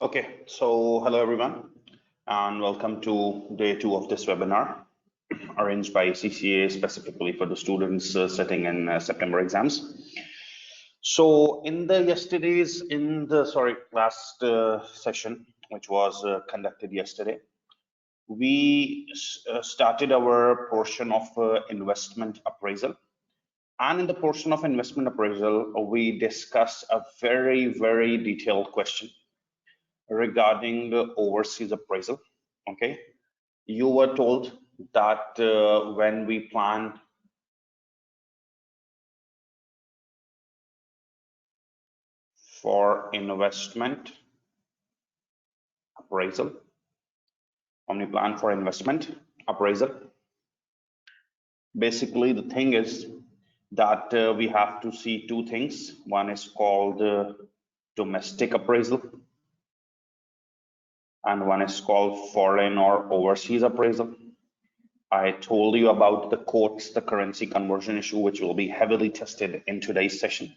Okay, so hello everyone, and welcome to day 2 of this webinar arranged by ACCA specifically for the students sitting in September exams. So in the last session, which was conducted yesterday, we started our portion of investment appraisal. And in the portion of investment appraisal, we discussed a very detailed question regarding the overseas appraisal. Okay, you were told that when we plan for investment appraisal, basically the thing is that we have to see two things. One is called domestic appraisal, and one is called foreign or overseas appraisal. I told you about the quotes, the currency conversion issue, which will be heavily tested in today's session.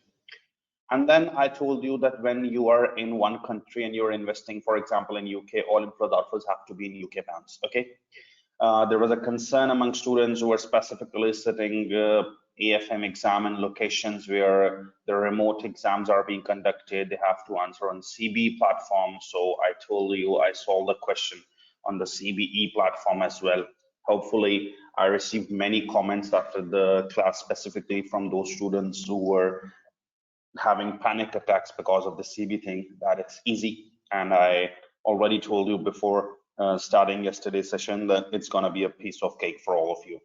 And then I told you that when you are in one country and you're investing, for example, in UK, all inflows outflows have to be in UK pounds. Okay. There was a concern among students who were specifically sitting AFM exam in locations where the remote exams are being conducted. They have to answer on CBE platform. So I told you I solved the question on the CBE platform as well. Hopefully, I received many comments after the class, specifically from those students who were having panic attacks because of the CB thing, that it's easy. And I already told you before starting yesterday's session that it's going to be a piece of cake for all of you.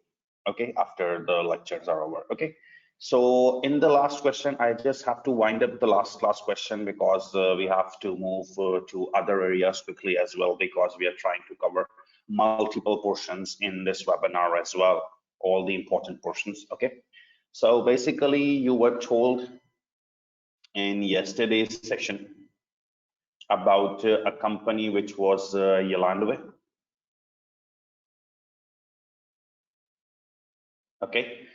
Okay, after the lectures are over. Okay, so in the last question, I just have to wind up the last question because we have to move to other areas quickly as well, because we are trying to cover multiple portions in this webinar as well, all the important portions. Okay, so basically you were told in yesterday's session about a company which was Yalandwe. Okay,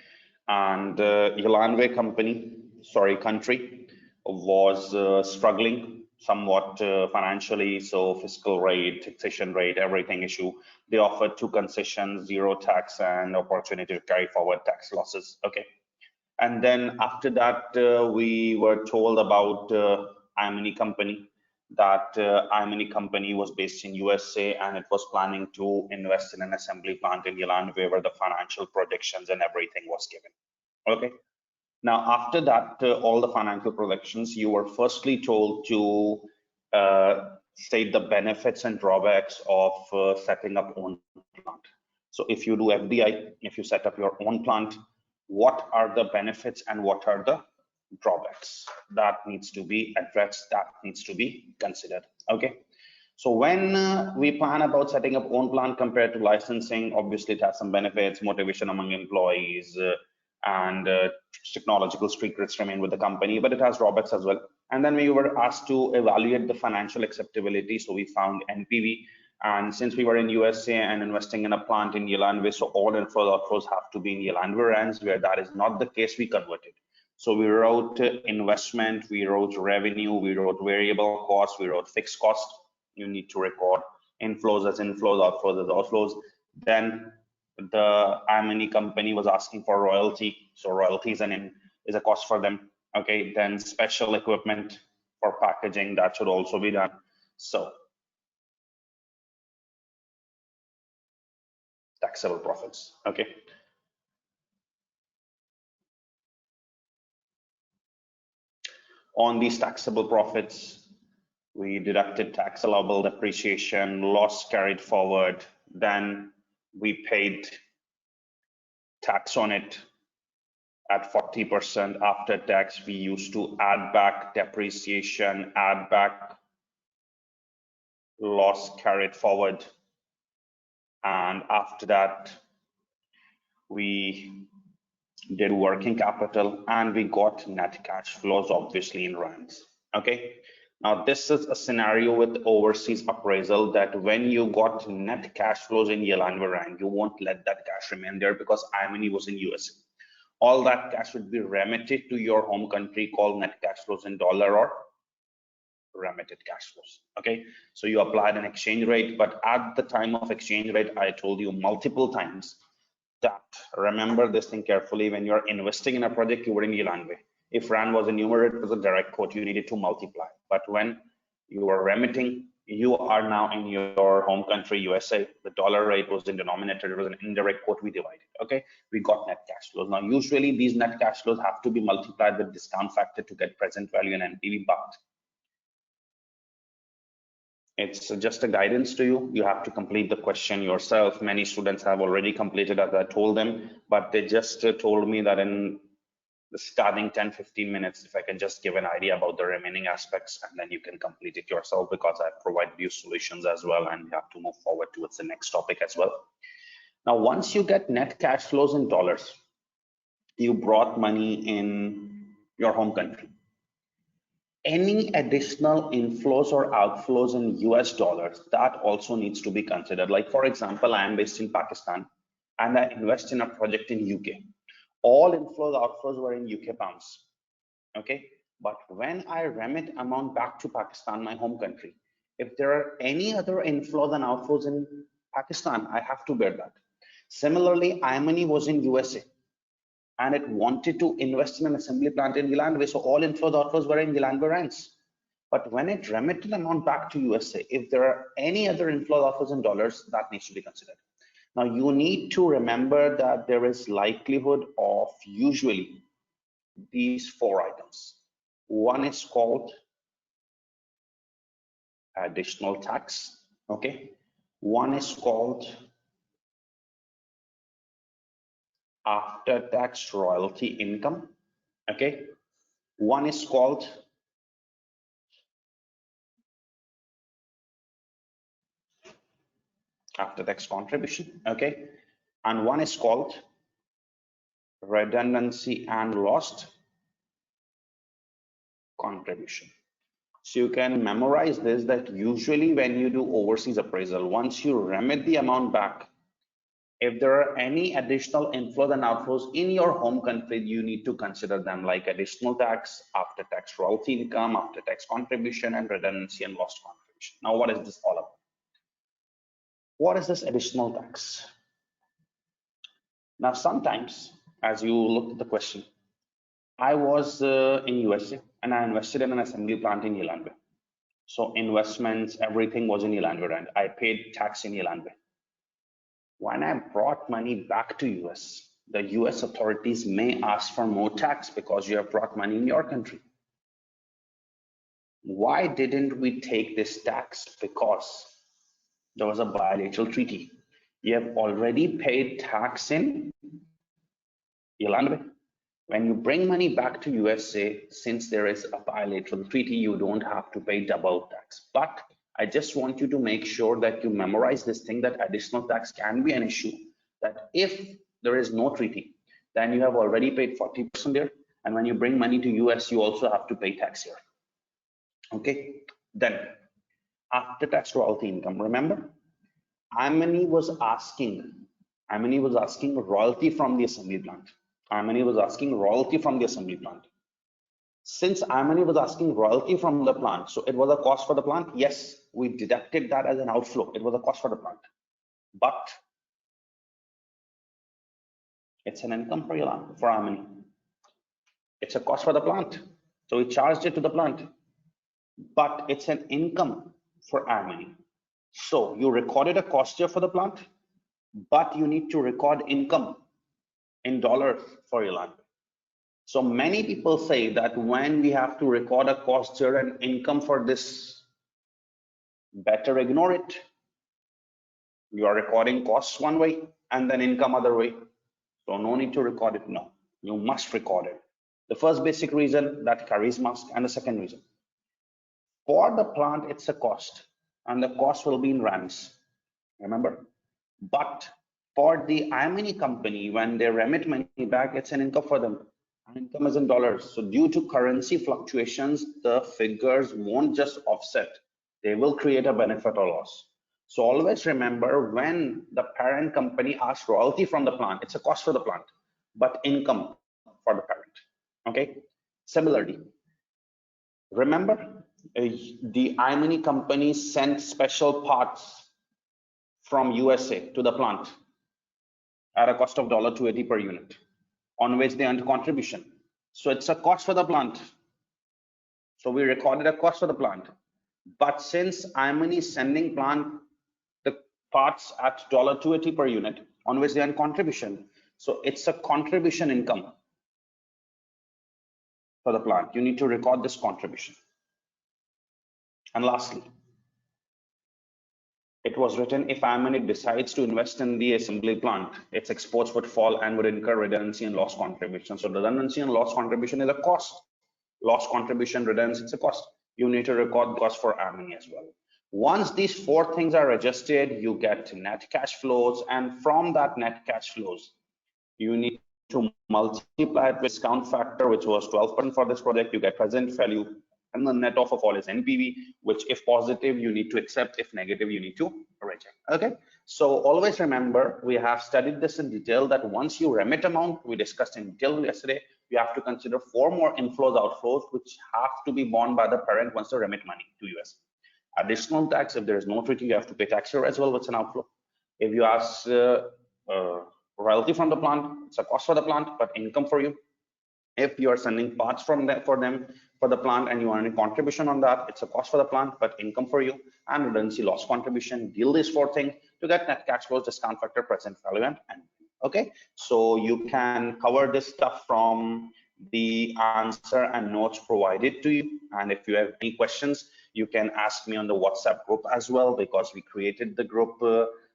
and Yalandwe country was struggling somewhat financially, so fiscal rate, taxation rate, everything issue. They offered two concessions: zero tax and opportunity to carry forward tax losses. Okay, and then after that we were told about Imani company, that Imani company was based in USA and it was planning to invest in an assembly plant in Yalandwe, where the financial projections and everything was given. Okay, now after that all the financial projections, you were firstly told to state the benefits and drawbacks of setting up own plant. So if you do FDI, if you set up your own plant, what are the benefits and what are the drawbacks? That needs to be addressed, that needs to be considered. Okay, so when we plan about setting up own plant compared to licensing, obviously it has some benefits: motivation among employees, and technological secrets remain with the company, but it has drawbacks as well. And then we were asked to evaluate the financial acceptability, so we found NPV. And since we were in USA and investing in a plant in Yalandwe, so all inflows outflows have to be in Yalandwe rands, where that is not the case, we converted. So we wrote investment, we wrote revenue, we wrote variable cost, we wrote fixed cost. You need to record inflows as inflows, outflows as outflows. Then the Imani company was asking for royalty, so royalties is a cost for them. Okay, then special equipment for packaging, that should also be done. So taxable profits. Okay, on these taxable profits, we deducted tax allowable, depreciation, loss carried forward, then we paid tax on it at 40% after tax. We used to add back depreciation, add back loss carried forward, and after that we did working capital and we got net cash flows, obviously in rands. Okay, now this is a scenario with overseas appraisal, that when you got net cash flows in Yalandwe rand, you won't let that cash remain there, because Imani was in USA. All that cash would be remitted to your home country, called net cash flows in dollar or remitted cash flows. Okay, so you applied an exchange rate, but at the time of exchange rate, I told you multiple times that remember this thing carefully. When you're investing in a project, you were in Yilandwe. If rand was a numerator, it was a direct quote, you needed to multiply. But when you are remitting, you are now in your home country, USA. The dollar rate was in denominator, it was an indirect quote, we divided. Okay, we got net cash flows. Now, usually these net cash flows have to be multiplied with discount factor to get present value and NPV, but it's just a guidance to you. You have to complete the question yourself. Many students have already completed, as I told them, but they just told me that in the starting 10-15 minutes, if I can just give an idea about the remaining aspects, and then you can complete it yourself, because I provided you solutions as well, and you have to move forward towards the next topic as well. Now, once you get net cash flows in dollars, you brought money in your home country. Any additional inflows or outflows in US dollars, that also needs to be considered. Like, for example, I am based in Pakistan and I invest in a project in UK. All inflows, outflows were in UK pounds. Okay, but when I remit amount back to Pakistan, my home country, if there are any other inflows and outflows in Pakistan, I have to bear that. Similarly, iMoney was in USA and it wanted to invest in an assembly plant in Yilandwe, so all inflows, outflows were in Yilandwe rands. But when it remitted amount back to USA, if there are any other inflows, outflows in dollars, that needs to be considered. Now, you need to remember that there is likelihood of usually these four items. One is called additional tax. Okay, one is called after tax royalty income. Okay, one is called after tax contribution. Okay, and one is called redundancy and lost contribution. So you can memorize this, that usually when you do overseas appraisal, once you remit the amount back, if there are any additional inflows and outflows in your home country, you need to consider them, like additional tax, after tax royalty income, after tax contribution, and redundancy and lost contribution. Now, what is this all about? What is this additional tax? Now, sometimes, as you look at the question, I was in USA and I invested in an assembly plant in Yilandwe. So investments, everything was in Yilandwe, and I paid tax in Yilandwe. When I brought money back to US, the US authorities may ask for more tax because you have brought money in your country. Why didn't we take this tax? Because there was a bilateral treaty. You have already paid tax in Yilandwe. When you bring money back to USA, since there is a bilateral treaty, you don't have to pay double tax. But I just want you to make sure that you memorize this thing, that additional tax can be an issue, that if there is no treaty, then you have already paid 40% there. And when you bring money to US, you also have to pay tax here. Okay, then after tax royalty income, remember, iMoney was asking royalty from the assembly plant. iMoney was asking royalty from the assembly plant. Since iMoney was asking royalty from the plant, so it was a cost for the plant. Yes, we deducted that as an outflow. It was a cost for the plant, but it's an income for iMoney. It's a cost for the plant, so we charged it to the plant, but it's an income for iMoney. So you recorded a cost here for the plant, but you need to record income in dollars for Yilandwe. So many people say that when we have to record a cost here and income for this, better ignore it. You are recording costs one way and then income other way. So no need to record it. No, you must record it. The first basic reason, that carries must, and the second reason, for the plant, it's a cost and the cost will be in rands, remember? But for the iMoney company, when they remit money back, it's an income for them. Income is in dollars. So due to currency fluctuations, the figures won't just offset, they will create a benefit or loss. So always remember, when the parent company asks royalty from the plant, it's a cost for the plant, but income for the parent. Okay, similarly, remember The iMoney company sent special parts from USA to the plant at a cost of $280 per unit, on which they earned contribution. So it's a cost for the plant. So we recorded a cost for the plant. But since iMoney is sending plant the parts at $280 per unit, on which they earn contribution, so it's a contribution income for the plant. You need to record this contribution. And lastly, it was written, if iMoney decides to invest in the assembly plant, its exports would fall and would incur redundancy and loss contribution. So redundancy and loss contribution is a cost. Loss contribution, redundancy, it's a cost. You need to record the cost for iMoney as well. Once these four things are adjusted, you get net cash flows, and from that net cash flows, you need to multiply it with discount factor, which was 12% for this project. You get present value, and the net of all is NPV, which if positive, you need to accept. If negative, you need to reject. Okay. So always remember, we have studied this in detail, that once you remit amount, we discussed in detail yesterday, you have to consider four more inflows, outflows, which have to be borne by the parent once they remit money to US. Additional tax, if there is no treaty, you have to pay tax here as well, what's an outflow. If you ask royalty from the plant, it's a cost for the plant, but income for you. If you are sending parts from them for the plant and you are earning contribution on that, it's a cost for the plant, but income for you. And redundancy, loss contribution, deal these four things to get net cash flows, discount factor, present value, and okay. So you can cover this stuff from the answer and notes provided to you. And if you have any questions, you can ask me on the WhatsApp group as well, because we created the group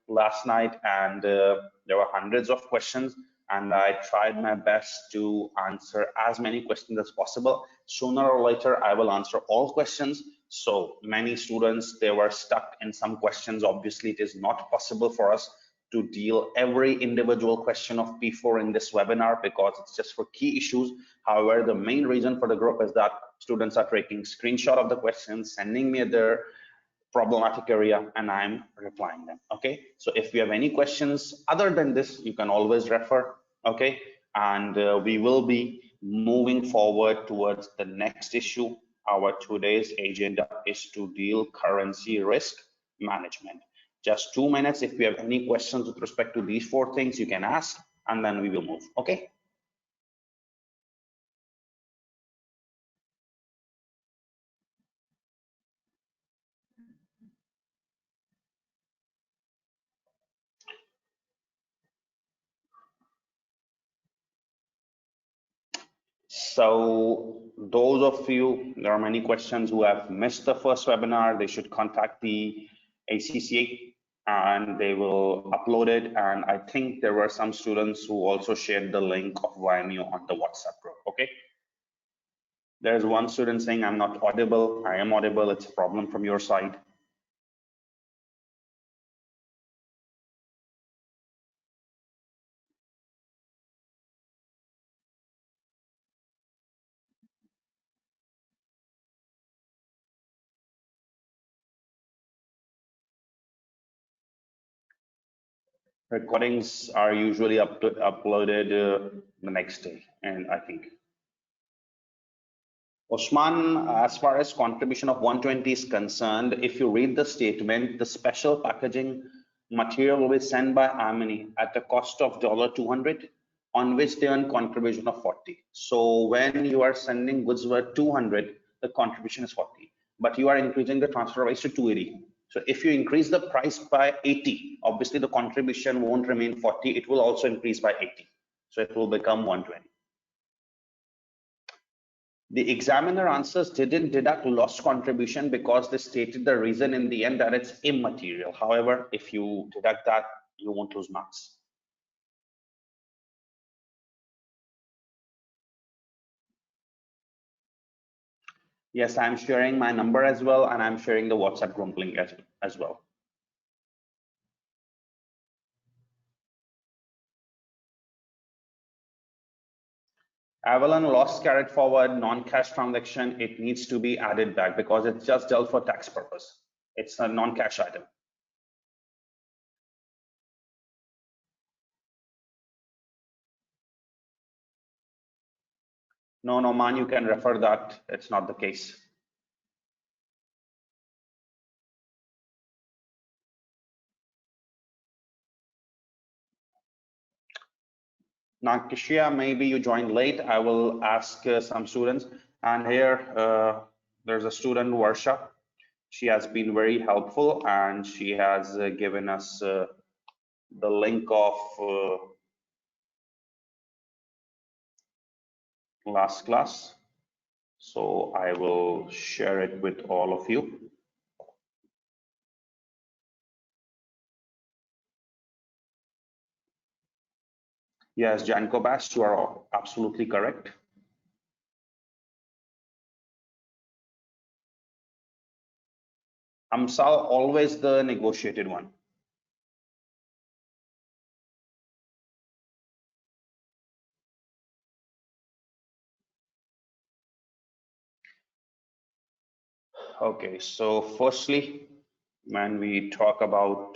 last night, and there were hundreds of questions, and I tried my best to answer as many questions as possible. Sooner or later, I will answer all questions. So many students, they were stuck in some questions. Obviously, it is not possible for us to deal every individual question of P4 in this webinar, because it's just for key issues. However, the main reason for the group is that students are taking screenshot of the questions, sending me their problematic area, and I'm replying them. Okay, so if you have any questions other than this, you can always refer. Okay, and we will be moving forward towards the next issue. Our today's agenda is to deal currency risk management. Just 2 minutes. If you have any questions with respect to these four things, you can ask, and then we will move. Okay. So those of you, there are many questions, who have missed the first webinar, they should contact the ACCA and they will upload it. And I think there were some students who also shared the link of Vimeo on the WhatsApp group. Okay. There's one student saying, I'm not audible. I am audible. It's a problem from your side. Recordings are usually uploaded the next day, and I think Osman, as far as contribution of 120 is concerned, if you read the statement, the special packaging material will be sent by iMoney at a cost of $200, on which they earn contribution of 40. So when you are sending goods worth 200, the contribution is 40, but you are increasing the transfer price to 280. So if you increase the price by 80, obviously the contribution won't remain 40, it will also increase by 80. So it will become 120. The examiner answers didn't deduct lost contribution because they stated the reason in the end that it's immaterial. However, if you deduct that, you won't lose marks. Yes, I'm sharing my number as well, and I'm sharing the WhatsApp group link as well. Avalon loss carried forward, non-cash transaction, it needs to be added back because it's just dealt for tax purpose. It's a non-cash item. No, man, you can refer that. It's not the case. Nakishia, maybe you joined late. I will ask some students. And here, there's a student, Varsha. She has been very helpful and she has given us the link of last class. So I will share it with all of you. Yes, Janko Bass, you are absolutely correct. Amsal, always the negotiated one. Okay, so firstly, when we talk about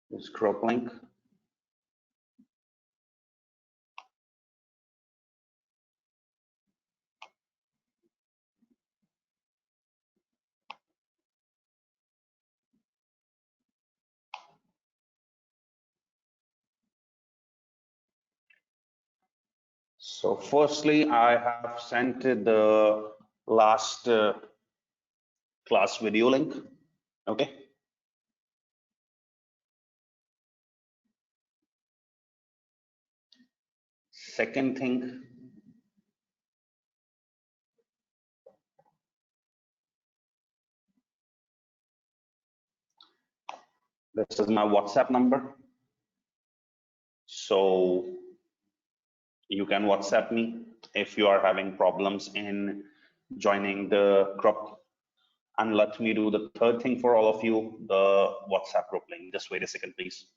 this group link, so firstly, I have sent the last class video link. Okay. Second thing, this is my WhatsApp number. So you can WhatsApp me if you are having problems in joining the group. And let me do the third thing for all of you, the WhatsApp group link. Just wait a second, please.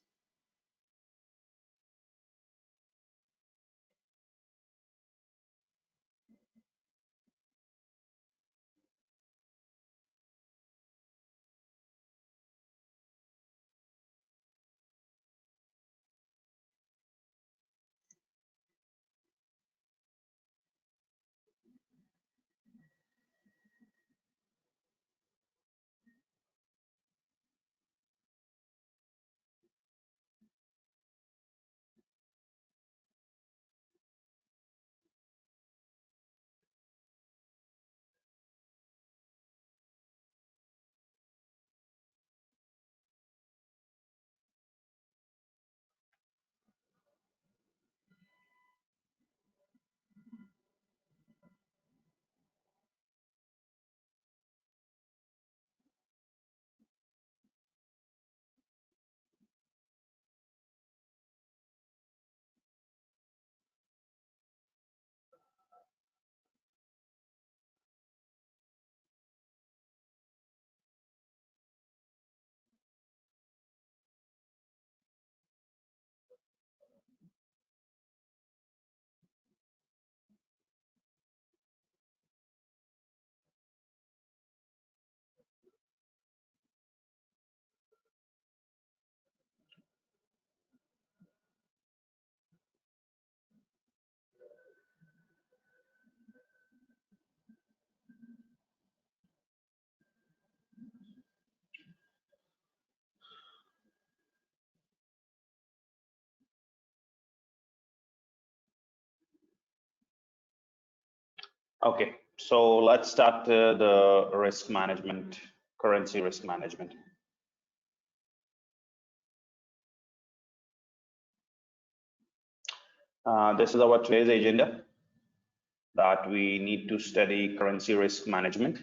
Okay, so let's start the risk management, currency risk management. This is our today's agenda, that we need to study currency risk management.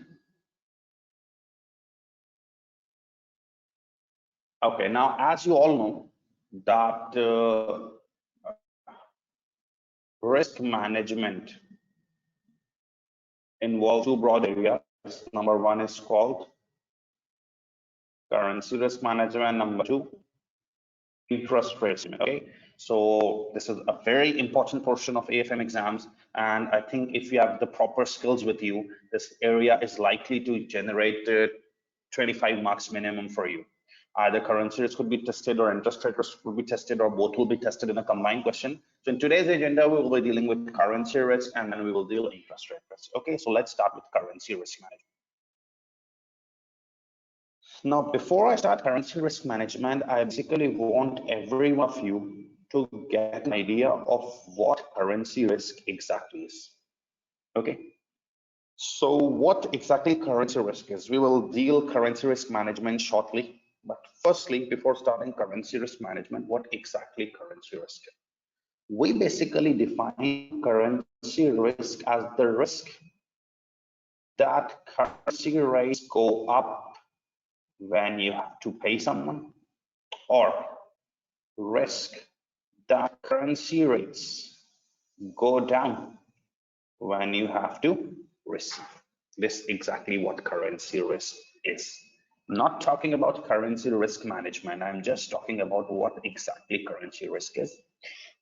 Okay, now as you all know that risk management involves two broad areas. Number one is called currency risk management. Number two, interest rates. Okay, so this is a very important portion of AFM exams, and I think if you have the proper skills with you, this area is likely to generate 25 marks minimum for you. Either currency risk could be tested or interest rate risk could be tested, or both will be tested in a combined question. So in today's agenda, we will be dealing with currency risk and then we will deal interest rate risk. Okay, so let's start with currency risk management. Now, before I start currency risk management, I basically want every one of you to get an idea of what currency risk exactly is. Okay. So what exactly currency risk is? We will deal currency risk management shortly. But firstly, before starting currency risk management, what exactly currency risk is? We basically define currency risk as the risk that currency rates go up when you have to pay someone, or risk that currency rates go down when you have to receive. This is exactly what currency risk is. I'm not talking about currency risk management. I'm just talking about what exactly currency risk is.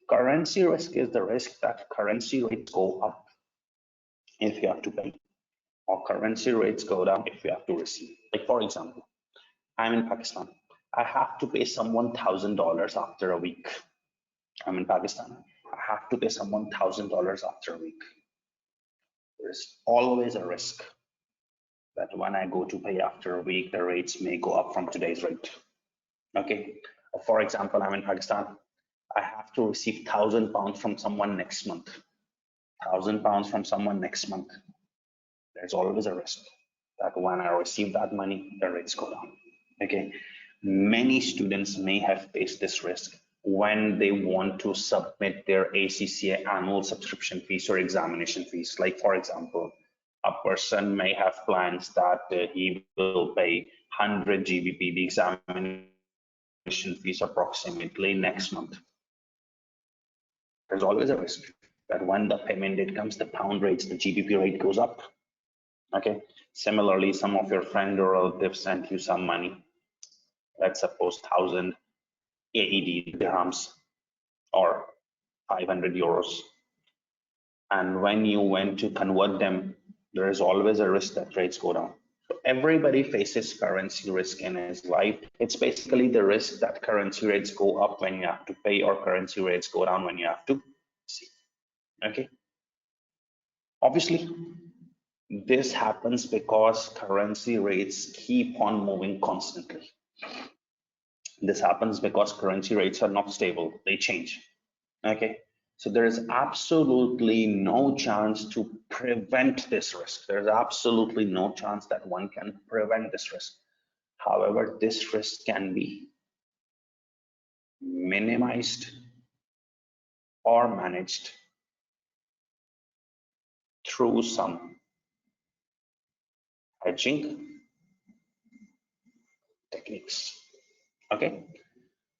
Currency risk is the risk that currency rates go up if you have to pay, or currency rates go down if you have to receive. Like, for example, I'm in Pakistan. I have to pay someone $1,000 after a week. I'm in Pakistan. I have to pay someone $1,000 after a week. There's always a risk that when I go to pay after a week, the rates may go up from today's rate. Okay. For example, I'm in Pakistan. I have to receive £1,000 from someone next month. £1,000 from someone next month. There's always a risk that when I receive that money, the rates go down. Okay. Many students may have faced this risk when they want to submit their ACCA annual subscription fees or examination fees. Like, for example, a person may have plans that he will pay 100 GBP, the examination fees approximately next month. There's always a risk that when the payment date comes, the pound rates, the GBP rate goes up. Okay. Similarly, some of your friend or relatives sent you some money. Let's suppose 1,000 AED dirhams or 500 euros. And when you went to convert them, there is always a risk that rates go down. So everybody faces currency risk in his life. It's basically the risk that currency rates go up when you have to pay, or currency rates go down when you have to see. Okay. Obviously, this happens because currency rates keep on moving constantly. This happens because currency rates are not stable, they change. Okay, so there is absolutely no chance to prevent this risk. There's absolutely no chance that one can prevent this risk. However, this risk can be minimized or managed through some hedging techniques. Okay,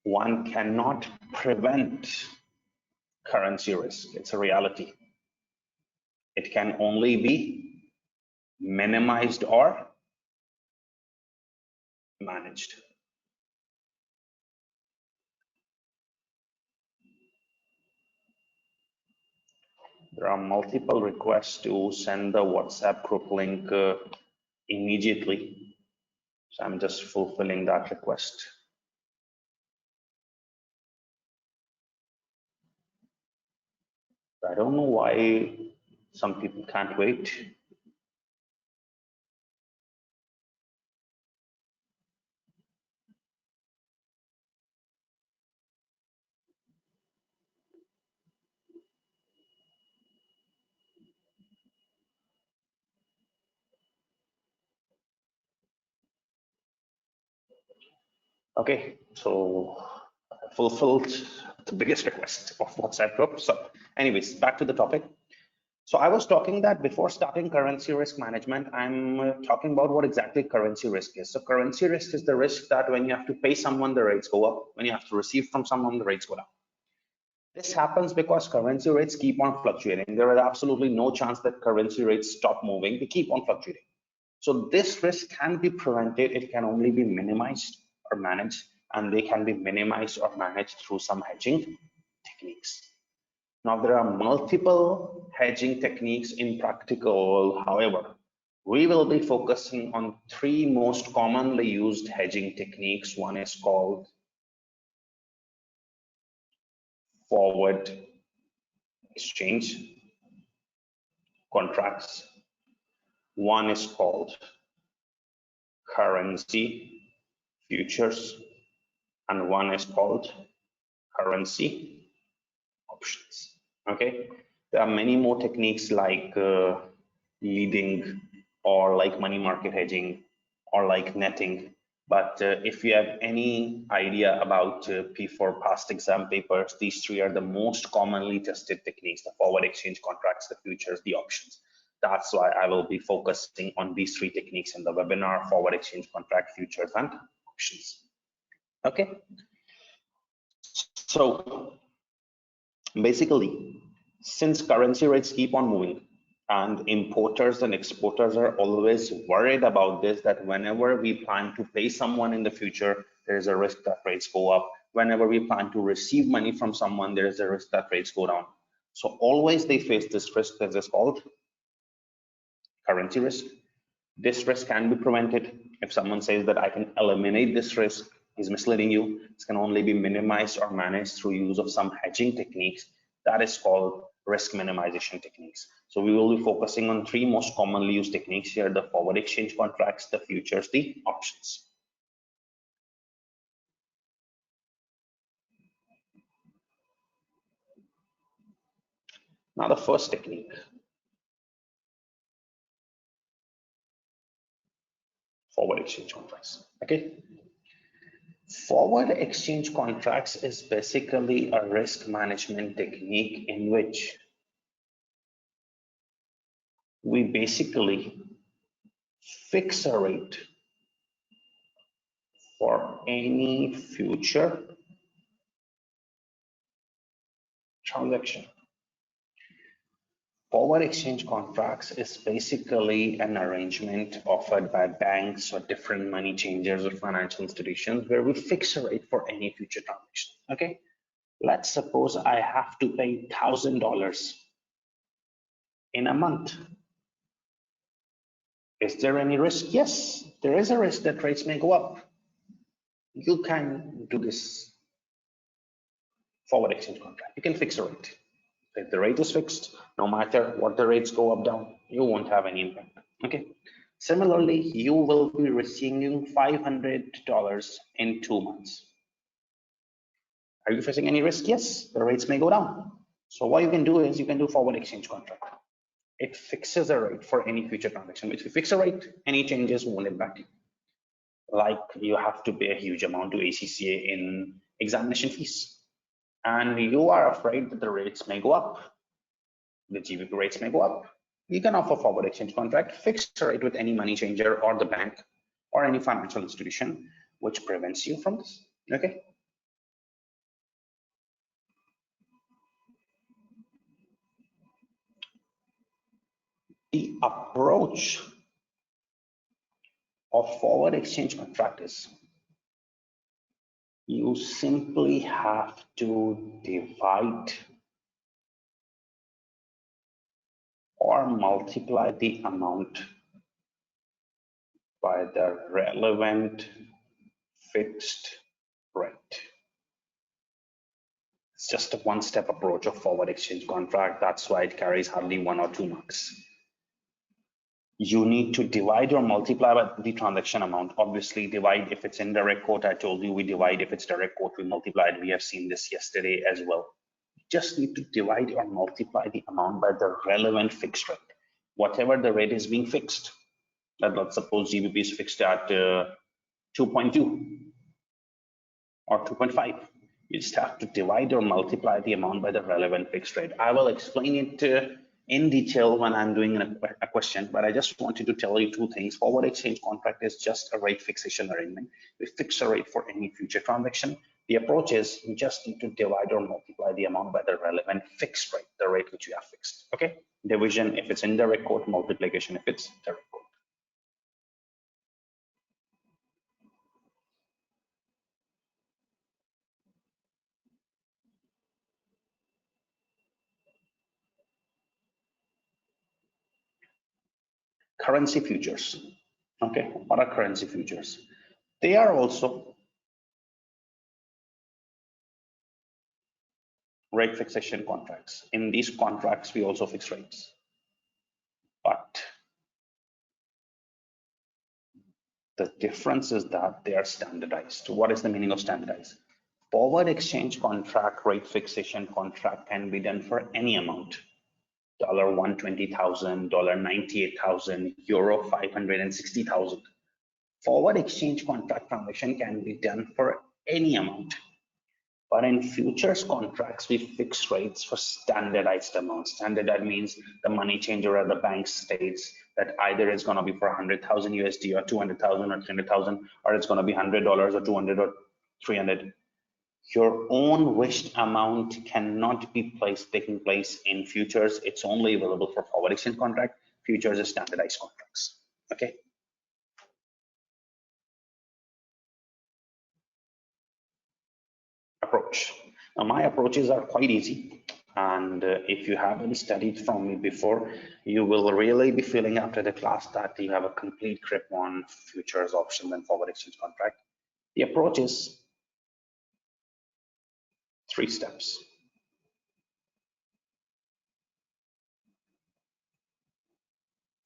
one cannot prevent currency risk. It's a reality. It can only be minimized or managed. There are multiple requests to send the WhatsApp group link immediately. So I'm just fulfilling that request. I don't know why some people can't wait. Okay, so I fulfilled the biggest request of WhatsApp group. So anyways, back to the topic. So I was talking that before starting currency risk management, I'm talking about what exactly currency risk is. So currency risk is the risk that when you have to pay someone, the rates go up. When you have to receive from someone, the rates go down. This happens because currency rates keep on fluctuating. There is absolutely no chance that currency rates stop moving. They keep on fluctuating. So this risk can be prevented. It can only be minimized or managed, and they can be minimized or managed through some hedging techniques. Now, there are multiple hedging techniques in practical. However, we will be focusing on three most commonly used hedging techniques. One is called forward exchange contracts. One is called currency futures, and one is called currency options. Okay, there are many more techniques like leading, or like money market hedging, or like netting. But if you have any idea about P4 past exam papers, these three are the most commonly tested techniques: the forward exchange contracts, the futures, the options. That's why I will be focusing on these three techniques in the webinar: forward exchange contract, futures, and options. Okay, so basically, since currency rates keep on moving, and importers and exporters are always worried about this, that whenever we plan to pay someone in the future, there is a risk that rates go up. Whenever we plan to receive money from someone, there is a risk that rates go down. So always they face this risk that is called currency risk. This risk can be prevented. If someone says that I can eliminate this risk, he's misleading you. It can only be minimized or managed through use of some hedging techniques. That is called risk minimization techniques. So we will be focusing on three most commonly used techniques here: the forward exchange contracts, the futures, the options. Now the first technique, forward exchange contracts. Okay. Forward exchange contracts is basically a risk management technique in which we basically fix a rate for any future transaction. Forward exchange contracts is basically an arrangement offered by banks or different money changers or financial institutions where we fix a rate for any future transaction. Okay, let's suppose I have to pay $1,000 in a month. Is there any risk? Yes, there is a risk that rates may go up. You can do this forward exchange contract. You can fix a rate. If the rate is fixed, no matter what the rates go up, down, you won't have any impact. Okay. Similarly, you will be receiving $500 in 2 months. Are you facing any risk? Yes, the rates may go down. So what you can do is you can do forward exchange contract. It fixes a rate for any future transaction. If you fix a rate, any changes won't impact you. Like you have to pay a huge amount to ACCA in examination fees, and you are afraid that the rates may go up, the GBP rates may go up. You can offer forward exchange contract, fixed rate with any money changer or the bank or any financial institution, which prevents you from this. Okay. The approach of forward exchange contract is you simply have to divide or multiply the amount by the relevant fixed rate. It's just a one-step approach of forward exchange contract. That's why it carries hardly 1 or 2 marks. You need to divide or multiply by the transaction amount. Obviously, divide if it's indirect quote. I told you we divide if it's direct quote, we multiply it. We have seen this yesterday as well. You just need to divide or multiply the amount by the relevant fixed rate. Whatever the rate is being fixed. Let's suppose GBP is fixed at 2.2 or 2.5. You just have to divide or multiply the amount by the relevant fixed rate. I will explain it in detail when I'm doing a question, but I just wanted to tell you two things. Forward exchange contract is just a rate fixation arrangement. We fix a rate for any future transaction. The approach is you just need to divide or multiply the amount by the relevant fixed rate, the rate which you have fixed. Okay, division if it's indirect quote, multiplication if it's direct quote. Currency futures. Okay, what are currency futures? They are also rate fixation contracts. In these contracts, we also fix rates. But The difference is that they are standardized. What is the meaning of standardized? Forward exchange contract, rate fixation contract can be done for any amount. $120,000, $98,000, euro 560,000. Forward exchange contract transaction can be done for any amount. But in futures contracts, we fix rates for standardized amounts. Standardized means the money changer at the bank states that either it's going to be for 100,000 USD or 200,000 or 300,000, or it's going to be $100 or 200 or 300. Your own wished amount cannot be taking place in futures. It's only available for forward exchange contract. Futures is standardized contracts. Okay. Approach. Now my approaches are quite easy, and if you haven't studied from me before, you will really be feeling after the class that you have a complete grip on futures, options, and forward exchange contract. The approach is 3 steps.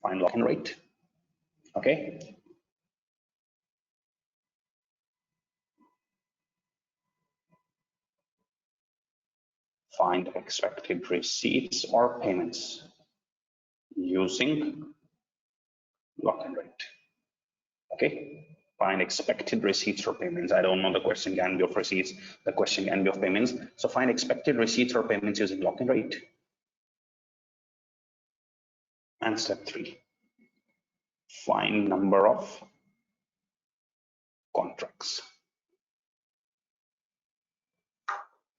Find lock-in rate. Okay. Find expected receipts or payments using lock-in rate. Okay, find expected receipts or payments. I don't know, the question can be of receipts, the question can be of payments. So find expected receipts or payments using lock-in rate. And step 3, find number of contracts.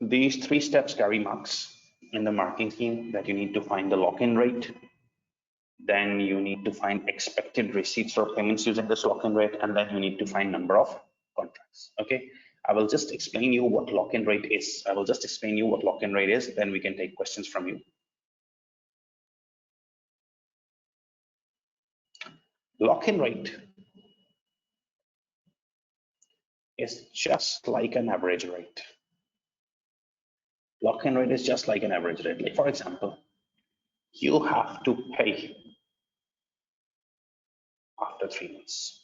These 3 steps carry marks in the marking scheme, that you need to find the lock-in rate, then you need to find expected receipts or payments using this lock-in rate, and then you need to find number of contracts. Okay, I will just explain you what lock-in rate is. Then we can take questions from you. Lock-in rate is just like an average rate. Lock-in rate is just like an average rate. Like, for example, you have to pay after 3 months.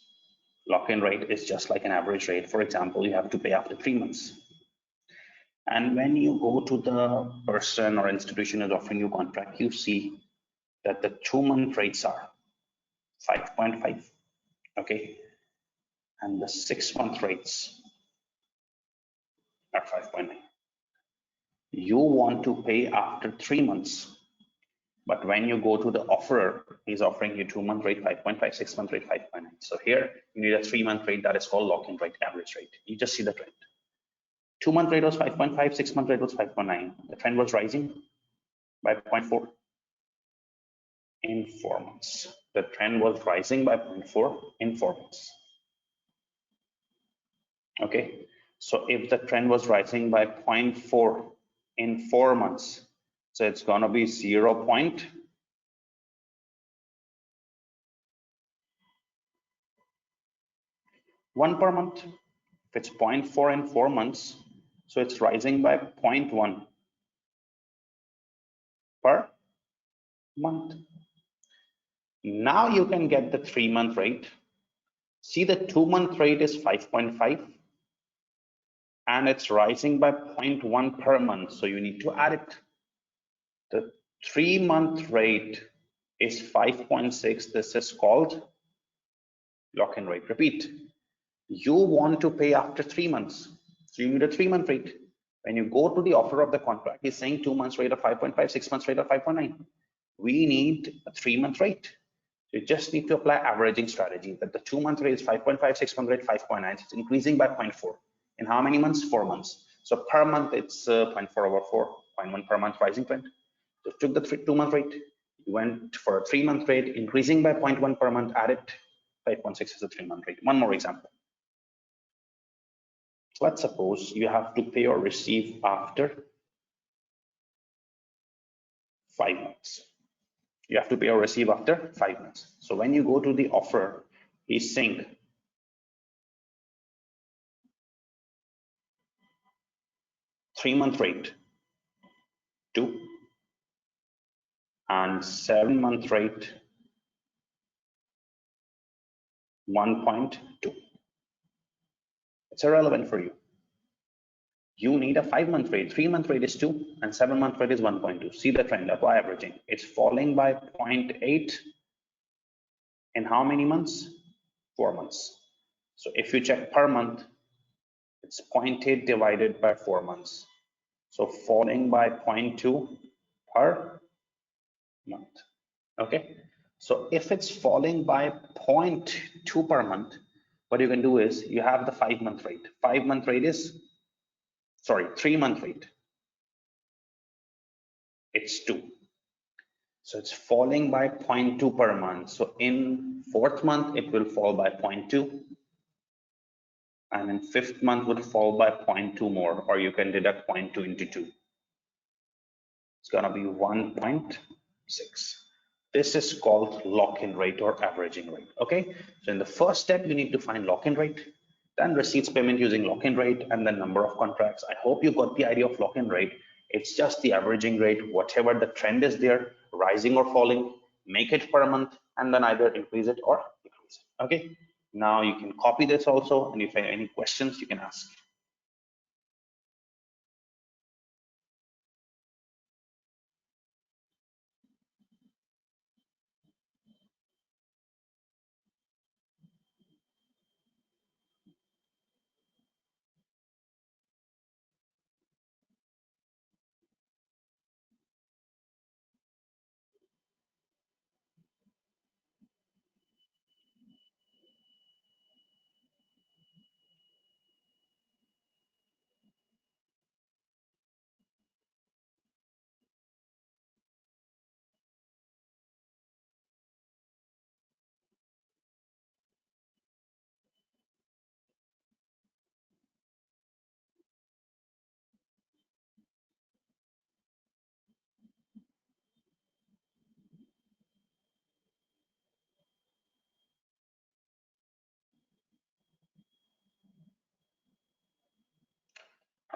Lock-in rate is just like an average rate. For example, you have to pay after 3 months. And when you go to the person or institution is offering you contract, you see that the 2-month rates are 5.5. Okay, and the 6-month rates are 5.9. You want to pay after 3 months, but when you go to the offerer, he's offering you 2-month rate 5.5, 6-month rate 5.9. So here you need a 3-month rate, that is called lock-in rate, average rate. You just see the trend. 2-month rate was 5.5, 6-month rate was 5.9. The trend was rising by 0.4 in 4 months. The trend was rising by 0.4 in 4 months. Okay, so if the trend was rising by 0.4 in 4 months, so it's gonna be 0.1 per month. If it's 0.4 in 4 months, so it's rising by 0.1 per month. Now you can get the 3-month rate. See, the 2-month rate is 5.5 and it's rising by 0.1 per month, so you need to add it. The 3-month rate is 5.6. This is called lock-in rate. Repeat, you want to pay after 3 months, so you need a 3-month rate. When you go to the offer of the contract, he's saying 2 months rate of 5.5, 6 months rate of 5.9. We need a 3-month rate. You just need to apply averaging strategy, that the 2-month rate is 5.5, 6-month rate 5.9. It's increasing by 0.4. In how many months? 4 months. So per month it's 0.4 over 4, 0.1 per month rising trend. So took the 2-month rate, you went for a 3-month rate, increasing by 0.1 per month, added 5.6 is a 3-month rate. One more example. Let's suppose you have to pay or receive after 5 months. You have to pay or receive after 5 months. So when you go to the offer, he's saying three-month rate 2 and 7-month rate 1.2. It's irrelevant for you. You need a 5-month rate. 3-month rate is 2 and 7-month rate is 1.2. See the trend, apply averaging. It's falling by 0.8 in how many months? 4 months. So if you check per month, it's 0.8 divided by 4 months. So falling by 0.2 per month. Okay. So if it's falling by 0.2 per month, what you can do is you have the 5-month rate. 5-month rate is, sorry, 3-month rate. It's 2. So it's falling by 0.2 per month. So in 4th month, it will fall by 0.2. And in 5th month would fall by 0.2 more, or you can deduct 0.2 into 2. It's gonna be 1.6. This is called lock-in rate or averaging rate. Okay, so in the first step, you need to find lock-in rate, then receipts payment using lock-in rate, and then number of contracts. I hope you got the idea of lock-in rate. It's just the averaging rate, whatever the trend is there, rising or falling, make it per month, and then either increase it or decrease it. Okay, now you can copy this also, and if you have any questions, you can ask.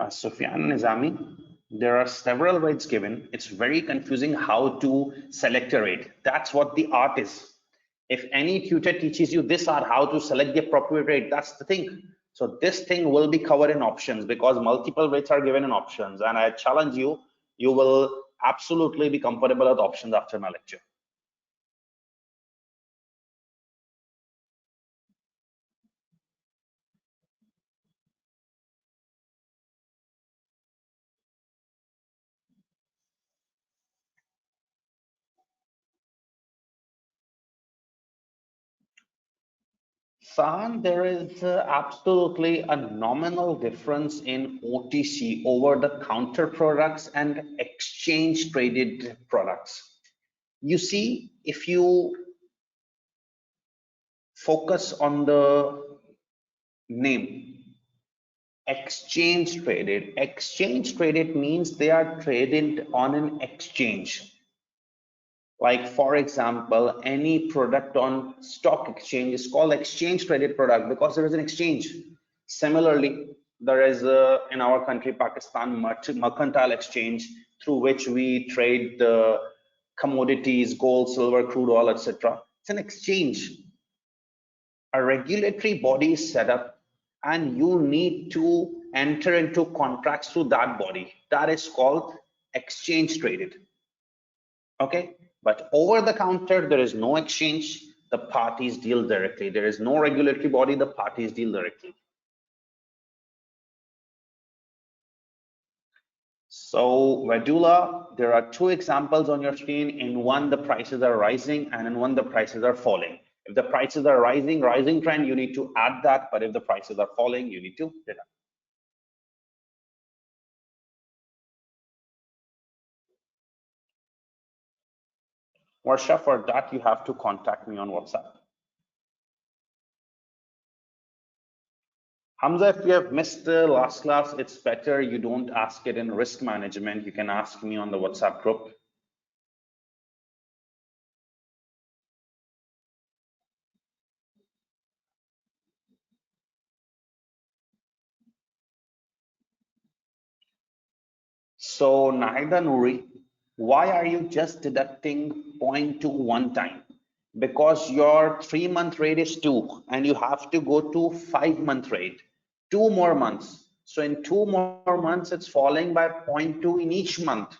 Sufyan Nizami, there are several rates given. It's very confusing how to select a rate. That's what the art is. If any tutor teaches you this art, how to select the appropriate rate, that's the thing. So this thing will be covered in options because multiple rates are given in options. And I challenge you, you will absolutely be comfortable with options after my lecture. San, there is absolutely a nominal difference in OTC over the counter products and exchange traded products. You see, if you focus on the name, exchange traded means they are traded on an exchange. Like for example, any product on stock exchange is called exchange traded product because there is an exchange. Similarly, there is in our country, Pakistan, mercantile exchange through which we trade the commodities, gold, silver, crude oil, etc. It's an exchange. A regulatory body is set up and you need to enter into contracts through that body. That is called exchange traded. Okay, but over the counter, there is no exchange. The parties deal directly. There is no regulatory body. The parties deal directly. So Vedula, there are two examples on your screen. In one, the prices are rising, and in one, the prices are falling. If the prices are rising trend, you need to add that. But if the prices are falling, you need to deduct. Varsha, for that, you have to contact me on WhatsApp. Hamza, if you have missed the last class, it's better you don't ask it in risk management. You can ask me on the WhatsApp group. So Nahida Noori, why are you just deducting 0.2 one time? because your 3-month rate is 2 and you have to go to 5-month rate, 2 more months. So in 2 more months, it's falling by 0.2 in each month.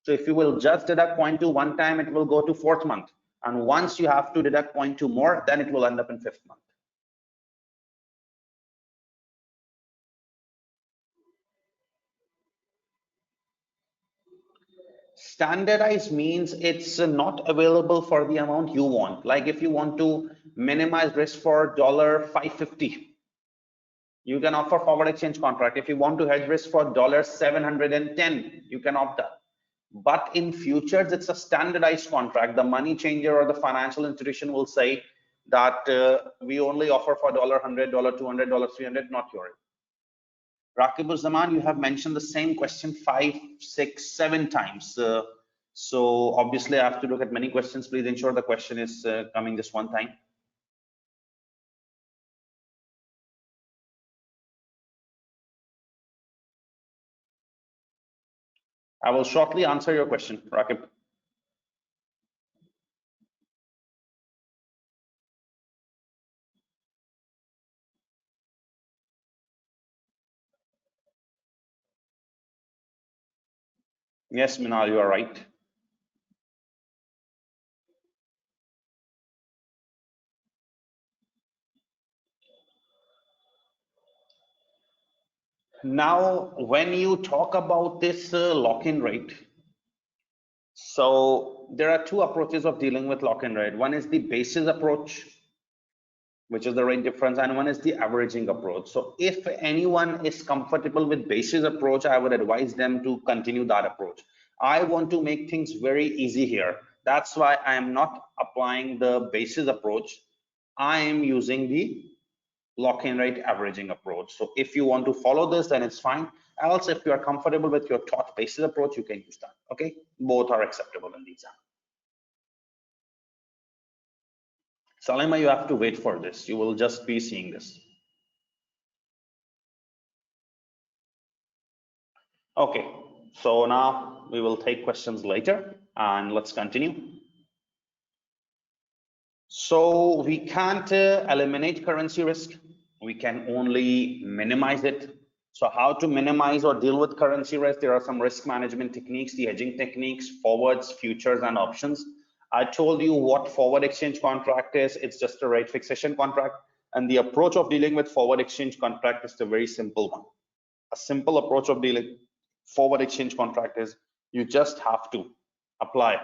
So if you will just deduct 0.2 one time, it will go to 4th month. And once you have to deduct 0.2 more, then it will end up in 5th month. Standardized means it's not available for the amount you want. Like if you want to minimize risk for $550, you can offer forward exchange contract. If you want to hedge risk for $710, you can opt out. But in futures, it's a standardized contract. The money changer or the financial institution will say that we only offer for $100, $200, $300, not yours. Rakib Zaman, you have mentioned the same question 5, 6, 7 times. So obviously I have to look at many questions. Please ensure the question is coming just one time. I will shortly answer your question, Rakib. Yes, Minal, you are right. Now, when you talk about this lock-in rate, so there are two approaches of dealing with lock-in rate. One is the basis approach, which is the rate difference, and one is the averaging approach. So if anyone is comfortable with basis approach, I would advise them to continue that approach. I want to make things very easy here. That's why I am not applying the basis approach. I am using the lock-in rate averaging approach. So if you want to follow this, then it's fine. Else, if you are comfortable with your taught basis approach, you can use that. Okay, both are acceptable in the exam. Salima, you have to wait for this. You will just be seeing this. Okay, so now we will take questions later and let's continue. So we can't eliminate currency risk. We can only minimize it. So how to minimize or deal with currency risk? There are some risk management techniques, the hedging techniques, forwards, futures, and options. I told you what forward exchange contract is. It's just a rate fixation contract. And the approach of dealing with forward exchange contract is the very simple one. A simple approach of dealing forward exchange contract is you just have to apply,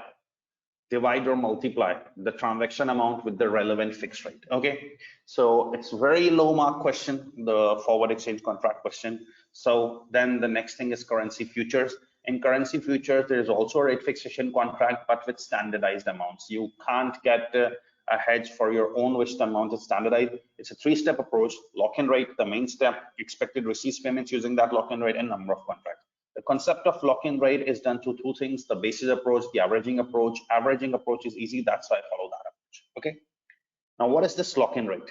divide or multiply the transaction amount with the relevant fixed rate. Okay, so it's very low mark question, the forward exchange contract question. So then the next thing is currency futures. In currency futures, there is also a rate fixation contract, but with standardized amounts. You can't get a hedge for your own wished amount. It's standardized. It's a 3-step approach: lock-in rate, the main step, expected receipts payments using that lock-in rate, and number of contracts. The concept of lock-in rate is done through 2 things: the basis approach, the averaging approach. Averaging approach is easy, that's why I follow that approach. Okay. Now, what is this lock-in rate?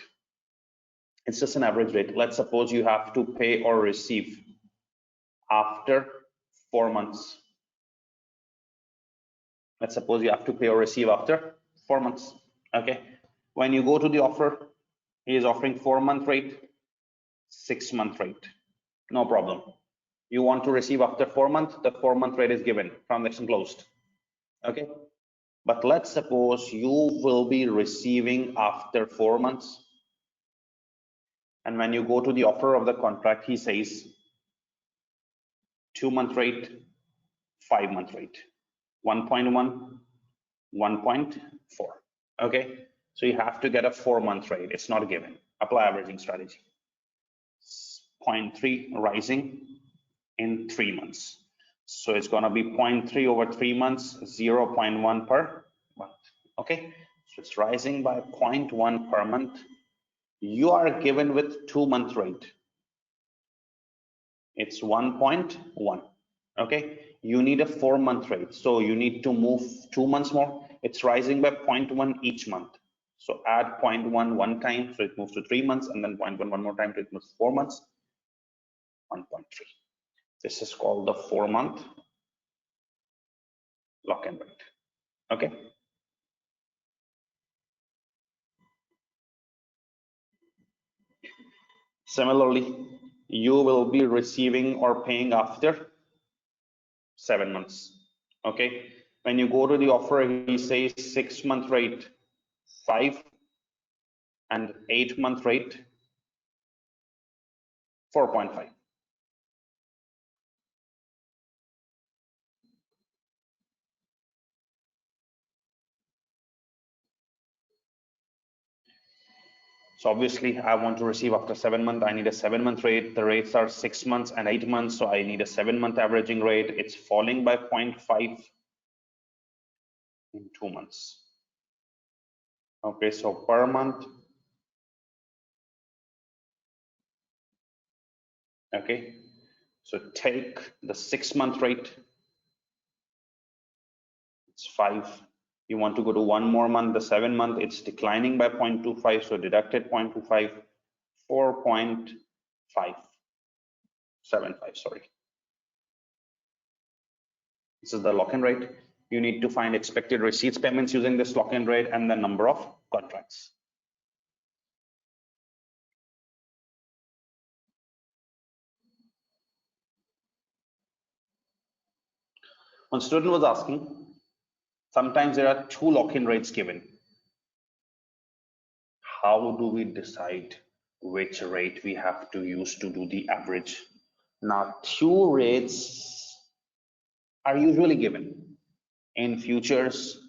It's just an average rate. Let's suppose you have to pay or receive after 4 months. Let's suppose you have to pay or receive after 4 months. Okay. When you go to the offer, he is offering 4-month rate, 6-month rate. No problem. You want to receive after 4 months, the 4-month rate is given, transaction closed. Okay. But let's suppose you will be receiving after 4 months. And when you go to the offer of the contract, he says 2-month rate, 5-month rate, 1.1, 1.4. Okay. So you have to get a 4-month rate. It's not given. Apply averaging strategy. 0.3 rising in 3 months. So it's going to be 0.3 over 3 months, 0.1 per month. Okay. So it's rising by 0.1 per month. You are given with 2-month rate. It's 1.1. Okay. You need a 4-month rate. So you need to move 2 months more. It's rising by 0.1 each month. So add 0.1 one time, so it moves to 3 months, and then 0.1 one more time, so it moves to 4 months, 1.3. This is called the 4-month lock-in rate. Okay. Similarly, you will be receiving or paying after 7 months. Okay. When you go to the offer, he says 6-month rate 5 and 8-month rate 4.5. So obviously I want to receive after 7 months. I need a 7-month rate. The rates are 6 months and 8 months. So I need a 7-month averaging rate. It's falling by 0.5 in 2 months. Okay, so per month. Okay, so take the 6-month rate. It's 5. You want to go to one more month, the 7-month, it's declining by 0.25. So deducted 0.25, 4.575, sorry. This is the lock-in rate. You need to find expected receipts payments using this lock-in rate and the number of contracts. One student was asking, sometimes there are 2 lock-in rates given. How do we decide which rate we have to use to do the average? Now, 2 rates are usually given in futures,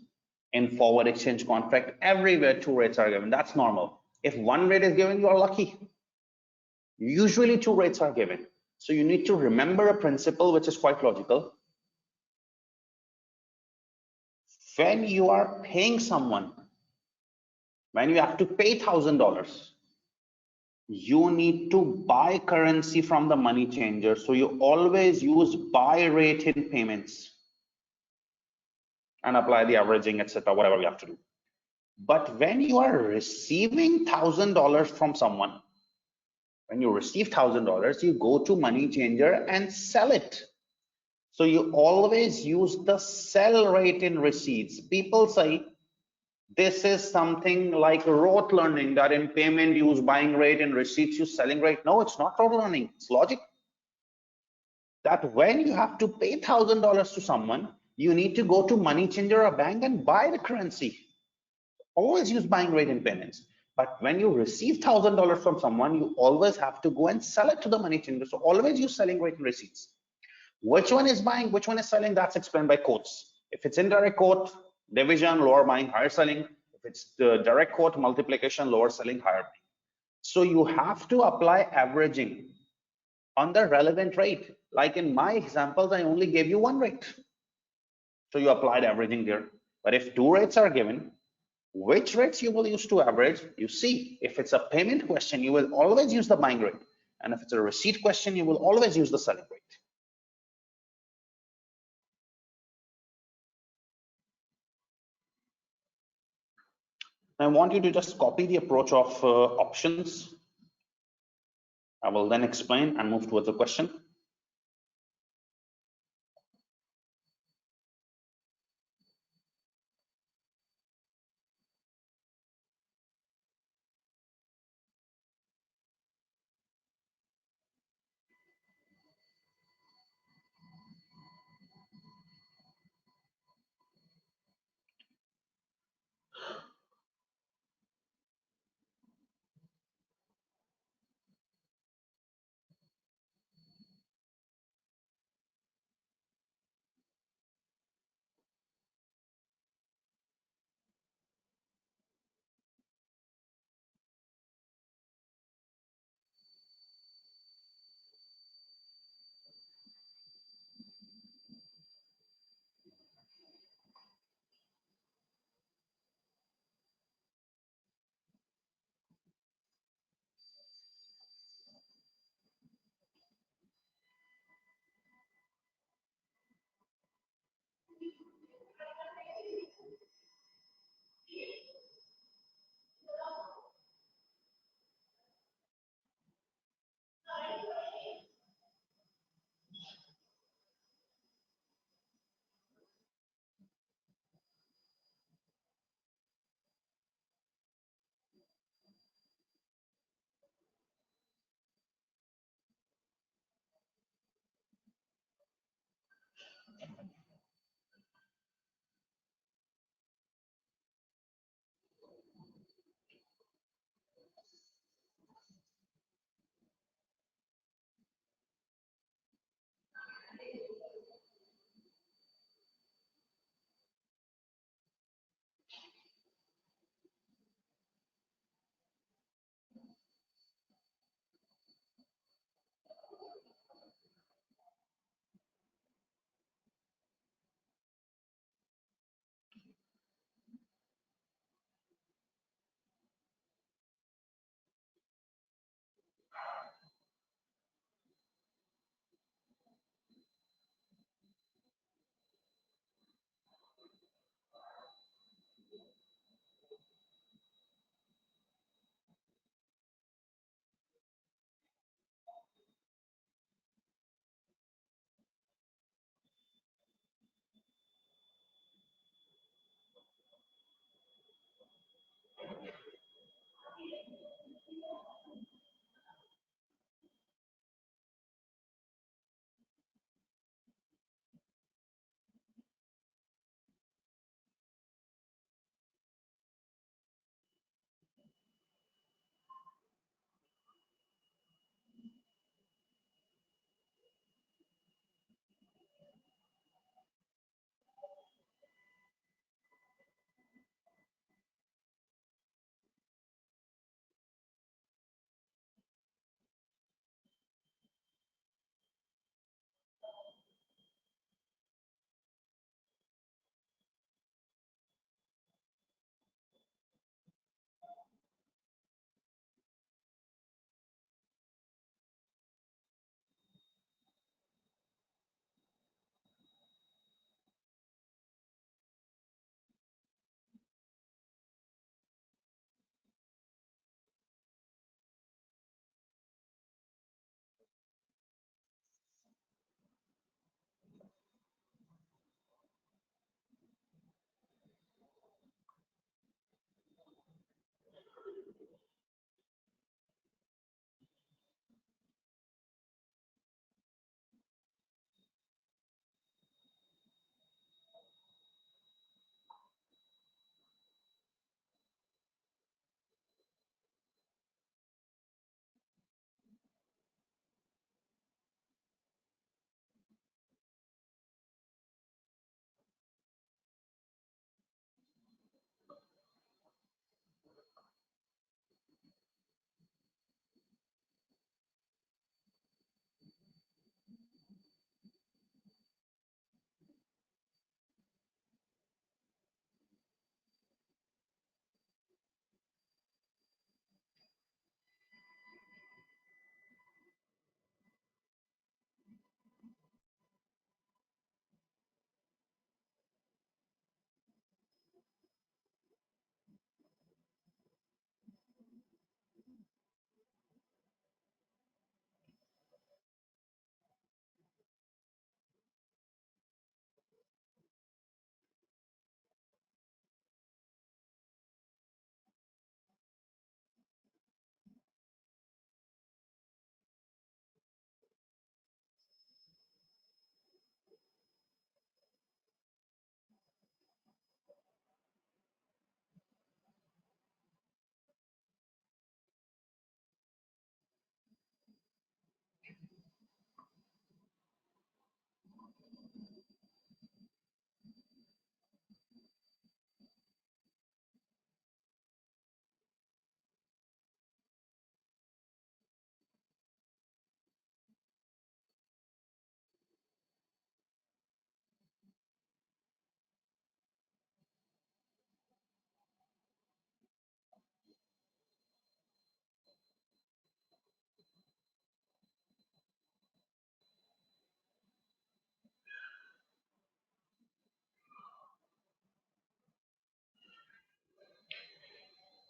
in forward exchange contract, everywhere 2 rates are given. That's normal. If 1 rate is given, you are lucky. Usually 2 rates are given. So you need to remember a principle which is quite logical. When you are paying someone, when you have to pay $1,000, you need to buy currency from the money changer. So you always use buy rate in payments and apply the averaging, etc., whatever we have to do. But when you are receiving $1,000 from someone, when you receive $1,000, you go to money changer and sell it. So you always use the sell rate in receipts. People say this is something like rote learning, that in payment use buying rate, in receipts use selling rate. No, it's not rote learning, it's logic. That when you have to pay $1,000 to someone, you need to go to money changer or bank and buy the currency. Always use buying rate in payments. But when you receive $1,000 from someone, you always have to go and sell it to the money changer. So always use selling rate in receipts. Which one is buying, which one is selling, that's explained by quotes. If it's indirect quote, division, lower buying, higher selling. If it's the direct quote, multiplication, lower selling, higher buying. So you have to apply averaging on the relevant rate. Like in my examples, I only gave you 1 rate. So you applied averaging there. But if 2 rates are given, which rates you will use to average? You see, if it's a payment question, you will always use the buying rate. And if it's a receipt question, you will always use the selling rate. I want you to just copy the approach of options. I will then explain and move towards the question.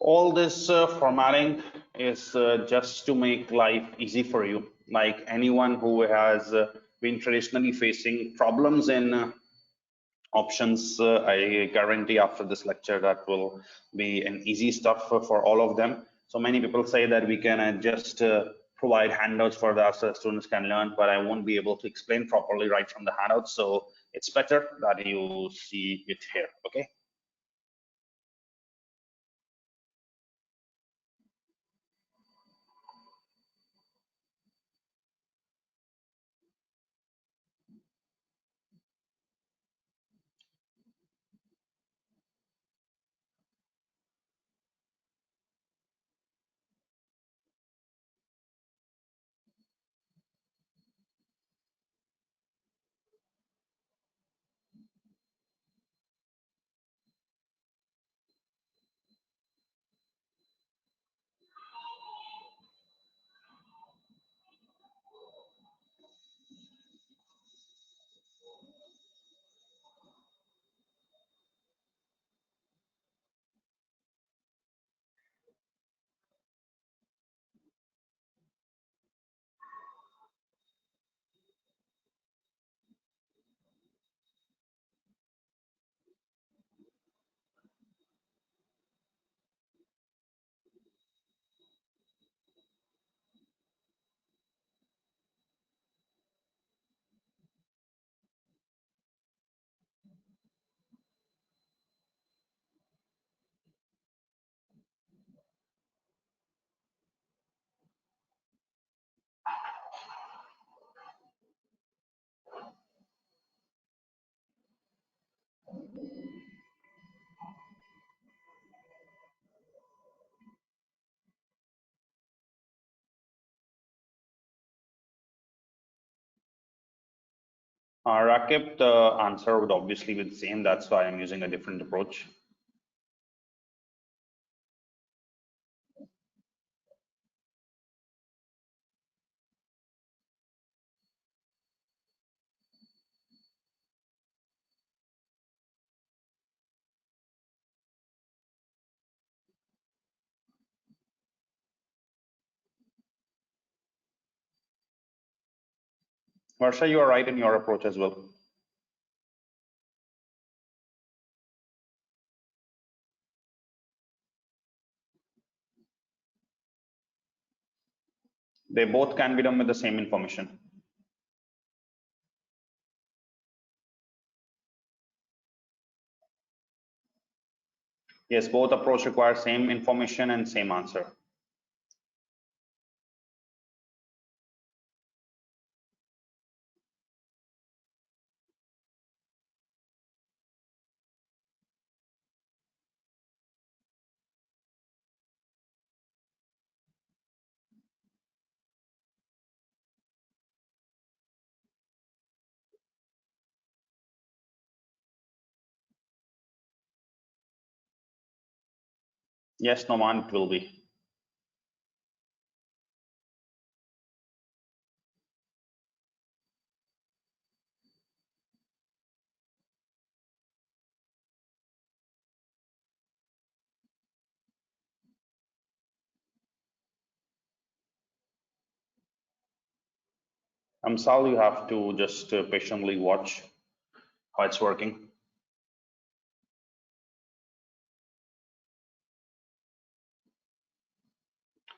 All this formatting is just to make life easy for you. Like anyone who has been traditionally facing problems in options, I guarantee after this lecture that will be an easy stuff for all of them. So many people say that we can just provide handouts for that so students can learn, but I won't be able to explain properly right from the handouts. So it's better that you see it here, okay? Rakib, the answer would obviously be the same. That's why I'm using a different approach. Varsha, you are right in your approach as well. They both can be done with the same information. Yes, both approach require same information and same answer. Yes, Noman, it will be. Sal, you have to just patiently watch how it's working.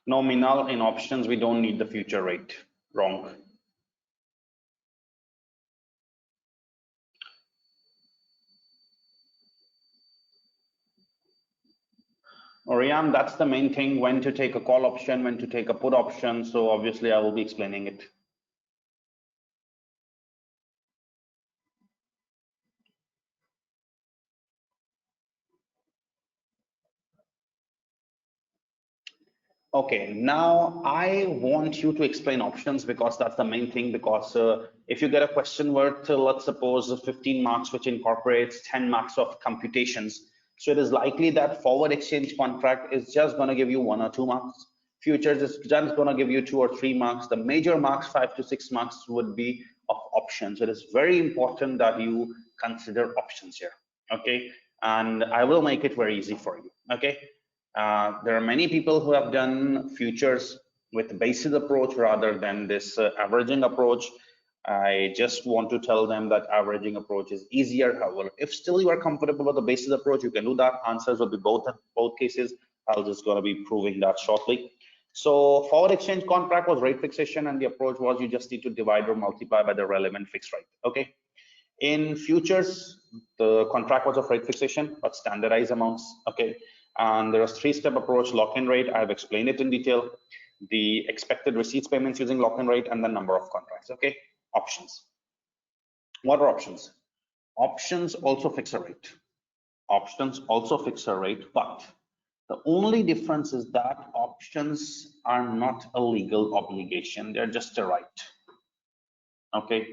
Nominal in options, we don't need the future rate. Wrong. Oriam, that's the main thing, when to take a call option, when to take a put option. So obviously I will be explaining it. Okay, now I want you to explain options because that's the main thing. Because if you get a question worth, let's suppose 15 marks, which incorporates 10 marks of computations, so it is likely that forward exchange contract is just going to give you 1 or 2 marks. Futures is just going to give you 2 or 3 marks. The major marks, 5 to 6 marks, would be of options. It is very important that you consider options here. Okay, and I will make it very easy for you. Okay. There are many people who have done futures with basis approach rather than this averaging approach. I just want to tell them that averaging approach is easier. However, if still you are comfortable with the basis approach, you can do that. Answers will be both cases. I'll just gonna be proving that shortly. So forward exchange contract was rate fixation, and the approach was you just need to divide or multiply by the relevant fixed rate. Okay. In futures, the contract was of rate fixation but standardized amounts. Okay. And there was three-step approach: lock-in rate. I've explained it in detail. The expected receipts payments using lock-in rate, and the number of contracts. Okay. Options. What are options? Options also fix a rate. Options also fix a rate, but the only difference is that options are not a legal obligation. They're just a right. Okay.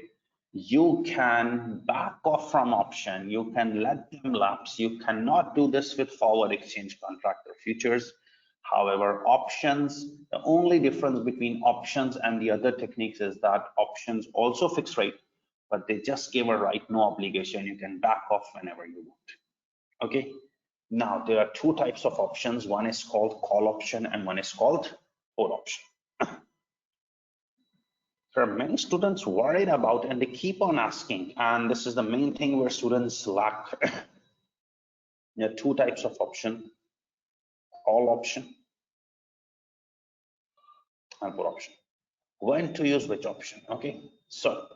You can back off from option. You can let them lapse. You cannot do this with forward exchange contract or futures. However, options, the only difference between options and the other techniques is that options also fix rate, but they just give a right, no obligation. You can back off whenever you want. Okay. Now, there are two types of options. One is called call option and one is called put option. There are many students worried about, and they keep on asking, and this is the main thing where students lack. There are two types of option: call option and put option. When to use which option? Okay, so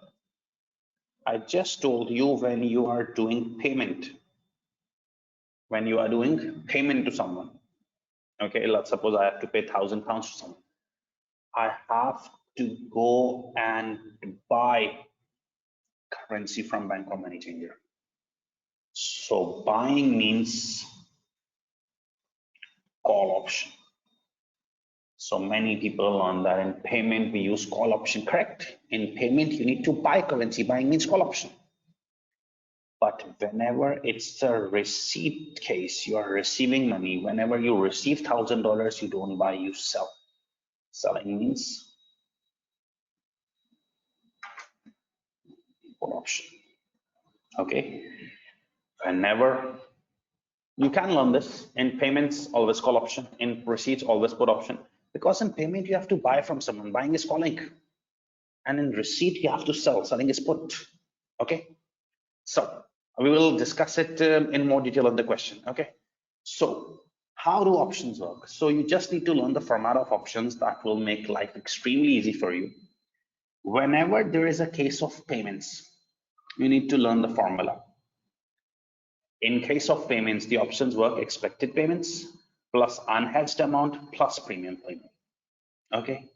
I just told you when you are doing payment, to someone. Okay, let's suppose I have to pay £1,000 to someone. I have to go and buy currency from bank or money changer. So buying means call option. So many people learn that in payment we use call option. Correct. In payment you need to buy currency. Buying means call option. But whenever it's a receipt case, you are receiving money. Whenever you receive $1,000, you don't buy, you sell. Selling means put option. Okay. Whenever you can learn this, in payments always call option, in receipts always put option, because in payment you have to buy from someone. Buying is calling, and in receipt you have to sell. Selling is put. Okay. So we will discuss it in more detail in the question. Okay. So how do options work? So you just need to learn the format of options. That will make life extremely easy for you. Whenever there is a case of payments, you need to learn the formula. In case of payments, the options work: expected payments plus unhedged amount plus premium payment. Okay.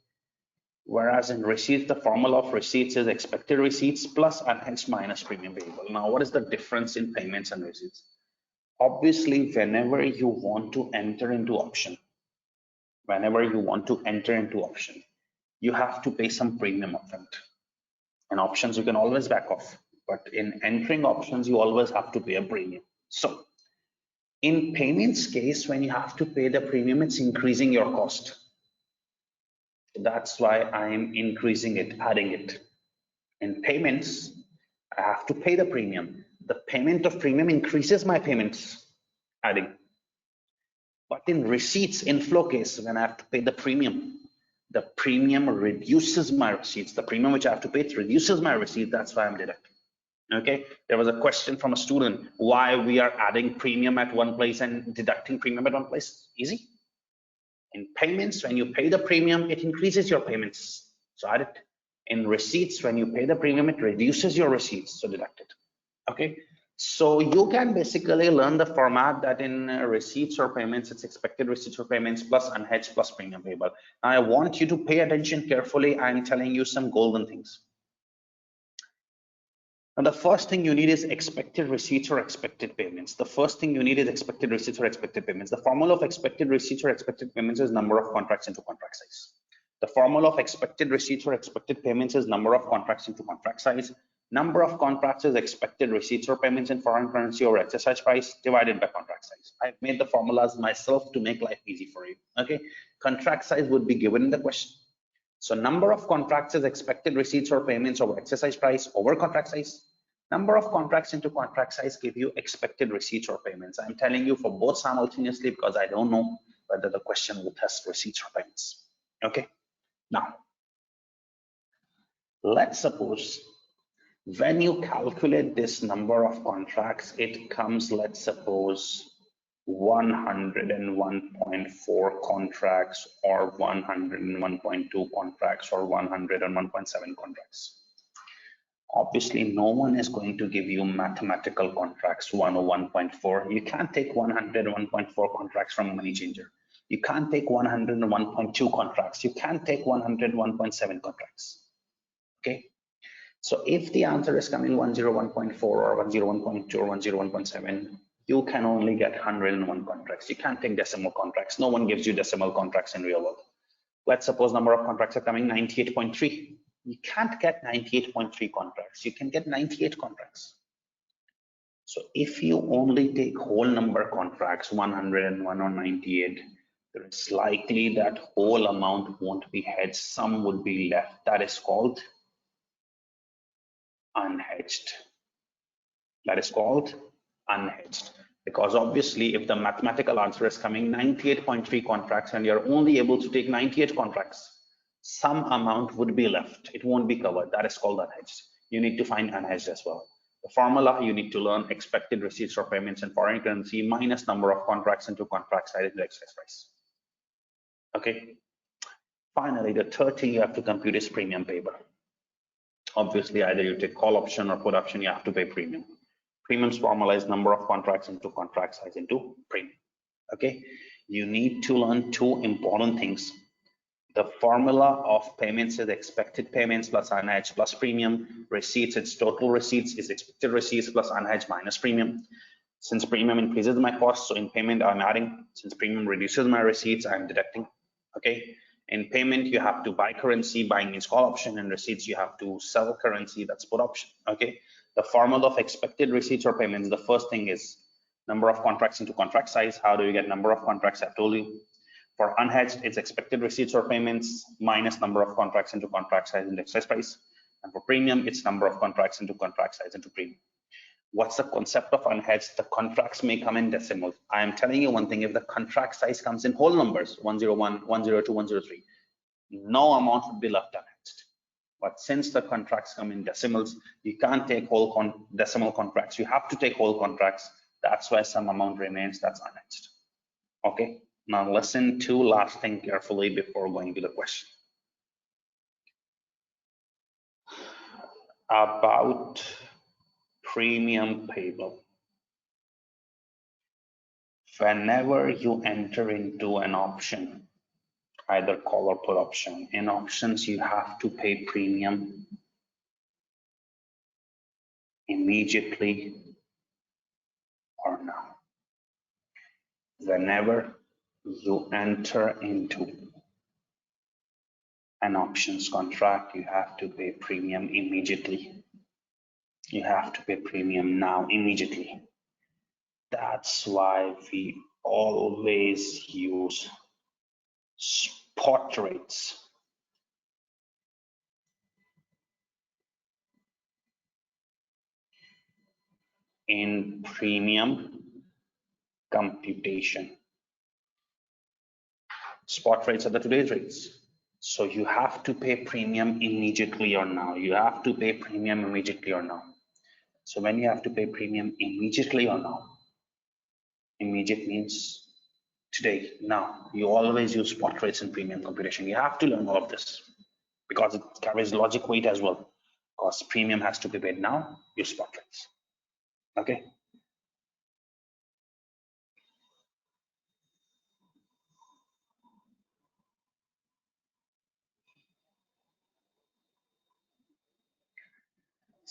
Whereas in receipts, the formula of receipts is expected receipts plus unhedged minus premium payable. Now, what is the difference in payments and receipts? Obviously, whenever you want to enter into option, you have to pay some premium upfront. In options, you can always back off, but in entering options, you always have to pay a premium. So in payments case, when you have to pay the premium, it's increasing your cost. That's why I'm increasing it, adding it. In payments, I have to pay the premium. The payment of premium increases my payments, adding. But in receipts, inflow case, when I have to pay the premium reduces my receipts. The premium which I have to pay, it reduces my receipt. That's why I'm deducting. Okay, there was a question from a student why we are adding premium at one place and deducting premium at one place. Easy. In payments, when you pay the premium, it increases your payments, so add it. In receipts, when you pay the premium, it reduces your receipts, so deduct it. Okay, so you can basically learn the format that in receipts or payments, it's expected receipts or payments plus unhedged plus premium payable. Now I want you to pay attention carefully. I'm telling you some golden things. And the first thing you need is expected receipts or expected payments. The formula of expected receipts or expected payments is number of contracts into contract size. The formula of expected receipts or expected payments is number of contracts into contract size. Number of contracts is expected receipts or payments in foreign currency or exercise price divided by contract size. I've made the formulas myself to make life easy for you. Okay, contract size would be given in the question. So number of contracts is expected receipts or payments over exercise price over contract size. Number of contracts into contract size give you expected receipts or payments. I'm telling you for both simultaneously because I don't know, whether the question will test receipts or payments. Okay, now let's suppose when you calculate this number of contracts, it comes, let's suppose, 101.4 contracts or 101.2 contracts or 101.7 contracts. Obviously, no one is going to give you mathematical contracts 101.4. You can't take 101.4 contracts from a money changer. You can't take 101.2 contracts. You can't take 101.7 contracts. Okay. So if the answer is coming 101.4 or 101.2 or 101.7, you can only get 101 contracts. You can't take decimal contracts. No one gives you decimal contracts in real world. Let's suppose number of contracts are coming 98.3. You can't get 98.3 contracts. You can get 98 contracts. So if you only take whole number contracts 101 or 98, there is likely that whole amount won't be hedged. Some would be left. That is called unhedged. That is called unhedged, because obviously if the mathematical answer is coming 98.3 contracts and you're only able to take 98 contracts, some amount would be left. It won't be covered. That is called unhedged. You need to find unhedged as well. The formula you need to learn: expected receipts or payments in foreign currency minus number of contracts into contract size into excess price. Okay. Finally, the third thing you have to compute is premium payable. Obviously, either you take call option or put option, you have to pay premium. Premiums formula is number of contracts into contract size into premium. Okay, you need to learn two important things. The formula of payments is expected payments plus unhedged plus premium. Receipts, its total receipts is expected receipts plus unhedged minus premium. Since premium increases my cost, so in payment I'm adding. Since premium reduces my receipts, I'm deducting. Okay. In payment, you have to buy currency, buying means call option, and receipts, you have to sell currency, that's put option. Okay. The formula of expected receipts or payments, the first thing is number of contracts into contract size. How do you get number of contracts? I've told you. For unhedged, it's expected receipts or payments minus number of contracts into contract size into excess price. And for premium, it's number of contracts into contract size into premium. What's the concept of unhedged? The contracts may come in decimals. I am telling you one thing: if the contract size comes in whole numbers, 101, 102, 103, no amount would be left unhedged. But since the contracts come in decimals, you can't take whole decimal contracts. You have to take whole contracts. That's why some amount remains. That's unhedged. Okay. Now listen to last thing carefully before going to the question. About premium payable. Whenever you enter into an option, either call or put option, in options you have to pay premium immediately or now. Whenever you enter into an options contract, you have to pay premium immediately. You have to pay premium now, immediately. That's why we always use spot rates. In premium computation. Spot rates are the today's rates. So you have to pay premium immediately or now. You have to pay premium immediately or now. So when you have to pay premium immediately or now, immediate means today, now. You always use spot rates in premium computation. You have to learn all of this because it carries logic weight as well. Because premium has to be paid now, use spot rates. Okay.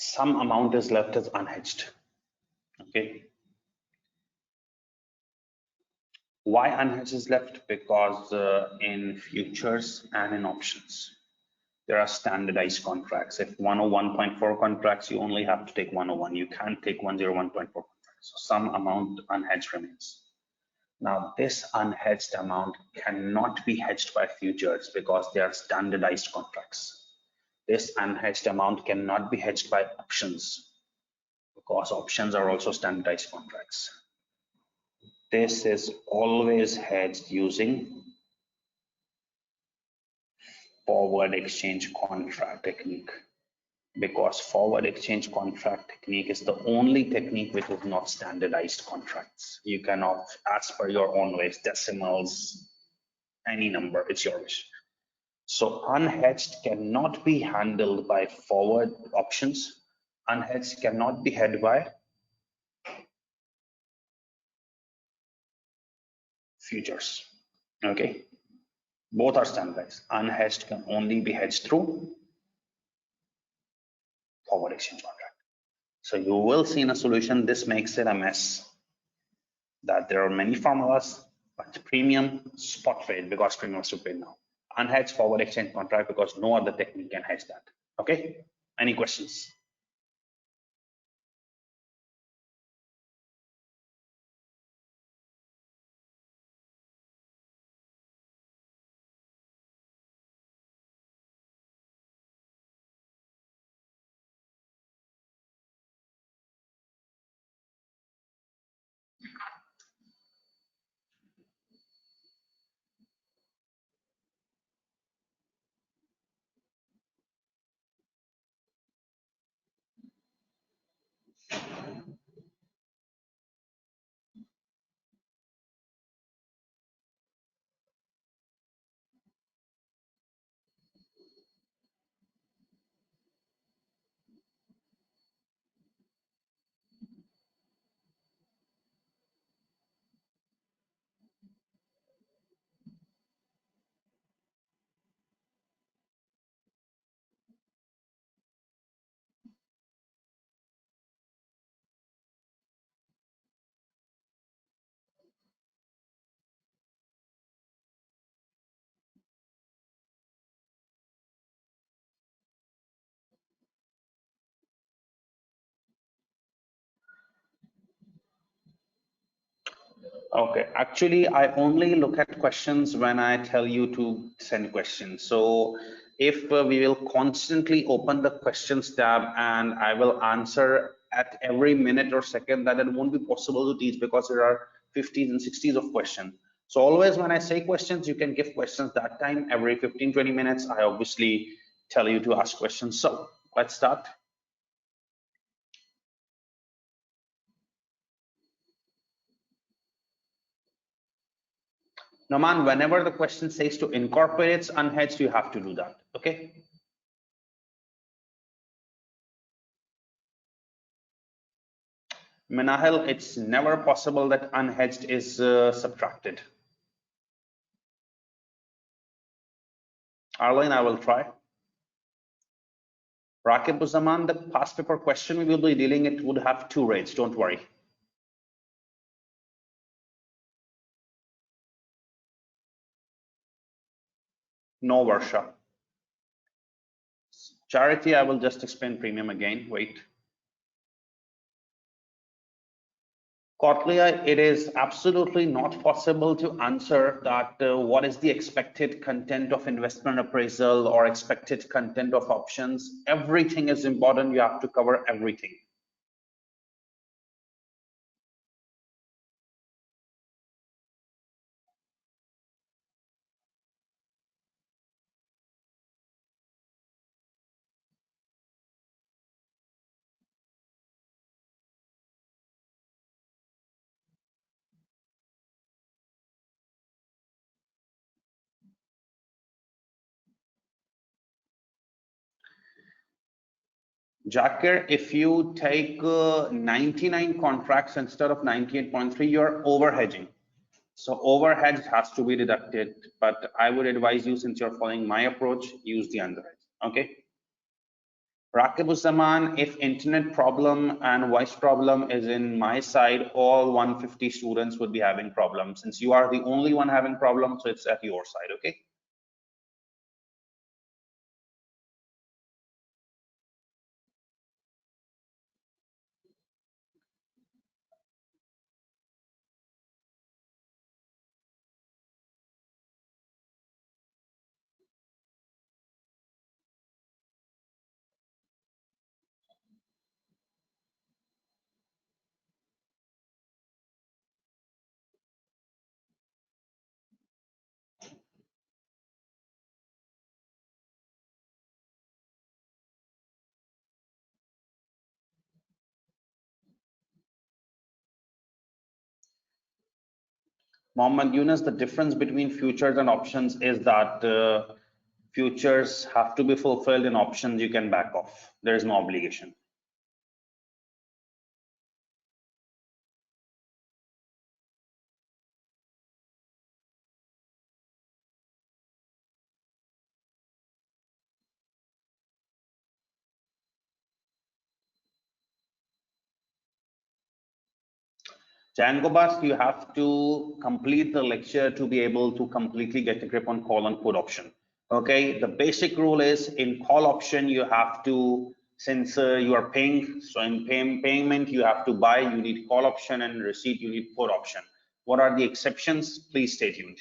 Some amount is left as unhedged. Okay. Why unhedged is left? Because in futures and in options, there are standardized contracts. If 101.4 contracts, you only have to take 101. You can't take 101.4 contracts. So some amount unhedged remains. Now, this unhedged amount cannot be hedged by futures because they are standardized contracts. This unhedged amount cannot be hedged by options because options are also standardized contracts. This is always hedged using forward exchange contract technique, because forward exchange contract technique is the only technique which is not standardized contracts. You cannot, as per your own ways, decimals, any number, it's your wish. So unhedged cannot be handled by forward options. Unhedged cannot be hedged by futures. Okay, both are standardized. Unhedged can only be hedged through forward exchange contract. So you will see in a solution, this makes it a mess, that there are many formulas, but premium spot rate because premium is to pay now. Unhedged forward exchange contract because no other technique can hedge that. Okay, any questions? Okay, actually, I only look at questions when I tell you to send questions. So if we will constantly open the questions tab and I will answer at every minute or second, that it won't be possible to teach because there are 50s and 60s of questions. So always when I say questions, you can give questions that time. Every 15-20 minutes, I obviously tell you to ask questions. So let's start. Naman, whenever the question says to incorporate its unhedged, you have to do that. Okay. Minahel, it's never possible that unhedged is subtracted. Arlene, I will try. Rakib Uzaman, the past paper question we will be dealing, it would have two rates, don't worry. No, Varsha. Charity, I will just explain premium again, wait. Kotlia, it is absolutely not possible to answer that what is the expected content of investment appraisal or expected content of options. Everything is important, you have to cover everything. Jakir, if you take 99 contracts instead of 98.3, you're overhedging. So overhedge has to be deducted, but I would advise you, since you're following my approach, use the underhedge. Okay. Rakib if internet problem and voice problem is in my side, all 150 students would be having problems. Since you are the only one having problems, so it's at your side. Okay. Mohammed Yunus, the difference between futures and options is that futures have to be fulfilled, in options you can back off. There is no obligation. Jangobas, you have to complete the lecture to be able to completely get a grip on call and put option. Okay, the basic rule is in call option, you have to, since you are paying, so in payment, you have to buy, you need call option, and receipt, you need put option. What are the exceptions? Please stay tuned.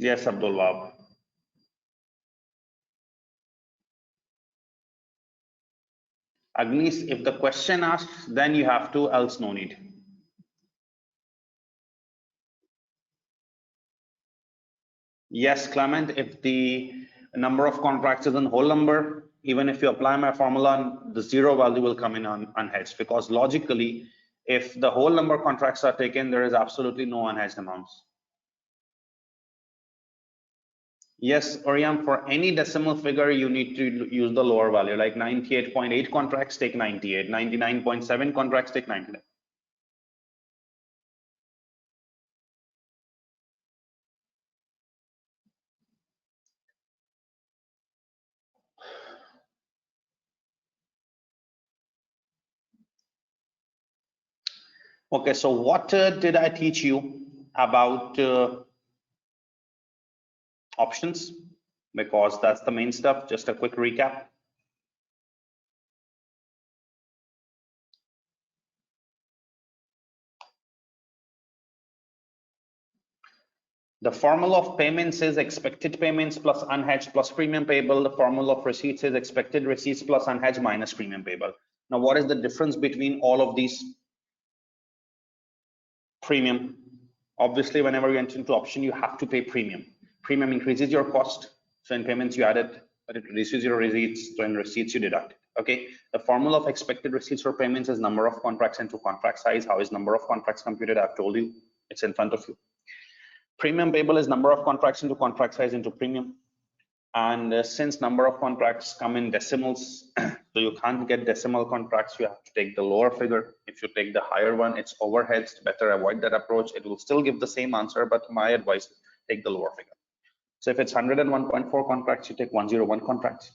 Yes, Abdullah. Agnes, if the question asks, then you have to, else no need. Yes, Clement, if the number of contracts is in whole number, even if you apply my formula, the zero value will come in unhedged, because logically, if the whole number of contracts are taken, there is absolutely no unhedged amounts. Yes, Oriam, for any decimal figure, you need to use the lower value, like 98.8 contracts, take 98, 99.7 contracts, take 99. Okay, so what did I teach you about options? Because that's the main stuff. Just a quick recap. The formula of payments is expected payments plus unhedged plus premium payable. The formula of receipts is expected receipts plus unhedged minus premium payable. Now, what is the difference between all of these? Premium. Obviously, whenever you enter into option, you have to pay premium. Premium increases your cost. So in payments, you add it, but it reduces your receipts. So in receipts, you deduct it. Okay. The formula of expected receipts for payments is number of contracts into contract size. How is number of contracts computed? I've told you. It's in front of you. Premium payable is number of contracts into contract size into premium. And since number of contracts come in decimals, so you can't get decimal contracts, you have to take the lower figure. If you take the higher one, it's overheads. Better avoid that approach. It will still give the same answer, but my advice is take the lower figure. So if it's 101.4 contracts, you take 101 contracts.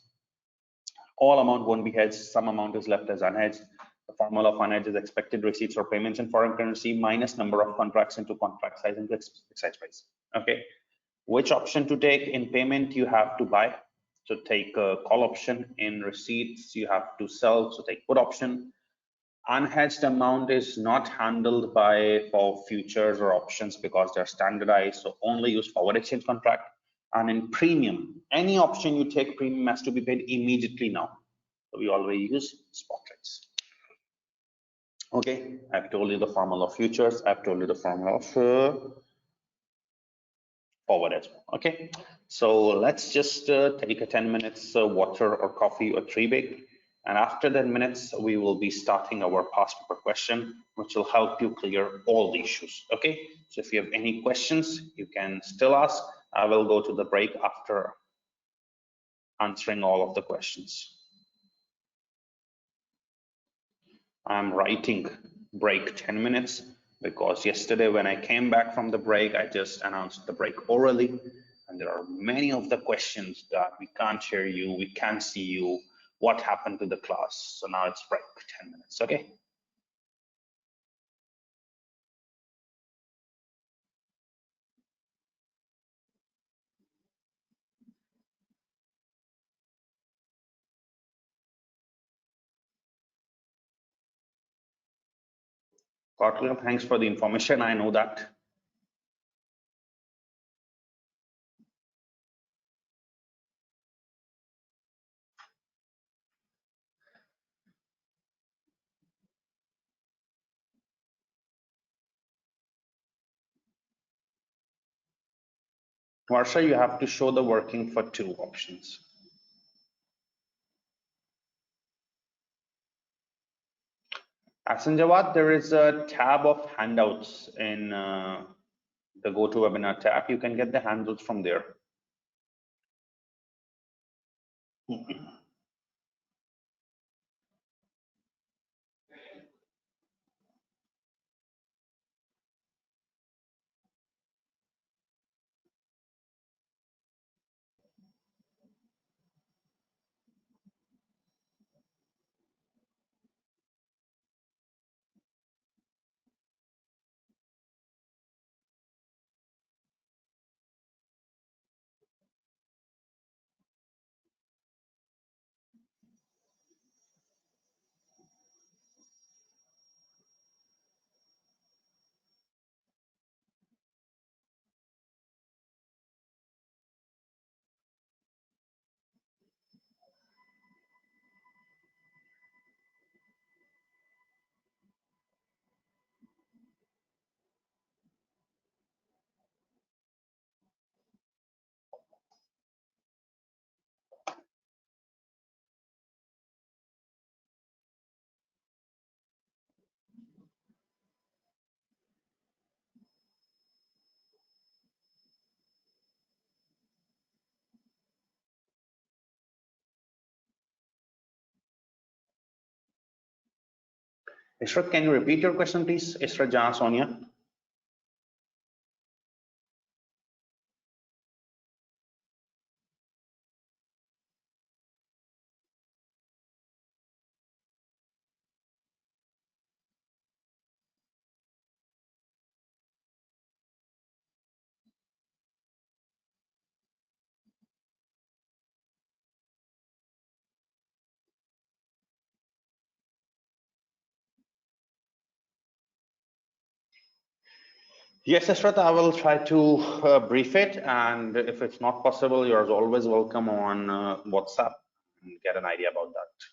All amount won't be hedged. Some amount is left as unhedged. The formula of unhedged is expected receipts or payments in foreign currency minus number of contracts into contract size into size price. Okay. Which option to take? In payment, you have to buy. So take a call option. In receipts, you have to sell. So take put option. Unhedged amount is not handled by for futures or options because they're standardized. So only use forward exchange contract. And in premium, any option you take, premium has to be paid immediately now. So we always use spot rates. Okay, I've told you the formula of futures. I've told you the formula of forward as well. Okay, so let's just take a 10 minutes water or coffee or tree break. And after 10 minutes, we will be starting our past paper question, which will help you clear all the issues. Okay, so if you have any questions, you can still ask. I will go to the break after answering all of the questions. I'm writing break 10 minutes because yesterday when I came back from the break, I just announced the break orally. And there are many of the questions that we can't hear you, we can't see you, what happened to the class. So now it's break 10 minutes, okay? Kotler, thanks for the information, I know that. Varsha, you have to show the working for two options. Jawad, there is a tab of handouts in the GoToWebinar tab. You can get the handouts from there. Ishrat, can you repeat your question, please? Ishrat Jahan Sonia. Yes, Ashrat, I will try to brief it. And if it's not possible, you're always welcome on WhatsApp and get an idea about that.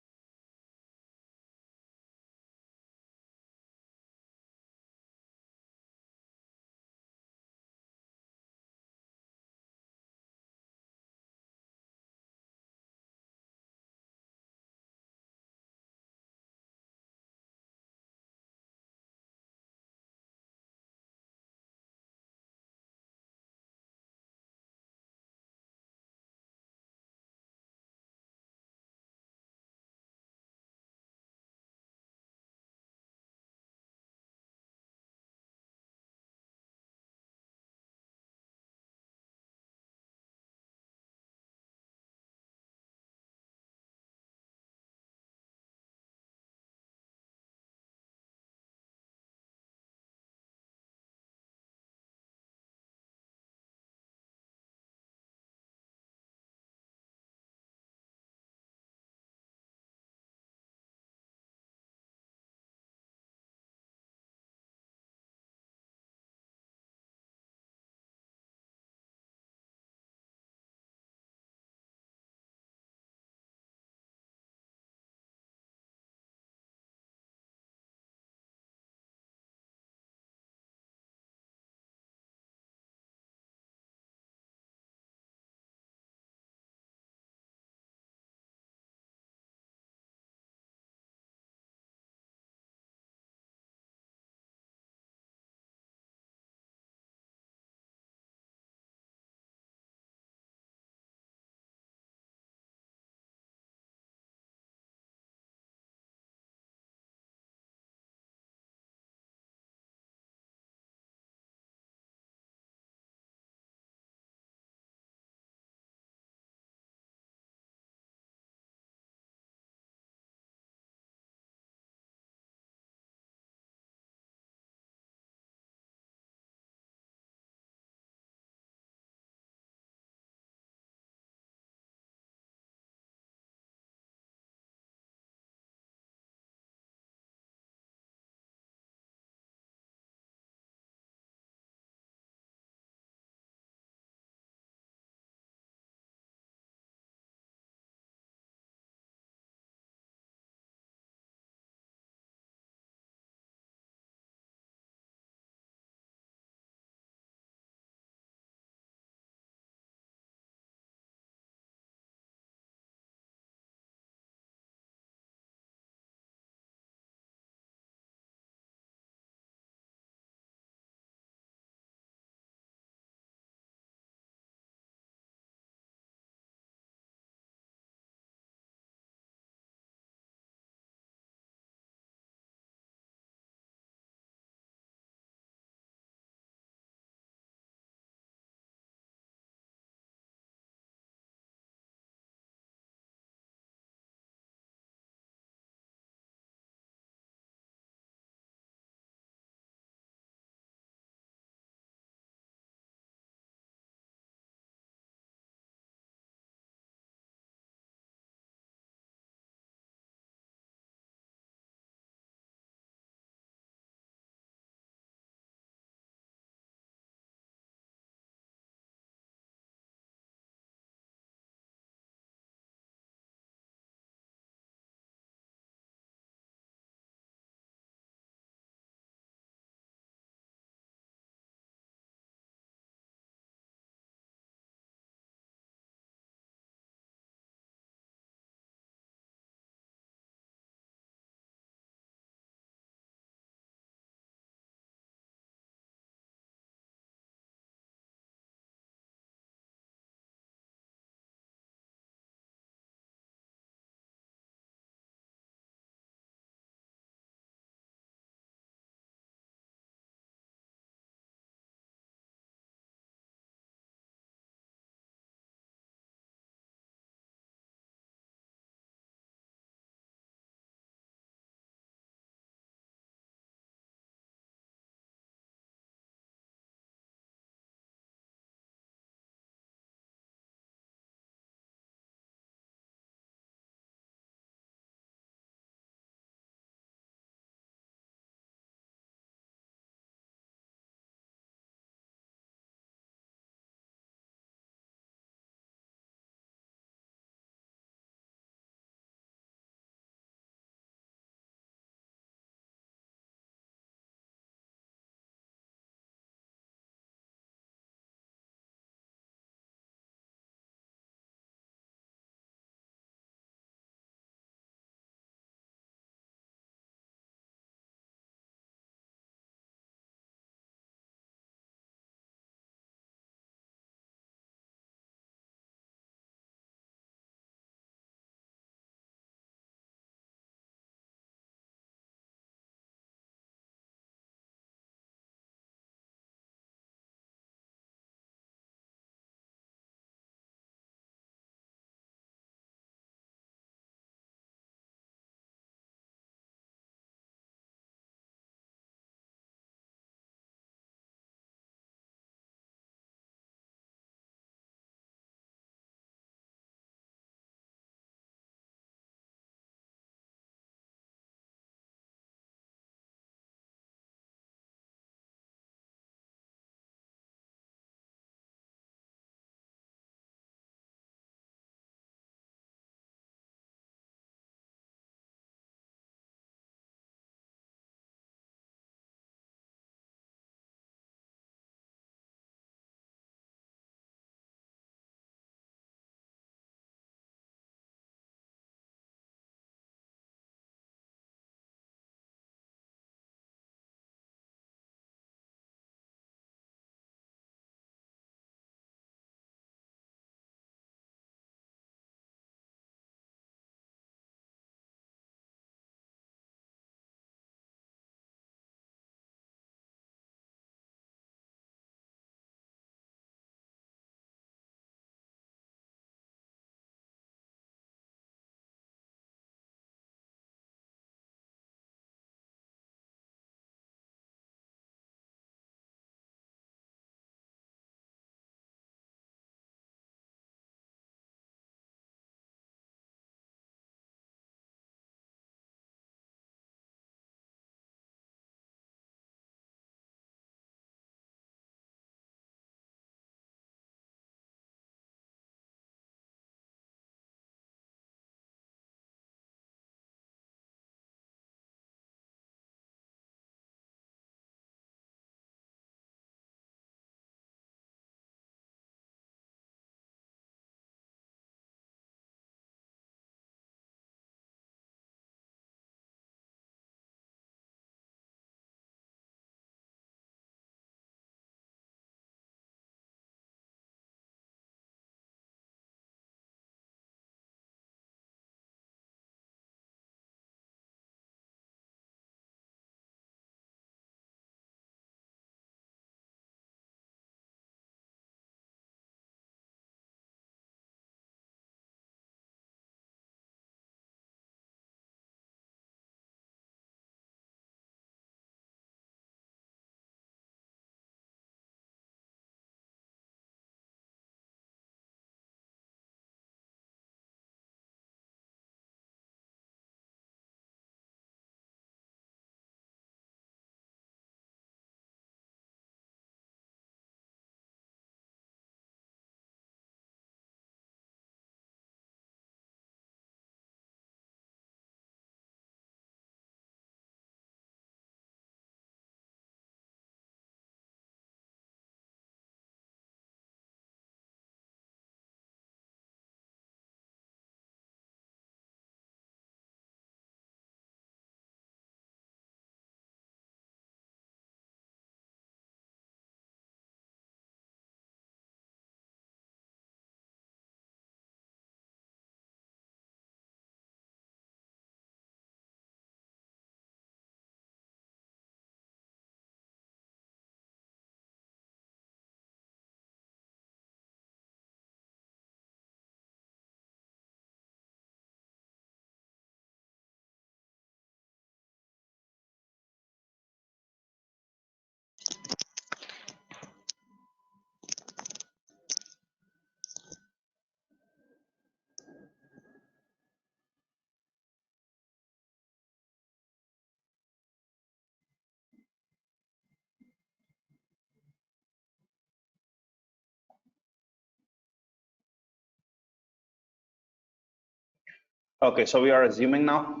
Okay, so we are resuming now.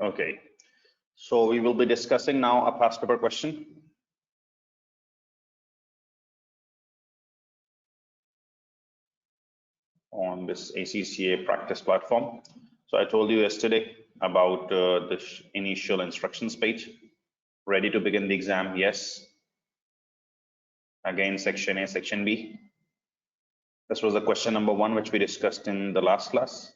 Okay, so we will be discussing now a past paper question. On this ACCA practice platform. So I told you yesterday about the initial instructions page. Ready to begin the exam? Yes. Again, section A, section B. This was the question number 1, which we discussed in the last class.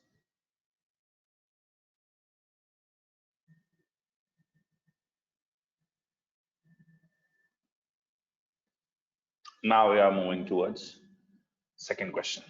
Now we are moving towards second question.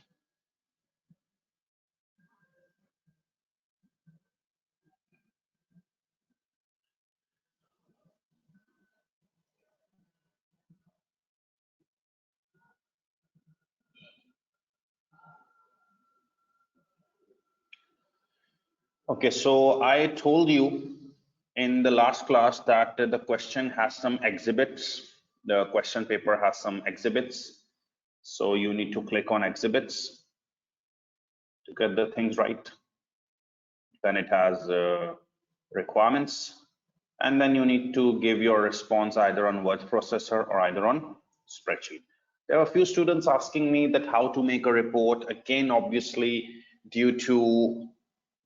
Okay, so I told you in the last class that the question has some exhibits. The question paper has some exhibits. So you need to click on exhibits to get the things right. Then it has requirements, and then you need to give your response either on word processor or either on spreadsheet. There are a few students asking me that how to make a report. Again, obviously, due to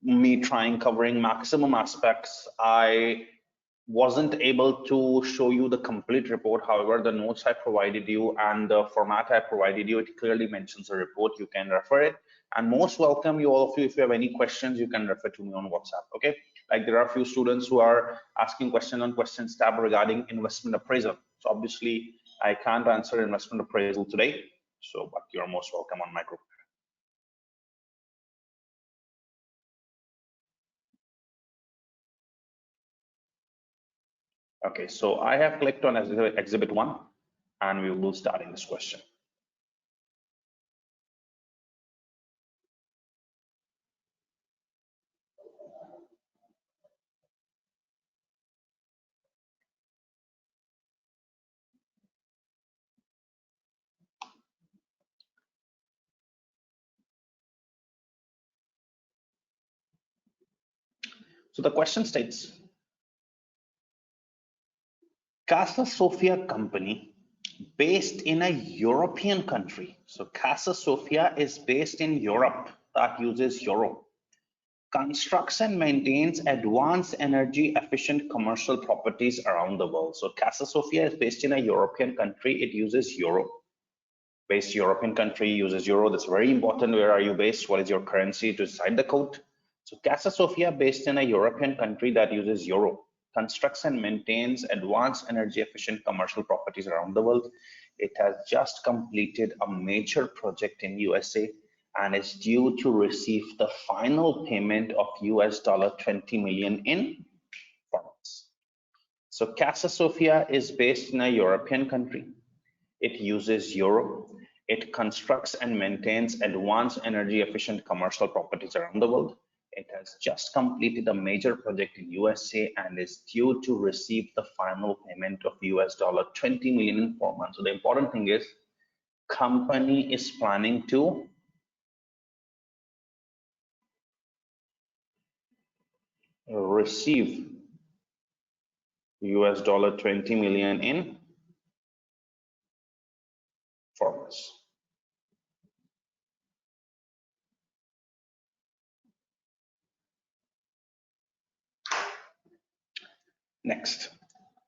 me trying covering maximum aspects, I wasn't able to show you the complete report. However, the notes I provided you and the format I provided you, it clearly mentions a report. You can refer it. And most welcome, you all of you, if you have any questions, you can refer to me on WhatsApp. Okay, like there are a few students who are asking questions on questions tab regarding investment appraisal. So obviously I can't answer investment appraisal today, so but you're most welcome on my group. Okay, so I have clicked on exhibit 1 and we will start in this question. So the question states, Casa Sofia company based in a European country. So Casa Sofia is based in Europe, that uses euro. Constructs and maintains advanced energy efficient commercial properties around the world. So Casa Sofia is based in a European country, it uses euro. Based European country uses euro. That's very important. Where are you based? What is your currency to decide the code? So Casa Sofia based in a European country that uses euro, constructs and maintains advanced energy efficient commercial properties around the world. It has just completed a major project in USA and is due to receive the final payment of $20 million in funds. So Casa Sofia is based in a European country. It uses euro. It constructs and maintains advanced energy efficient commercial properties around the world. It has just completed a major project in USA and is due to receive the final payment of $20 million in 4 months. So the important thing is, company is planning to receive $20 million in 4 months. Next,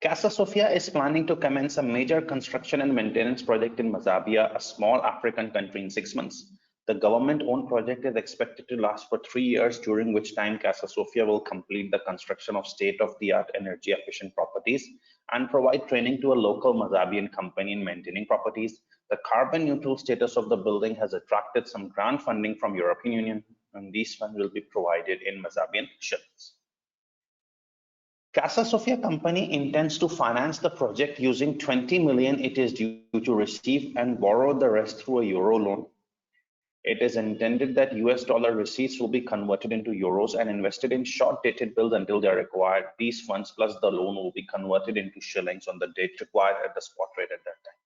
Casa Sofia is planning to commence a major construction and maintenance project in Mazabia, a small African country, in 6 months. The government-owned project is expected to last for 3 years, during which time Casa Sofia will complete the construction of state-of-the-art energy-efficient properties and provide training to a local Mazabian company in maintaining properties. The carbon-neutral status of the building has attracted some grant funding from European Union. and these funds will be provided in Mazabian shillings. Casa Sofia company intends to finance the project using 20 million it is due to receive and borrow the rest through a euro loan. It is intended that US dollar receipts will be converted into euros and invested in short-dated bills until they are required. These funds plus the loan will be converted into shillings on the date required at the spot rate at that time.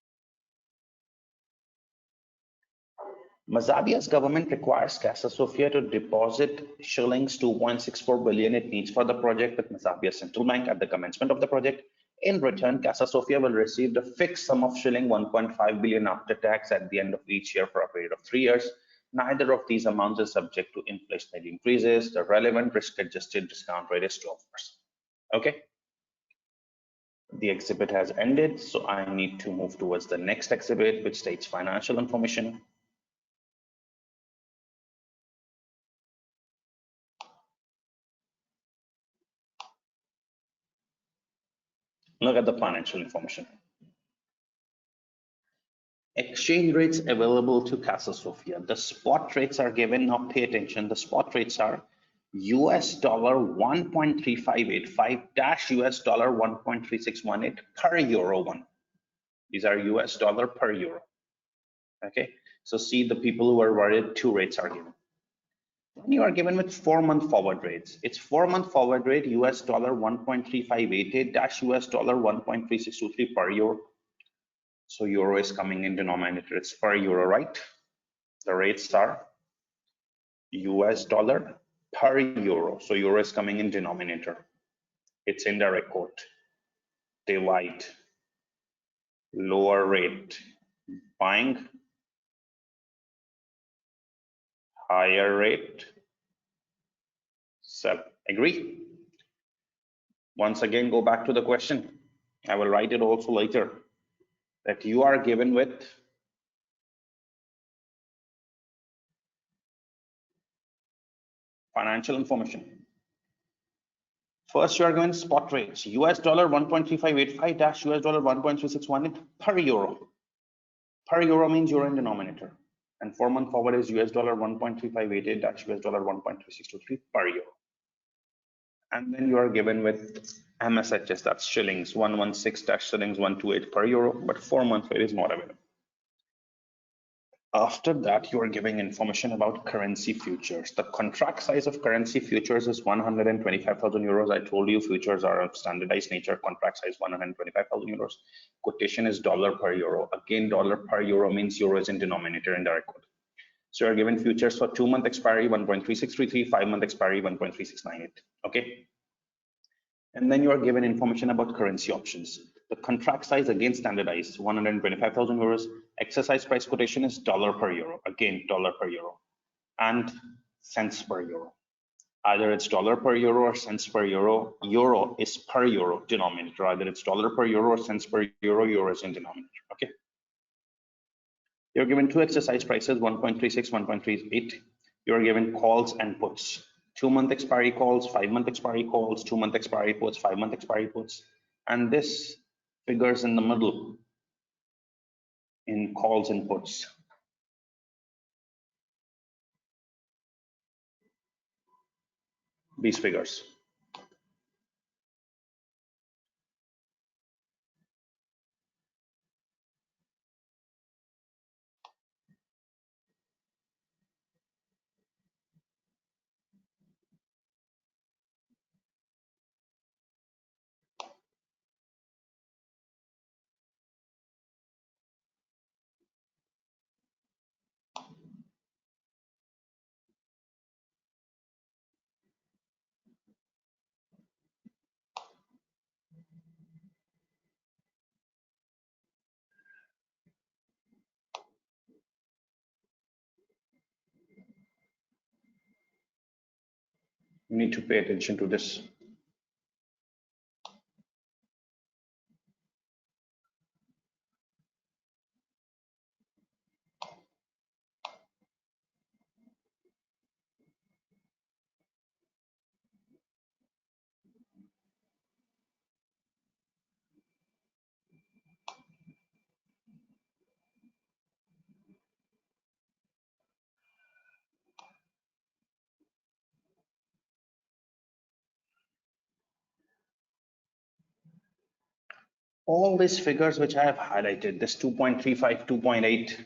Mazabia's government requires Casa Sofia to deposit shillings 2.64 billion it needs for the project with Mazabia Central Bank at the commencement of the project. In return, Casa Sofia will receive the fixed sum of shilling 1.5 billion after tax at the end of each year for a period of 3 years. Neither of these amounts is subject to inflationary increases. The relevant risk-adjusted discount rate is 12%. Okay. The exhibit has ended, so I need to move towards the next exhibit, which states financial information. Look at the financial information. Exchange rates available to Casa Sofia. The spot rates are given. Now pay attention. The spot rates are US dollar 1.3585 dash US dollar 1.3618 per euro 1. These are US dollar per euro. Okay. So see, the people who are worried, two rates are given. When you are given with 4-month forward rates, it's 4-month forward rate US dollar 1.3588 dash US dollar 1.3623 per euro. So euro is coming in denominator, it's per euro, right? The rates are US dollar per euro. So euro is coming in denominator. It's indirect quote. Divide. Lower rate. Buying. Higher rate. Sell. Agree? Once again, go back to the question. I will write it also later. That you are given with financial information. First, you are given spot rates. US dollar 1.3585 dash US dollar 1.3618 per euro. Per euro means euro in denominator. And 4-month forward is US dollar 1.3588 dash US dollar 1.3623 per euro. And then you are given with MSHS, that's shillings, 116 dash shillings 128 per euro, but 4-month rate is not available. After that, you are giving information about currency futures. The contract size of currency futures is 125,000 euros. I told you futures are of standardized nature. Contract size 125,000 euros. Quotation is dollar per euro. Again, dollar per euro means euro is in denominator in direct quote. So you are given futures for 2-month expiry 1.3633, 5-month expiry 1.3698. Okay. And then you are given information about currency options. The contract size again standardized 125,000 euros. Exercise price quotation is dollar per euro. Again, dollar per euro and cents per euro. Either it's dollar per euro or cents per euro. Euro is per euro denominator. Either it's dollar per euro or cents per euro. Euro is in denominator. Okay. You're given two exercise prices, 1.36, 1.38. You're given calls and puts. 2-month expiry calls, 5-month expiry calls, 2-month expiry puts, 5-month expiry puts, and this figures in the middle in calls and puts. These figures. You need to pay attention to this. All these figures which I have highlighted, this 2.35, 2.8,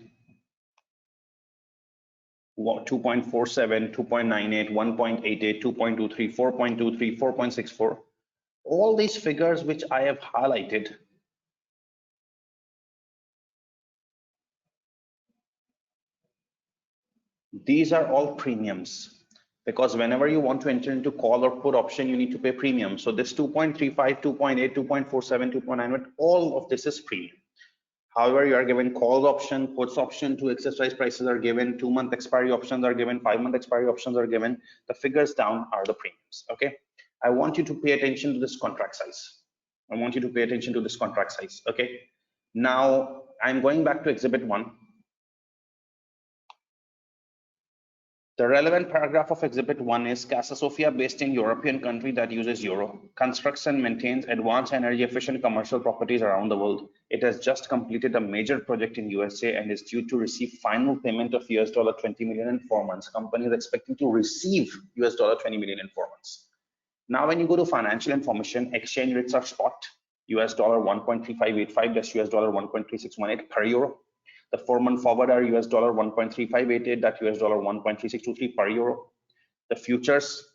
2.47, 2.98, 1.88, 2.23, 4.23, 4.64, all these figures which I have highlighted, these are all premiums, because whenever you want to enter into call or put option, you need to pay premium. So this 2.35, 2.8, 2.47, 2.98, all of this is premium. However, you are given calls option, puts option, 2 exercise prices are given, 2-month expiry options are given, 5-month expiry options are given. The figures down are the premiums. Okay, I want you to pay attention to this contract size. I want you to pay attention to this contract size. Okay, now I'm going back to exhibit 1. The relevant paragraph of Exhibit 1 is Casa Sofia, based in European country that uses euro, constructs and maintains advanced energy efficient commercial properties around the world. It has just completed a major project in USA and is due to receive final payment of $20 million in 4 months. Company is expecting to receive $20 million in 4 months. Now, when you go to financial information, exchange rates are spot, $1.3585, that's $1.3618 per euro. The 4-month forward are $1.3588, that $1.3623 per euro. The futures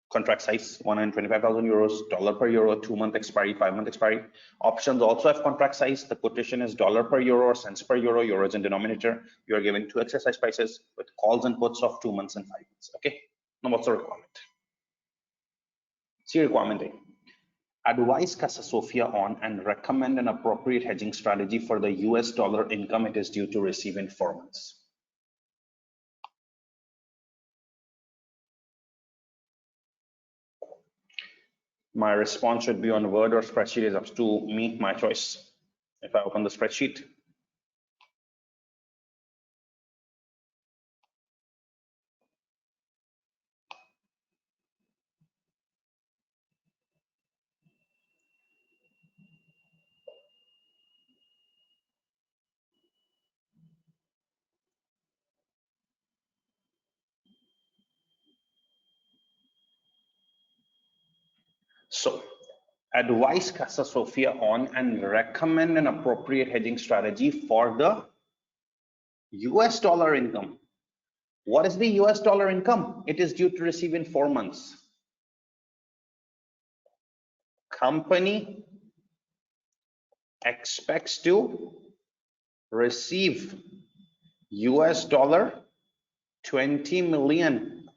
contract size 125,000 euros, dollar per euro, 2-month expiry, 5-month expiry. Options also have contract size. The quotation is dollar per euro or cents per euro, euros in denominator. You are given 2 exercise prices with calls and puts of 2 months and 5 months. Okay, now what's the requirement? See requirement A. Advise Casa Sofia on and recommend an appropriate hedging strategy for the US dollar income it is due to receive in 4 months. My response should be on Word or spreadsheet, is up to me, my choice. If I open the spreadsheet, so advise Casa Sofia on and recommend an appropriate hedging strategy for the US dollar income. What is the US dollar income it is due to receive in 4 months? Company expects to receive US dollar 20 million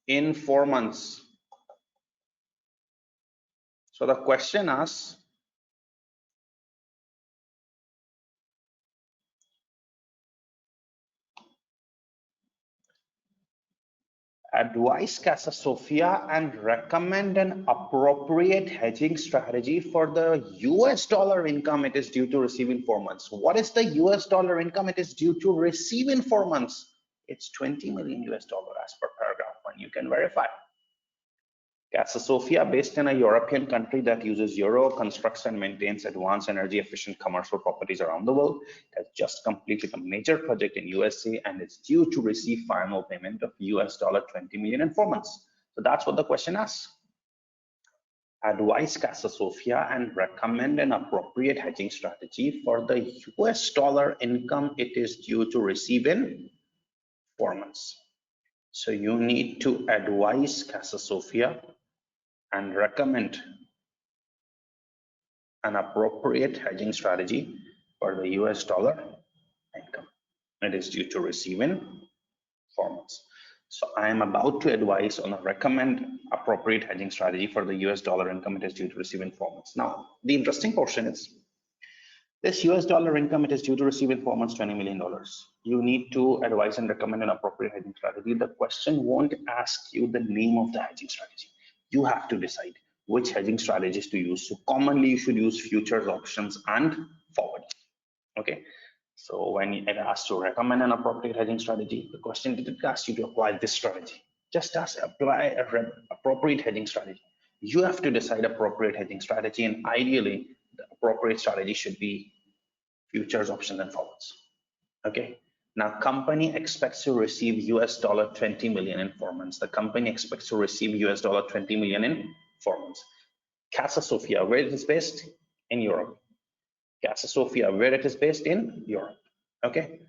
in 4 months. So the question asks, advise Casa Sofia and recommend an appropriate hedging strategy for the US dollar income it is due to receive in 4 months. What is the US dollar income it is due to receive in 4 months? It's 20 million US dollar as per paragraph 1. You can verify. Casa Sofia, based in a European country that uses euro, constructs and maintains advanced energy efficient commercial properties around the world, has just completed a major project in USA and is due to receive final payment of $20 million in 4 months. So that's what the question asks. Advise Casa Sofia and recommend an appropriate hedging strategy for the US dollar income it is due to receive in 4 months. So you need to advise Casa Sofia and recommend an appropriate hedging strategy for the US dollar income it is due to receive in 4 months. So I am about to advise on a recommend appropriate hedging strategy for the US dollar income it is due to receive in 4 months. Now, the interesting portion is this US dollar income it is due to receive in 4 months, $20 million. You need to advise and recommend an appropriate hedging strategy. The question won't ask you the name of the hedging strategy. You have to decide which hedging strategies to use. So commonly you should use futures, options and forward. Okay, so when it asks to recommend an appropriate hedging strategy, the question didn't ask you to apply this strategy, just ask apply an appropriate hedging strategy. You have to decide appropriate hedging strategy, and ideally the appropriate strategy should be futures, options and forwards. Okay, now company expects to receive $20 million in 4 months. The company expects to receive $20 million in 4 months. Casa Sofia, where it is based? In Europe. Casa Sofia, where it is based? In Europe. Okay.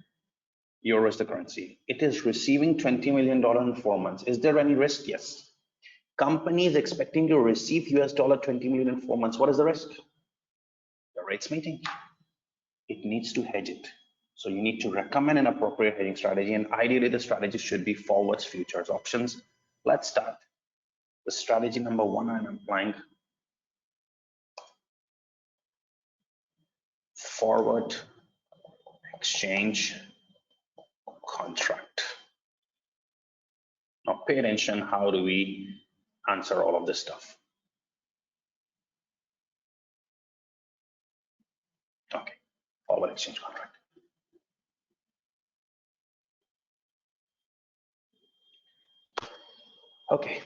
Euro is the currency. It is receiving $20 million in 4 months. Is there any risk? Yes. Company is expecting to receive US dollar 20 million in 4 months. What is the risk? The rates meeting. It needs to hedge it. So you need to recommend an appropriate hedging strategy, and ideally the strategy should be forwards, futures, options. Let's start. The strategy number 1 I'm applying. Forward exchange contract. Now pay attention, how do we answer all of this stuff? Okay, forward exchange contract. Okay.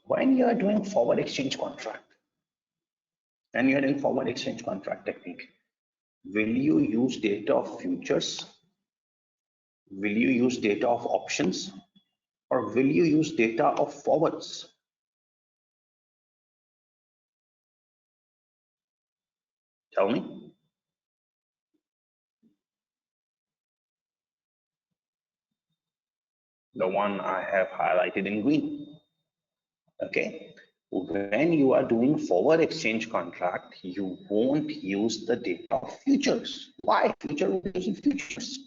When you are doing forward exchange contract, and you are doing forward exchange contract technique, will you use data of futures? Will you use data of options? Or will you use data of forwards? Tell me. The one I have highlighted in green. Okay. When you are doing forward exchange contract, you won't use the data of futures. Why? Future will be using futures.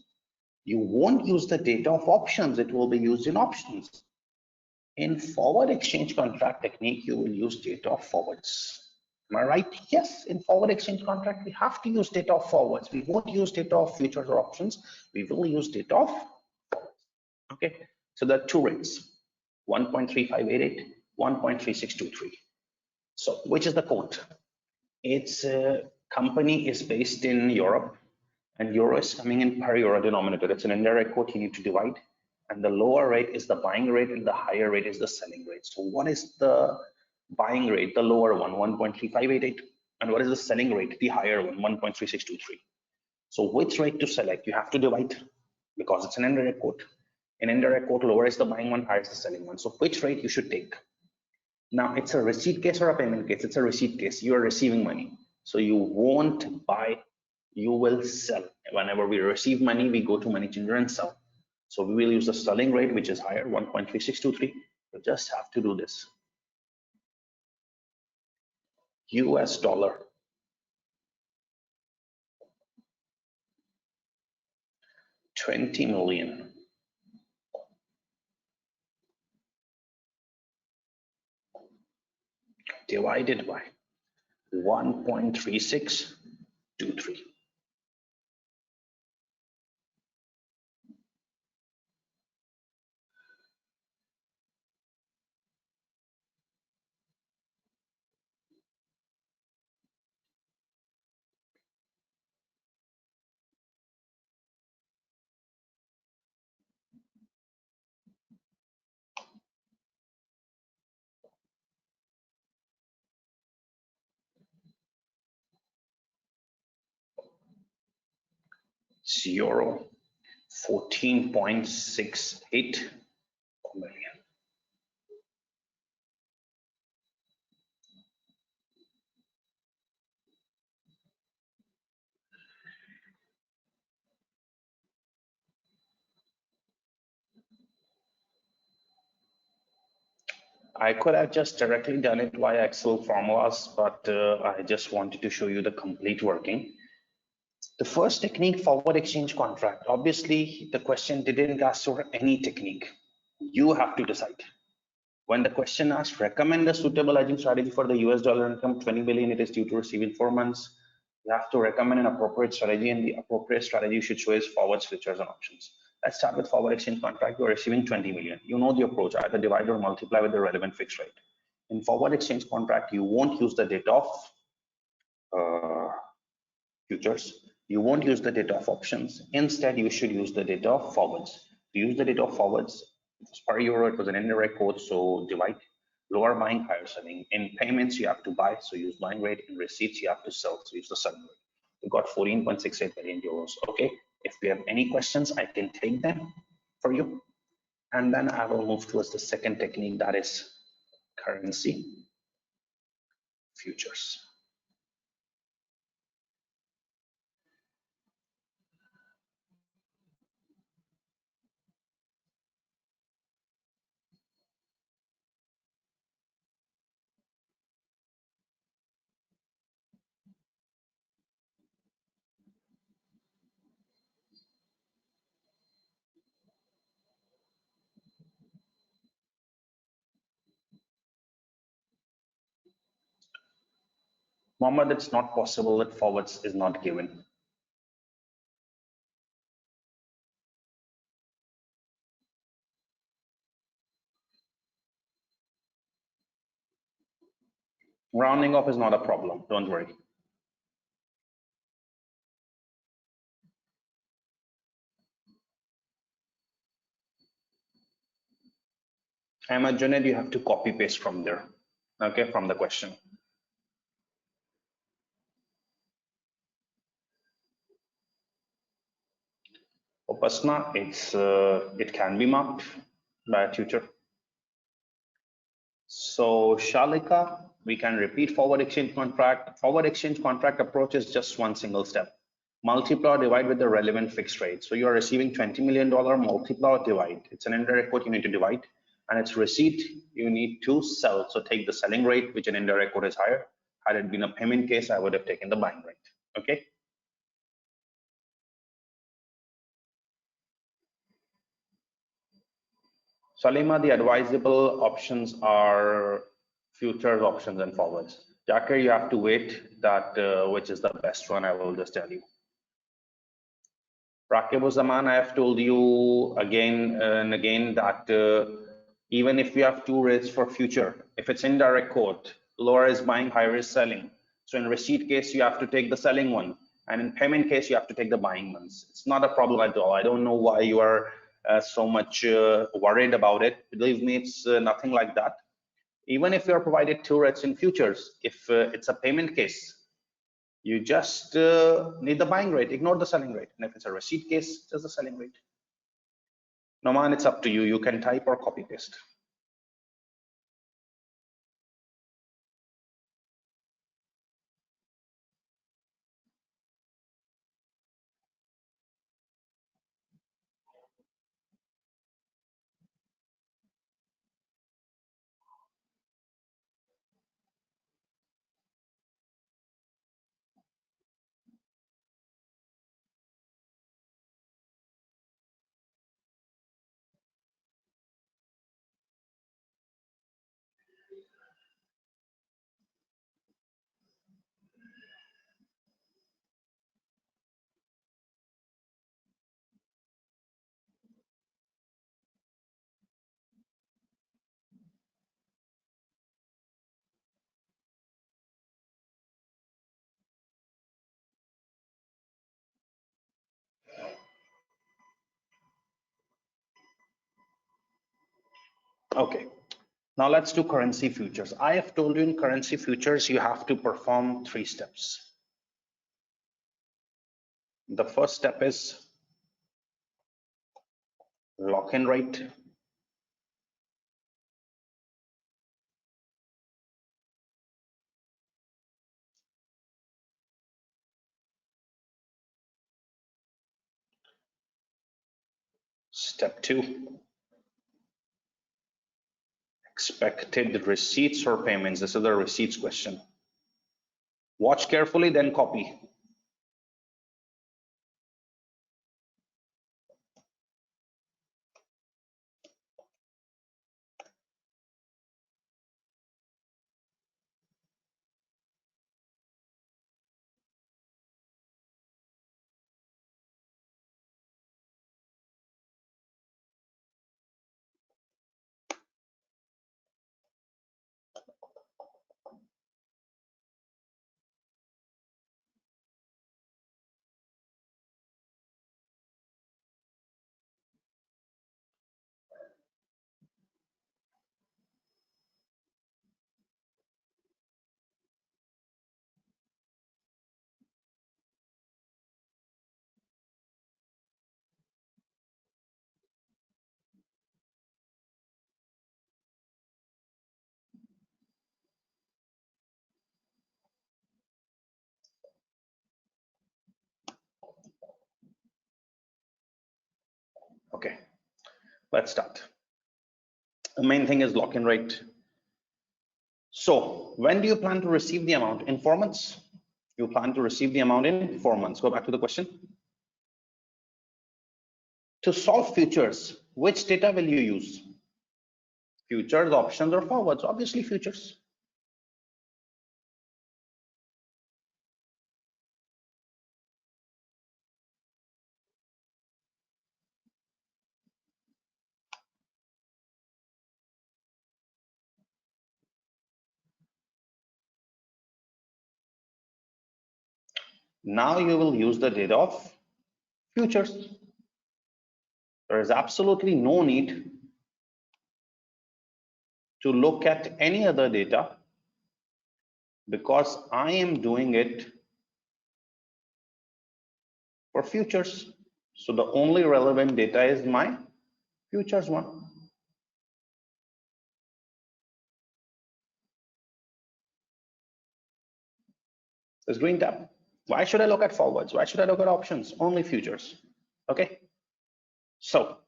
You won't use the data of options. It will be used in options. In forward exchange contract technique, you will use data of forwards. Am I right? Yes, in forward exchange contract, we have to use data of forwards. We won't use data of futures or options. We will use data of forwards. Okay, so there are two rates, 1.3588, 1.3623. So which is the quote? Its company is based in Europe, and euro is coming in per euro denominator. It's an indirect quote, you need to divide. And the lower rate is the buying rate and the higher rate is the selling rate. So what is the buying rate, the lower one, 1.3588, and what is the selling rate, the higher one, 1.3623? So which rate to select? You have to divide, because it's an indirect quote. An indirect quote, lower is the buying one, higher is the selling one. So which rate you should take? Now it's a receipt case or a payment case? It's a receipt case. You are receiving money, so you won't buy, you will sell. Whenever we receive money, we go to money changer and sell. So we will use the selling rate, which is higher, 1.3623. You just have to do this. US dollar, $20 million divided by 1.3623. Euro 14.68 million. I could have just directly done it via Excel formulas, but I just wanted to show you the complete working. The first technique, forward exchange contract. Obviously, the question didn't ask for any technique. You have to decide. When the question asks, recommend a suitable hedging strategy for the US dollar income, 20 billion it is due to receive in 4 months. You have to recommend an appropriate strategy, and the appropriate strategy you should show is forwards, futures, and options. Let's start with forward exchange contract. You are receiving 20 million. You know the approach, either divide or multiply with the relevant fixed rate. In forward exchange contract, you won't use the data of futures. You won't use the data of options. Instead, you should use the data of forwards. To use the data of forwards, it was per euro, it was an indirect quote, so divide. Lower buying, higher selling. In payments, you have to buy, so use buying rate. In receipts, you have to sell, so use the selling rate. You got 14.68 million euros. Okay, If you have any questions, I can take them for you. And then I will move towards the second technique, that is currency futures. Mohammed, it's not possible that forwards is not given. Rounding off is not a problem, don't worry. Ahmed Junaid, you have to copy paste from there, okay, from the question. Upasna, it can be marked by a tutor. So Shalika, we can repeat forward exchange contract. Forward exchange contract approach is just one single step. Multiply or divide with the relevant fixed rate. So you are receiving $20 million, multiply or divide. It's an indirect quote, you need to divide. And it's receipt, you need to sell. So take the selling rate, which an indirect quote is higher. Had it been a payment case, I would have taken the buying rate. Okay. Salima, the advisable options are futures, options, and forwards. Jakir, you have to wait that which is the best one. I will just tell you. Rakib Zaman, I have told you again and again that even if you have two rates for future, if it's indirect quote, lower is buying, higher is selling. So in receipt case, you have to take the selling one, and in payment case, you have to take the buying ones. It's not a problem at all. I don't know why you are so much worried about it. Believe me, it's nothing like that. Even if you are provided two rates in futures, if it's a payment case, you just need the buying rate, ignore the selling rate. And if it's a receipt case, just the selling rate. Noman, it's up to you. You can type or copy paste. Okay. Now let's do currency futures. I have told you in currency futures, you have to perform 3 steps. The first step is lock-in rate. Step 2, expected receipts or payments. This is the receipts question. Watch carefully, then copy. Let's start. The main thing is lock-in rate. So when do you plan to receive the amount? In 4 months? You plan to receive the amount in 4 months. Go back to the question. To solve futures, which data will you use? Futures, options, or forwards? Obviously futures. Now you will use the data of futures. There is absolutely no need to look at any other data because I am doing it for futures. So the only relevant data is my futures one. This green tab. Why should I look at forwards? Why should I look at options? Only futures. Okay. So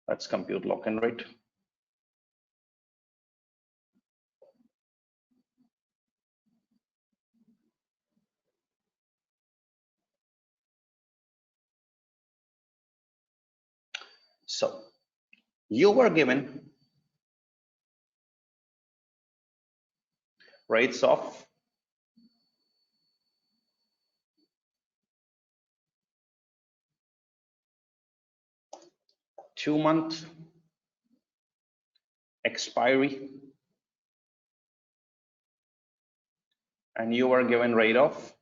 let's compute lock-in rate. So you were given rates of two-month expiry, and you were given rate of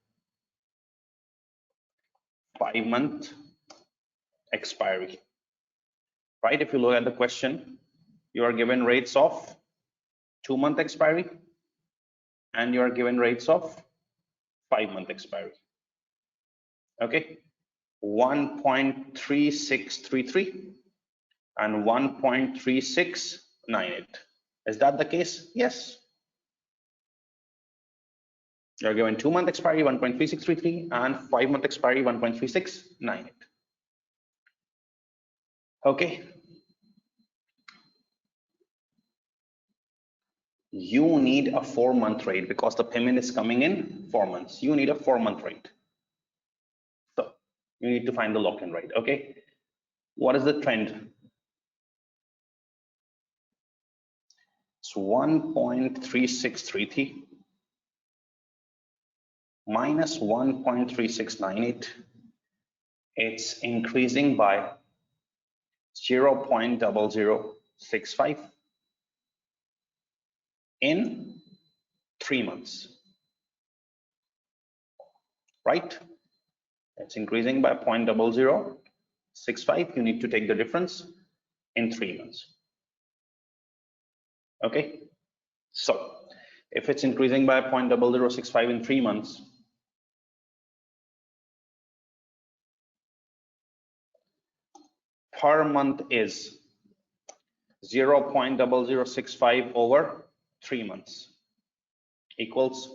5-month expiry, right? If you look at the question, you are given rates of 2-month expiry and you are given rates of 5-month expiry. Okay, 1.3633 and 1.3698. Is that the case? Yes. You're given 2-month expiry 1.3633 and 5-month expiry 1.3698. Okay. You need a 4-month rate because the payment is coming in 4 months. You need a 4-month rate. So you need to find the lock-in rate. Okay. What is the trend? It's 1.3633 minus 1.3698. It's increasing by 0.0065 in 3 months, right? It's increasing by 0.0065. You need to take the difference in 3 months. Okay, so if it's increasing by 0.0065 in 3 months, per month is 0.0065 over 3 months equals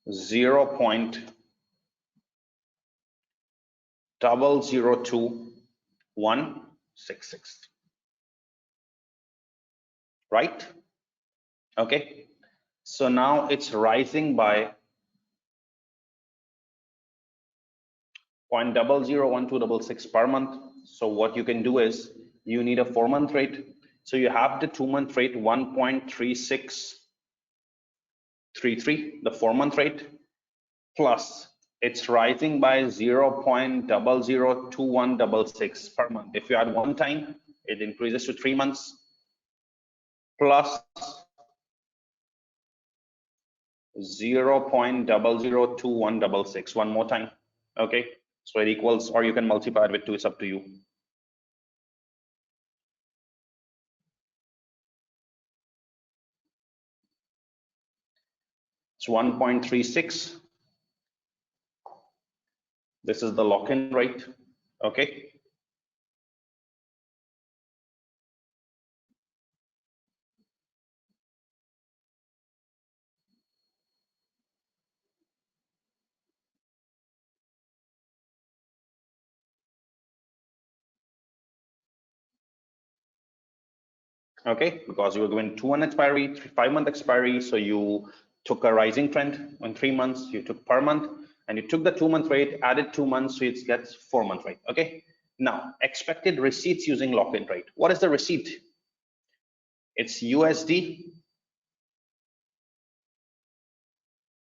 0.002166, right? Okay, so now it's rising by 0.001266 per month. So what you can do is you need a 4-month rate. So you have the 2-month rate 1.3633, the 4-month rate, plus it's rising by 0.002166 per month. If you add one time, it increases to 3 months, plus 0.002166 one more time. Okay, so it equals, or you can multiply it with 2, it's up to you. It's 1.36. This is the lock-in rate. Okay. Okay, because you were given 2-month expiry, 5-month expiry, so you took a rising trend in 3 months, you took per month, and you took the 2-month rate, added 2 months, so it gets 4-month rate. Okay, now expected receipts using lock-in rate. What is the receipt? It's USD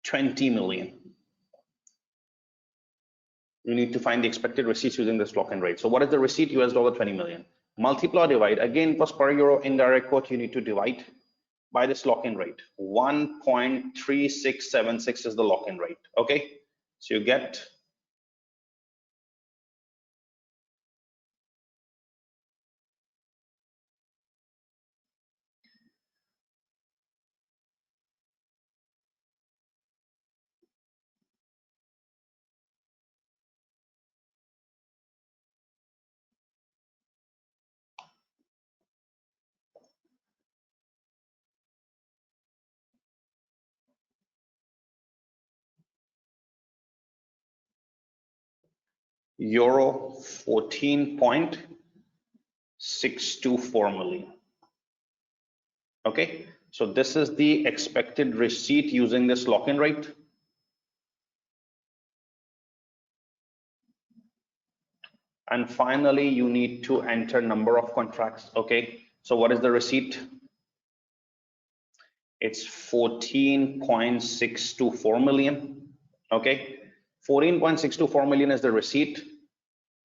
20 million. You need to find the expected receipts using this lock-in rate. So what is the receipt? US dollar 20 million. Multiply, divide. Again, it was per euro indirect quote. You need to divide by this lock-in rate. 1.3676 is the lock-in rate. Okay, so you get euro 14.624 million. Okay, so this is the expected receipt using this lock-in rate. And finally, you need to enter number of contracts. Okay, so what is the receipt? It's 14.624 million. Okay, 14.624 million is the receipt.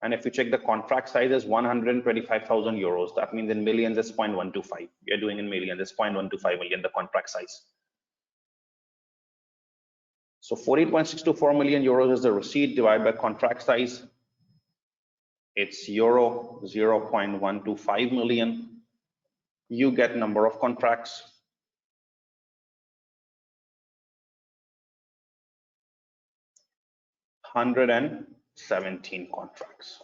And if you check the contract size is 125,000 euros, that means in millions it's 0.125. You're doing in millions, it's 0.125 million, the contract size. So 14.624 million euros is the receipt divided by contract size. It's euro 0.125 million. You get number of contracts. $117 contracts.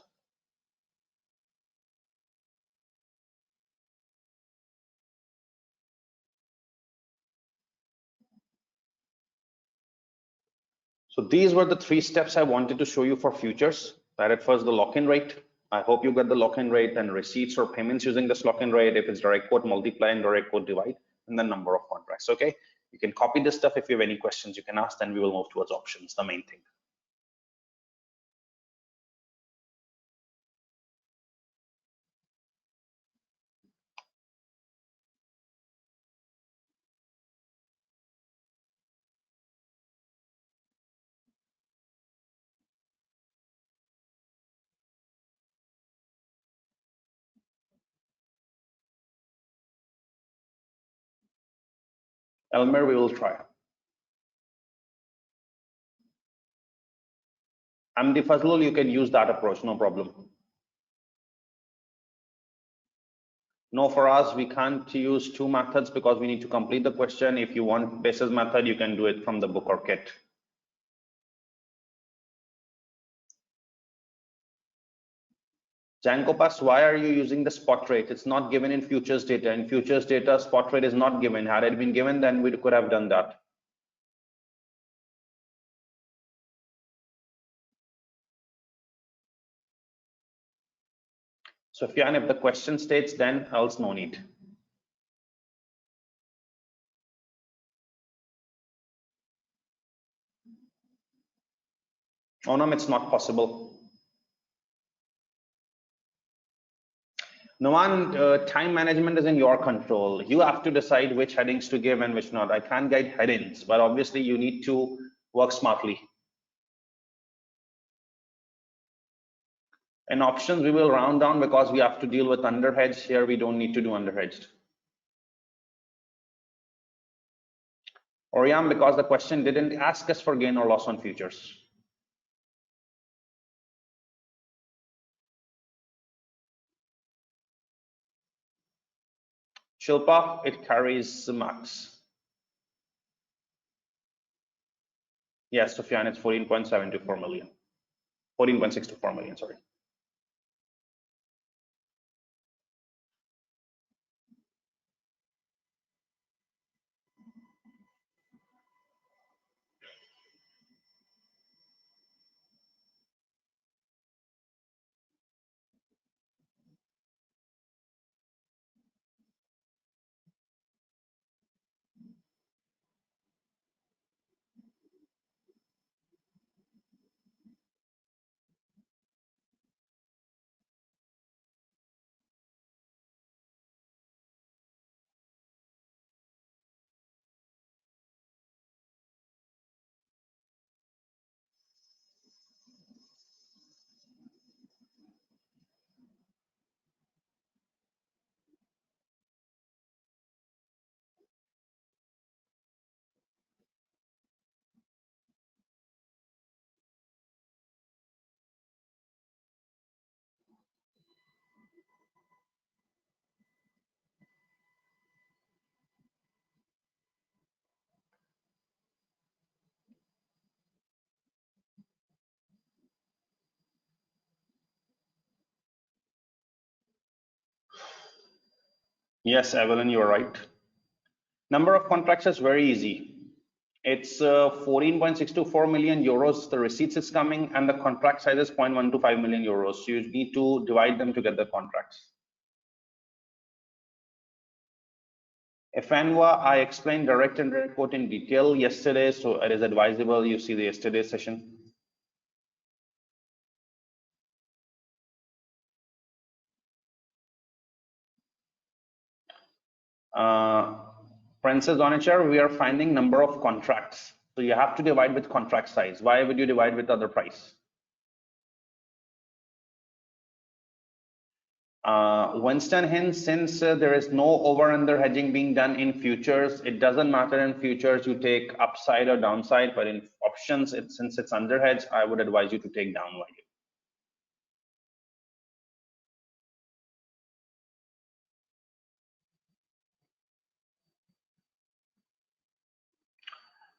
So these were the 3 steps I wanted to show you for futures. That at first the lock-in rate. I hope you got the lock-in rate and receipts or payments using this lock-in rate. If it's direct quote, multiply, and direct quote, divide, and the number of contracts. Okay, you can copy this stuff. If you have any questions, you can ask, then we will move towards options, the main thing. Elmer, we will try. Amdi Fazlul, you can use that approach, no problem. No, for us, we can't use 2 methods because we need to complete the question. If you want basis method, you can do it from the book or kit. Jankopas, why are you using the spot rate? It's not given in futures data. In futures data, spot rate is not given. Had it been given, then we could have done that. Sufyan, if the question states, then else no need. Onam, it's not possible. Noman, time management is in your control. You have to decide which headings to give and which not. I can't guide headings, but obviously you need to work smartly. In options, we will round down because we have to deal with underhedged. Here, we don't need to do underhedged. Oriam, because the question didn't ask us for gain or loss on futures. Shilpa, it carries max. Yes, Sufyan, it's 14.724 million. 14.624 million, sorry. Yes, Evelyn, you're right. Number of contracts is very easy. It's 14.624 million euros. The receipts is coming, and the contract size is 0.125 million euros. So you need to divide them to get the contracts. FNWA, I explained direct and report in detail yesterday, so it is advisable you see the yesterday session. Princess Onichar, we are finding number of contracts. So you have to divide with contract size. Why would you divide with other price? Winston Hins, since there is no over under hedging being done in futures, it doesn't matter in futures you take upside or downside, but in options, since it's under hedge, I would advise you to take down value.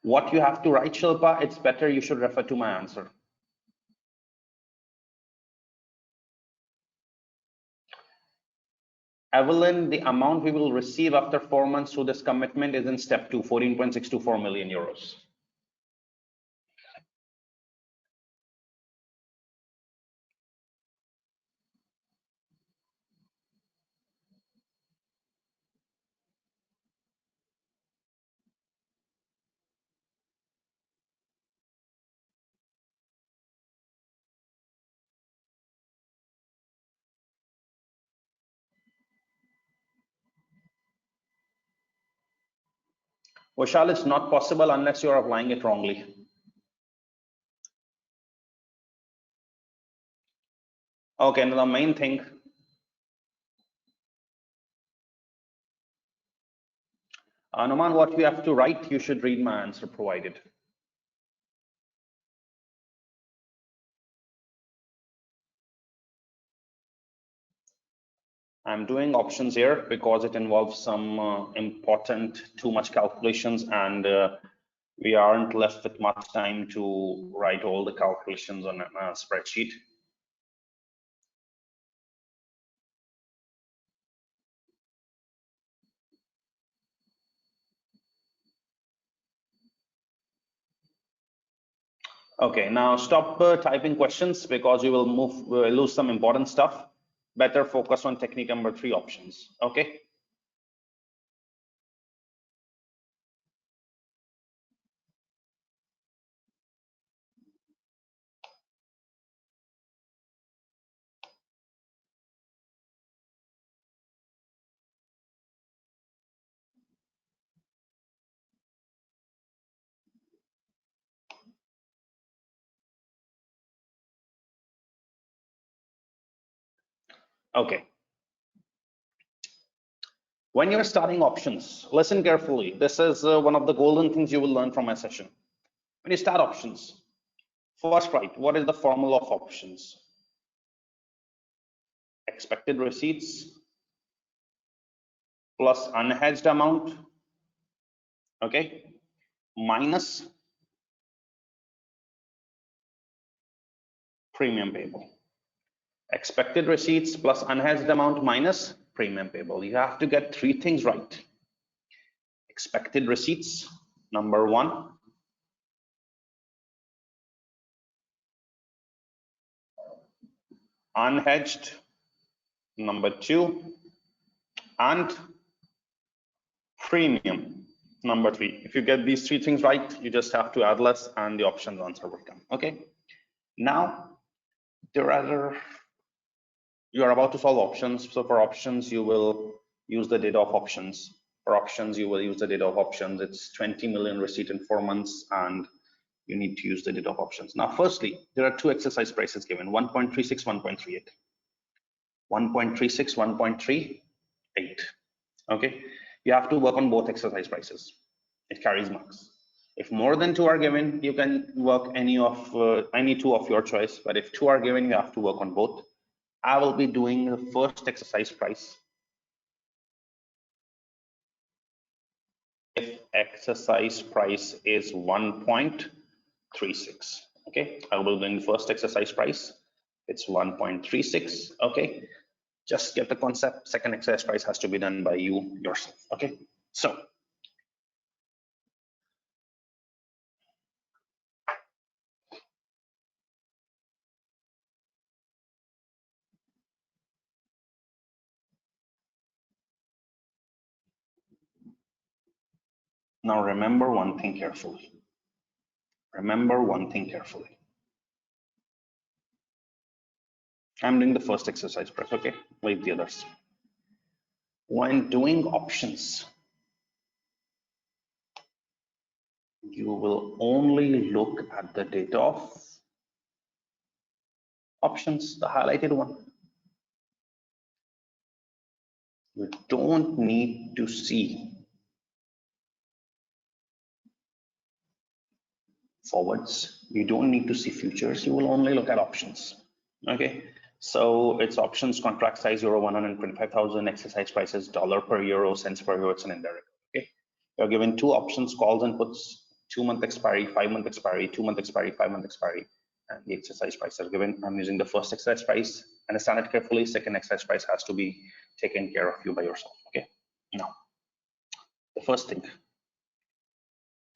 What you have to write, Shilpa, it's better you should refer to my answer. Evelyn, the amount we will receive after 4 months through this commitment is in step 2, 14.624 million euros. Vishal, it's not possible unless you're applying it wrongly. Okay, now the main thing. Anuman, what you have to write, you should read my answer provided. I'm doing options here because it involves some important, too much calculations, and we aren't left with much time to write all the calculations on a spreadsheet. Okay, now stop typing questions because you will lose some important stuff. Better focus on technique number 3 options. Okay. Okay. When you're starting options, listen carefully. This is one of the golden things you will learn from my session. When you start options, first write what is the formula of options? Expected receipts plus unhedged amount, okay, minus premium payable. Expected receipts plus unhedged amount minus premium payable. You have to get three things right. Expected receipts, number one. Unhedged, number two. And premium, number three. If you get these three things right, you just have to add less and the options answer will come. Okay. Now, you are about to solve options. So for options, you will use the data of options. For options, you will use the data of options. It's 20 million receipt in 4 months, and you need to use the data of options. Now, firstly, there are two exercise prices given, 1.36, 1.38. 1.36, 1.38. Okay, you have to work on both exercise prices. It carries marks. If more than two are given, you can work any two of your choice. But if two are given, you have to work on both. I will be doing the first exercise price. If exercise price is 1.36, okay, I will be doing the first exercise price. It's 1.36. Okay, just get the concept. Second exercise price has to be done by you yourself. Okay, so now remember one thing carefully. Remember one thing carefully. I'm doing the first exercise price. Okay, leave the others. When doing options, you will only look at the data of options, the highlighted one. You don't need to see forwards. You don't need to see futures. You will only look at options. Okay, so it's options, contract size euro 125,000, exercise prices dollar per euro, cents per euro. It's an indirect. Okay, you're given two options, calls and puts, 2-month expiry, 5-month expiry, 2-month expiry, 5-month expiry, and the exercise price are given. I'm using the first exercise price. Understand it carefully. Second exercise price has to be taken care of you by yourself. Okay, now the first thing,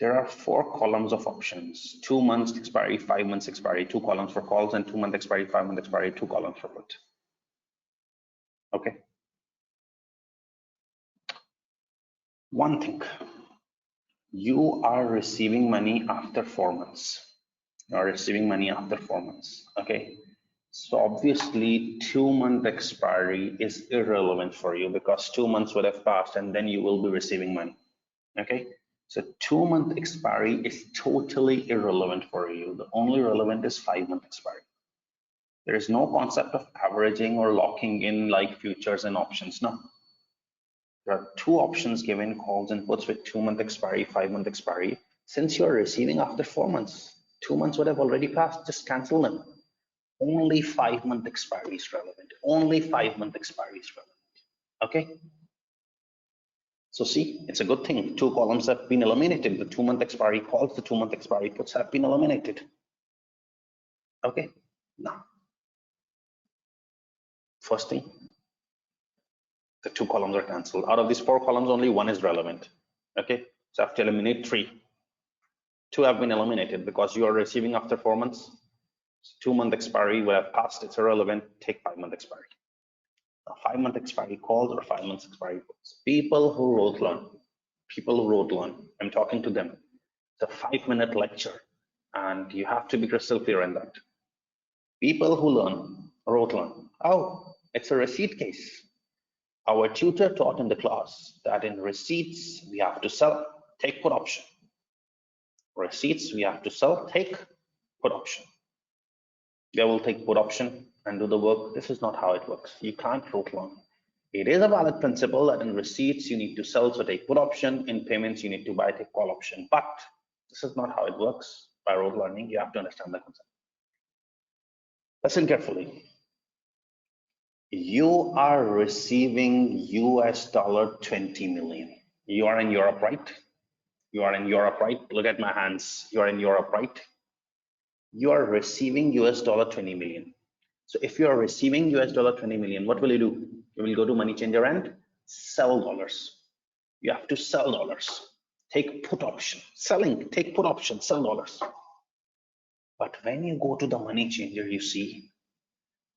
there are 4 columns of options: 2 months expiry, 5 months expiry, 2 columns for calls, and 2-month expiry, 5-month expiry, 2 columns for put. Okay, one thing, you are receiving money after 4 months. You are receiving money after 4 months. Okay, so obviously 2-month expiry is irrelevant for you because 2 months would have passed and then you will be receiving money. Okay, so 2-month expiry is totally irrelevant for you. The only relevant is 5-month expiry. There is no concept of averaging or locking in like futures and options. No, there are 2 options given, calls and puts, with 2-month expiry, 5-month expiry. Since you're receiving after 4 months, 2 months would have already passed, just cancel them. Only 5-month expiry is relevant. Only 5-month expiry is relevant. Okay, so see, it's a good thing. 2 columns have been eliminated. The 2-month expiry calls, the 2-month expiry puts have been eliminated. Okay, now first thing, the 2 columns are cancelled. Out of these 4 columns, only 1 is relevant. Okay, so I have to eliminate 3. 2 have been eliminated because you are receiving after 4 months. 2-month expiry would have passed, it's irrelevant. Take 5-month expiry. 5-month expiry calls or 5 months expiry puts. People who wrote learn, I'm talking to them. It's a 5-minute lecture and you have to be crystal clear in that. People who wrote learn. Oh, it's a receipt case. Our tutor taught in the class that in receipts we have to sell, take put option. Receipts we have to sell, take put option. They will take put option and do the work. This is not how it works. You can't wrote learn. It is a valid principle that in receipts you need to sell, so take put option. In payments you need to buy, take call option. But this is not how it works. By rote learning, you have to understand the concept. Listen carefully. You are receiving US dollar 20 million. You are in Europe, right? You are in Europe, right? Look at my hands. You are in Europe, right? You are receiving US dollar 20 million. So if you are receiving US dollar 20 million, what will you do? You will go to money changer and sell dollars. You have to sell dollars. Take put option, selling, take put option, sell dollars. But when you go to the money changer, you see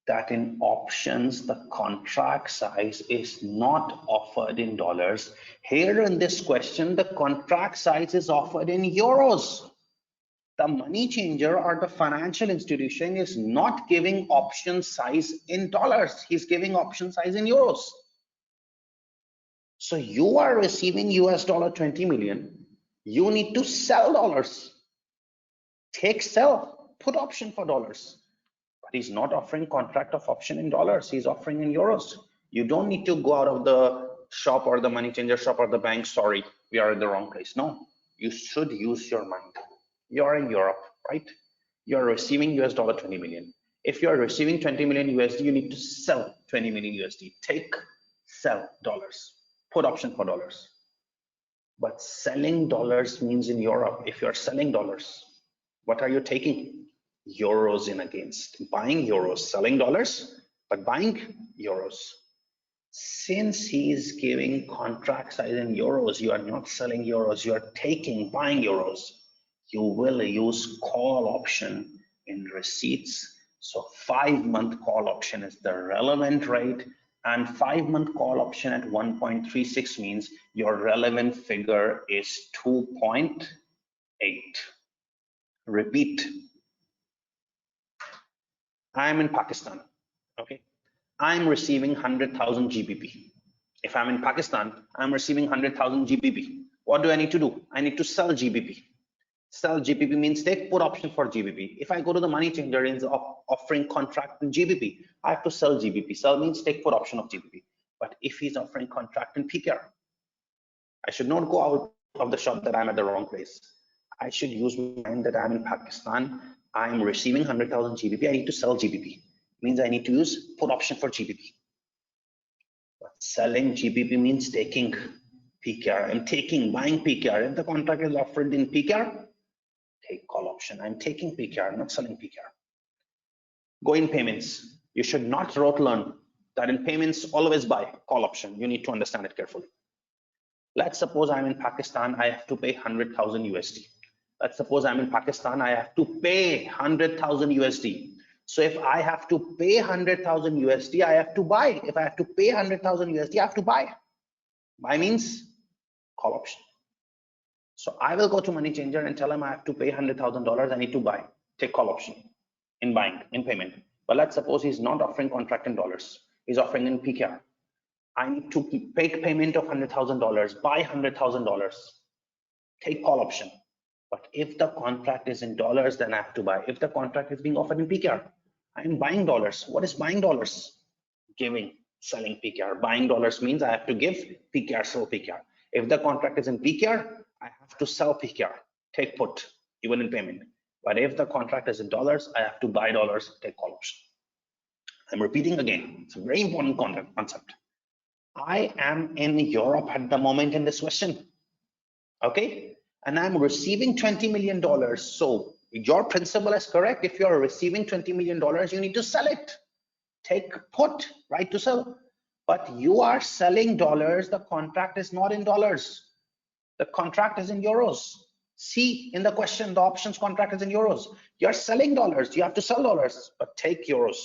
that in options, the contract size is not offered in dollars. Here in this question, the contract size is offered in euros. The money changer or the financial institution is not giving option size in dollars. He's giving option size in euros. So you are receiving US dollar 20 million. You need to sell dollars. Take sell, put option for dollars. But he's not offering contract of option in dollars. He's offering in euros. You don't need to go out of the shop or the money changer shop or the bank. Sorry, we are in the wrong place. No, you should use your mind. You're in Europe, right? You're receiving US dollar 20 million. If you're receiving 20 million USD, you need to sell 20 million USD. Take, sell dollars, put option for dollars. But selling dollars means in Europe, if you're selling dollars, what are you taking? Euros in against. Buying euros, selling dollars, but buying euros. Since he is giving contract size in euros, you are not selling euros, you are taking, buying euros. You will use call option in receipts. So 5-month call option is the relevant rate, and 5-month call option at 1.36 means your relevant figure is 2.8. Repeat. I'm in Pakistan. Okay. I'm receiving 100,000 GBP. If I'm in Pakistan, I'm receiving 100,000 GBP. What do I need to do? I need to sell GBP. Sell GBP means take put option for GBP. If I go to the money changer and offering contract in GBP, I have to sell GBP. Sell means take put option of GBP. But if he's offering contract in PKR, I should not go out of the shop that I'm at the wrong place. I should use my mind that I'm in Pakistan. I'm receiving 100,000 GBP. I need to sell GBP. Means I need to use put option for GBP. But selling GBP means taking PKR. I'm taking, buying PKR. If the contract is offered in PKR, take call option. I'm taking PKR, not selling PKR. Go in payments. You should not rote learn that in payments always buy call option. You need to understand it carefully. Let's suppose I'm in Pakistan. I have to pay 100,000 USD. Let's suppose I'm in Pakistan. I have to pay 100,000 USD. So if I have to pay 100,000 USD, I have to buy. If I have to pay 100,000 USD, I have to buy. Buy means call option. So I will go to money changer and tell him I have to pay $100,000. I need to buy. Take call option in buying, in payment. But let's suppose he's not offering contract in dollars. He's offering in PKR. I need to make payment of $100,000, buy $100,000, take call option. But if the contract is in dollars, then I have to buy. If the contract is being offered in PKR, I am buying dollars. What is buying dollars? Giving, selling PKR. Buying dollars means I have to give PKR, sell PKR. If the contract is in PKR, I have to sell PKR, take put, even in payment. But if the contract is in dollars, I have to buy dollars, take call option. I'm repeating again. It's a very important concept. I am in Europe at the moment in this question. Okay. And I'm receiving $20 million. So your principle is correct. If you're receiving $20 million, you need to sell it. Take put, right to sell. But you are selling dollars. The contract is not in dollars. The contract is in euros. See in the question, the options contract is in euros. You're selling dollars. You have to sell dollars, but take euros,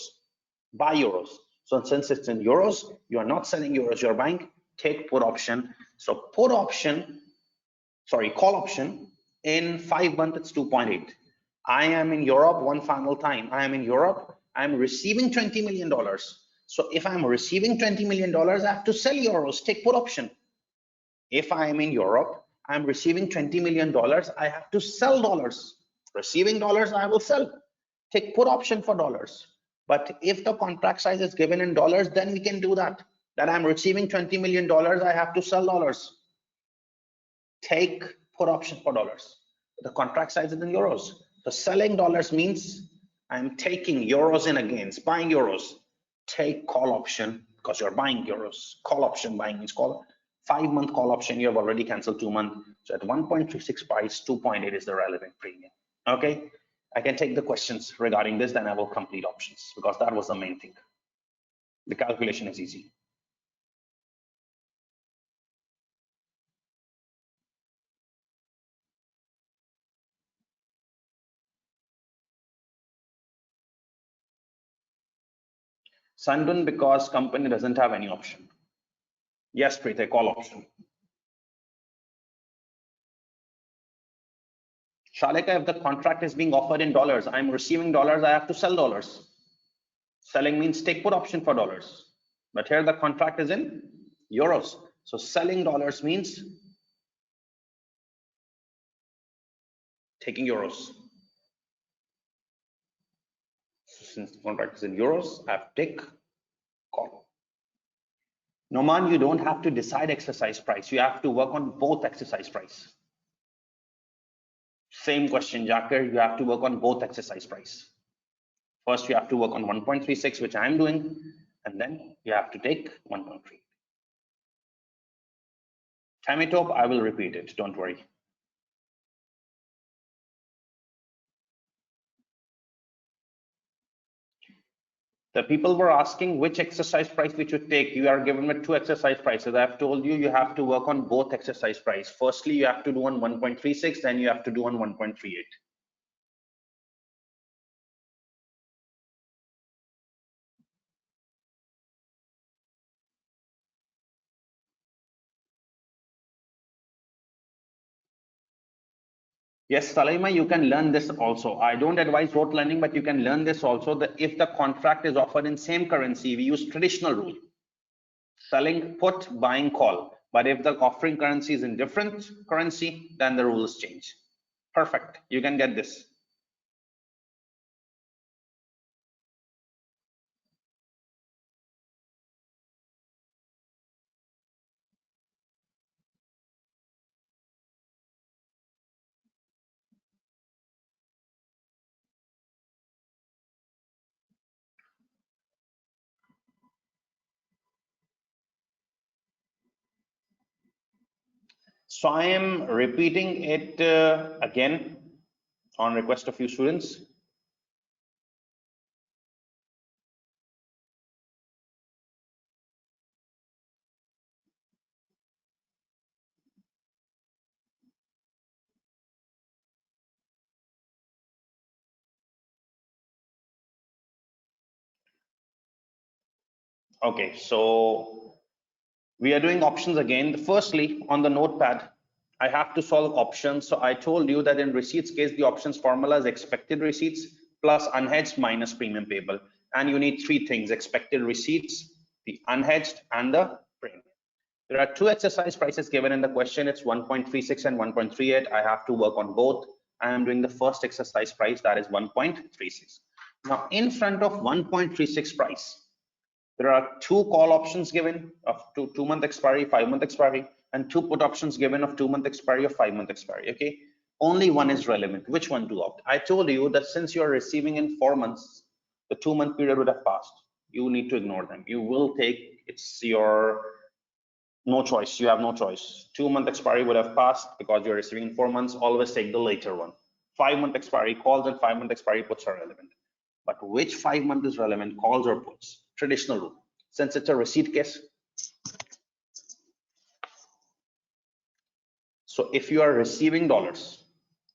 buy euros. So since it's in euros, you are not selling euros, you're buying, take put option. So put option, sorry, call option in 5 months, it's 2.8. I am in Europe one final time. I am in Europe. I'm receiving $20 million. So if I'm receiving $20 million, I have to sell euros, take put option. If I am in Europe, I'm receiving $20 million. I have to sell dollars. Receiving dollars, I will sell. Take put option for dollars. But if the contract size is given in dollars, then we can do that. That I'm receiving $20 million, I have to sell dollars. Take put option for dollars. The contract size is in euros. So selling dollars means I'm taking euros in against, buying euros. Take call option because you're buying euros. Call option buying means call. 5 month call option, you have already canceled 2 months. So at 1.36 price, 2.8 is the relevant premium. Okay. I can take the questions regarding this, then I will complete options because that was the main thing. The calculation is easy. Sandun, because company doesn't have any option. Yes, Preet, call option. Shalika, if the contract is being offered in dollars, I'm receiving dollars, I have to sell dollars. Selling means take put option for dollars. But here the contract is in euros. So selling dollars means taking euros. Since the contract is in euros, I have to take call. Noman, you don't have to decide exercise price. You have to work on both exercise price. Same question, Jakir, you have to work on both exercise price. First, you have to work on 1.36, which I'm doing, and then you have to take 1.3. Time it up, I will repeat it, don't worry. The people were asking which exercise price we should take. You are given with two exercise prices. I have told you, you have to work on both exercise price. Firstly, you have to do on 1.36, then you have to do on 1.38. Yes, Salaima, you can learn this also. I don't advise rote learning, but you can learn this also. That if the contract is offered in same currency, we use traditional rule. Selling put, buying call. But if the offering currency is in different currency, then the rules change. Perfect. You can get this. So I am repeating it again on request of few students. Okay, so we are doing options again. Firstly, on the notepad, I have to solve options. So I told you that in receipts case, the options formula is expected receipts plus unhedged minus premium payable. And you need three things: expected receipts, the unhedged, and the premium. There are two exercise prices given in the question. It's 1.36 and 1.38. I have to work on both. I am doing the first exercise price, that is 1.36. Now, in front of 1.36 price, there are two call options given of 2-month expiry, 5-month expiry, and two put options given of 2-month expiry or 5-month expiry. Okay, only one is relevant. Which one to opt? I told you that since you are receiving in 4 months, the 2-month period would have passed. You need to ignore them. You will take, it's your no choice. You have no choice. 2-month expiry would have passed because you're receiving in 4 months. Always take the later one. 5-month expiry calls and 5-month expiry puts are relevant. But which 5-month is relevant, calls or puts? Traditional rule. Since it's a receipt case. So if you are receiving dollars,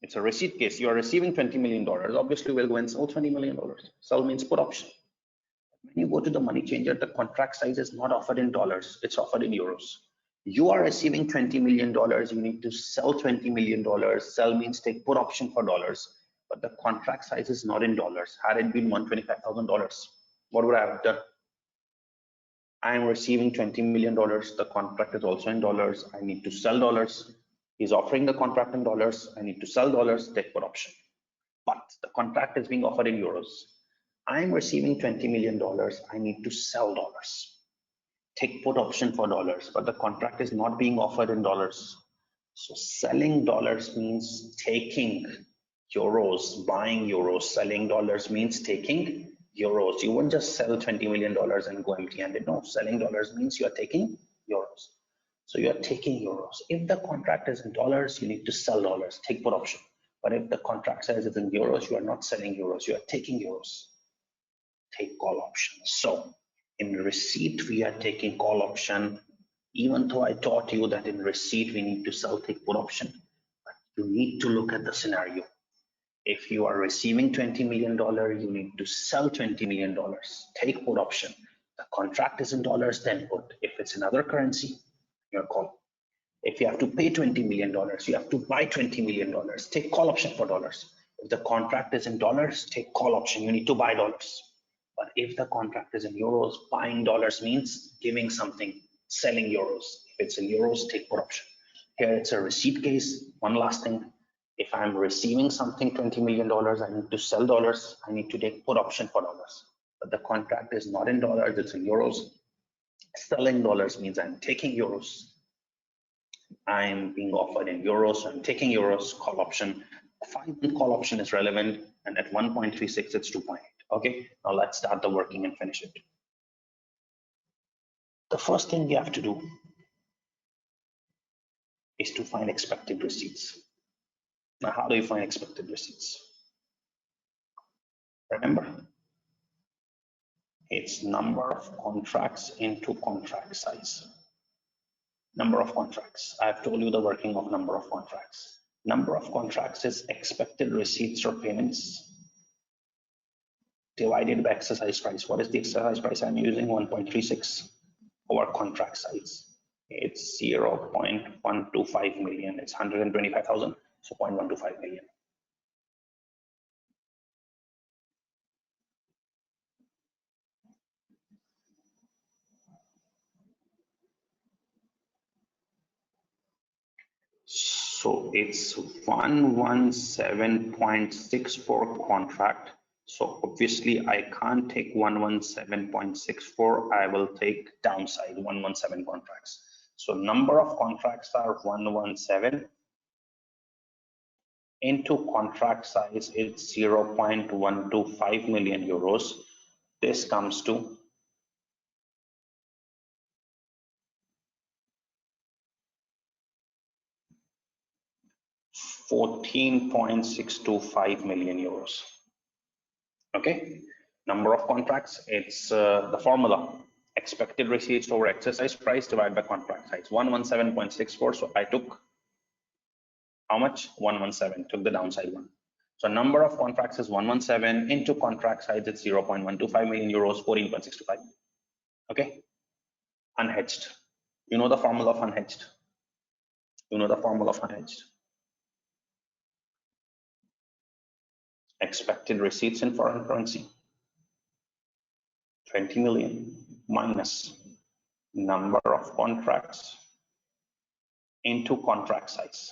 it's a receipt case, you are receiving $20 million. Obviously, we'll go and sell $20 million. Sell means put option. When you go to the money changer, the contract size is not offered in dollars, it's offered in euros. You are receiving $20 million, you need to sell $20 million. Sell means take put option for dollars, but the contract size is not in dollars. Had it been $125,000, what would I have done? I am receiving $20 million. The contract is also in dollars. I need to sell dollars. He's offering the contract in dollars. I need to sell dollars, take put option. But the contract is being offered in euros. I'm receiving $20 million. I need to sell dollars. Take put option for dollars, but the contract is not being offered in dollars. So selling dollars means taking euros, buying euros. Selling dollars means taking euros. You won't just sell $20 million and go empty-handed. No, selling dollars means you are taking euros. So you are taking euros. If the contract is in dollars, you need to sell dollars, take put option. But if the contract size is in euros, you are not selling euros, you are taking euros. Take call option. So in receipt, we are taking call option, even though I taught you that in receipt, we need to sell take put option. But you need to look at the scenario. If you are receiving $20 million, you need to sell $20 million, take put option. The contract is in dollars, then put. If it's in other currency, your call. If you have to pay $20 million, you have to buy $20 million, take call option for dollars. If the contract is in dollars, take call option, you need to buy dollars. But if the contract is in euros, buying dollars means giving something, selling euros. If it's in euros, take put option. Here it's a receipt case. One last thing, if I'm receiving something $20 million, I need to sell dollars, I need to take put option for dollars. But the contract is not in dollars, it's in euros. Selling dollars means I'm taking euros. I'm being offered in euros, so I'm taking euros, call option. 5-month call option is relevant, and at 1.36, it's 2.8. Okay, now let's start the working and finish it. The first thing you have to do is to find expected receipts. Now, how do you find expected receipts? Remember, it's number of contracts into contract size. Number of contracts. I've told you the working of number of contracts. Number of contracts is expected receipts or payments divided by exercise price. What is the exercise price I'm using? 1.36 over contract size. It's 0.125 million. It's 125,000, so 0.125 million. So it's 117.64 contract. So obviously I can't take 117.64. I will take downside 117 contracts. So number of contracts are 117 into contract size. It's 0.125 million euros. This comes to 14.625 million euros. Okay, number of contracts, it's the formula, expected receipts over exercise price divided by contract size, 117.64. So I took how much? 117, took the downside one. So number of contracts is 117 into contract size, it's 0.125 million euros, 14.625. Okay, unhedged. You know the formula of unhedged. You know the formula of unhedged. Expected receipts in foreign currency, 20 million minus number of contracts into contract size.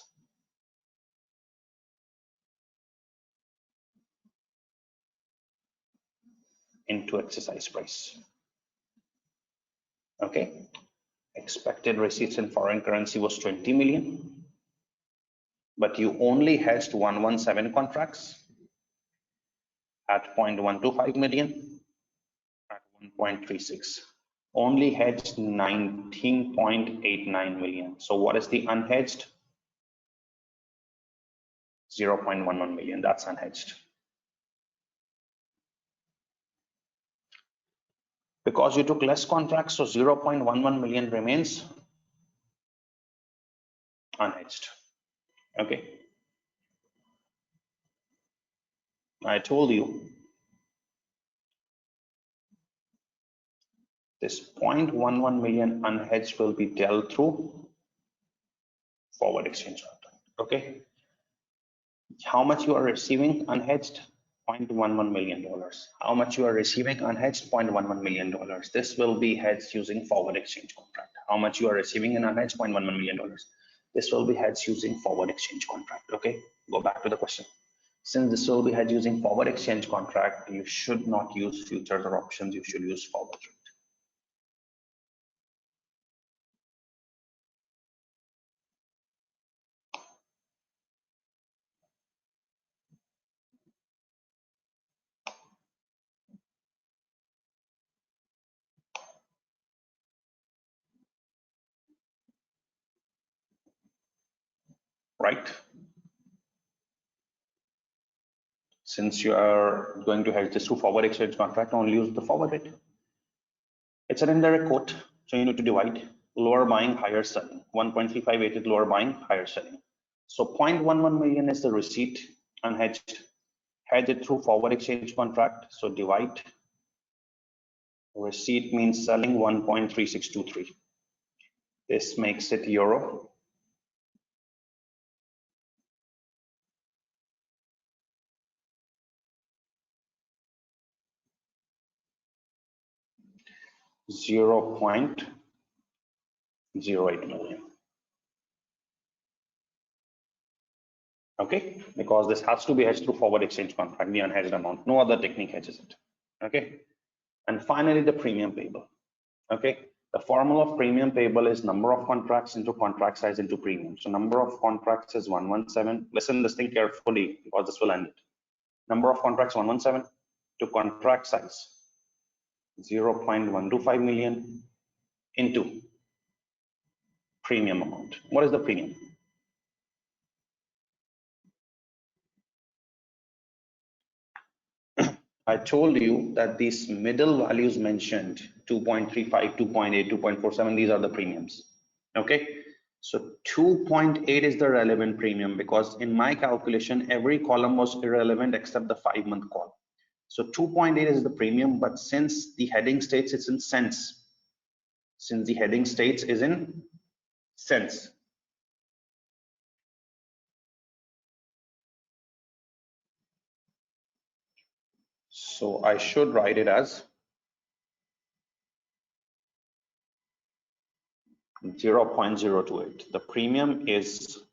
Into exercise price. Okay, expected receipts in foreign currency was 20 million, but you only hedged 117 contracts at 0.125 million at 1.36. Only hedged 19.89 million. So what is the unhedged? 0.11 million. That's unhedged. Because you took less contracts, so 0.11 million remains unhedged. Okay. I told you this 0.11 million unhedged will be dealt through forward exchange contract. Okay. How much you are receiving unhedged? $0.11 million. How much you are receiving unhedged? $0.11 million. This will be hedged using forward exchange contract. How much you are receiving in unhedged? $0.11 million. This will be hedged using forward exchange contract. Okay, go back to the question. Since this will be hedged using forward exchange contract, you should not use futures or options. You should use forward. Right? Since you are going to hedge this through forward exchange contract, only use the forward rate. It's an indirect quote, so you need to divide. Lower buying, higher selling. 1.358 is lower buying, higher selling. So 0.11 million is the receipt unhedged. Hedge it through forward exchange contract. So divide. Receipt means selling 1.3623. This makes it euro. $0.08 million. Okay, because this has to be hedged through forward exchange contract, the unhedged amount. No other technique hedges it. Okay, and finally the premium payable. Okay, the formula of premium payable is number of contracts into contract size into premium. So number of contracts is 117. Listen this thing carefully because this will end it. Number of contracts 117 to contract size 0.125 million into premium amount. What is the premium? I told you that these middle values mentioned 2.35, 2.8, 2.47, these are the premiums. Okay, so 2.8 is the relevant premium because in my calculation every column was irrelevant except the 5-month column. So 2.8 is the premium, but since the heading states it's in cents, since the heading states is in cents, so I should write it as 0.028. The premium is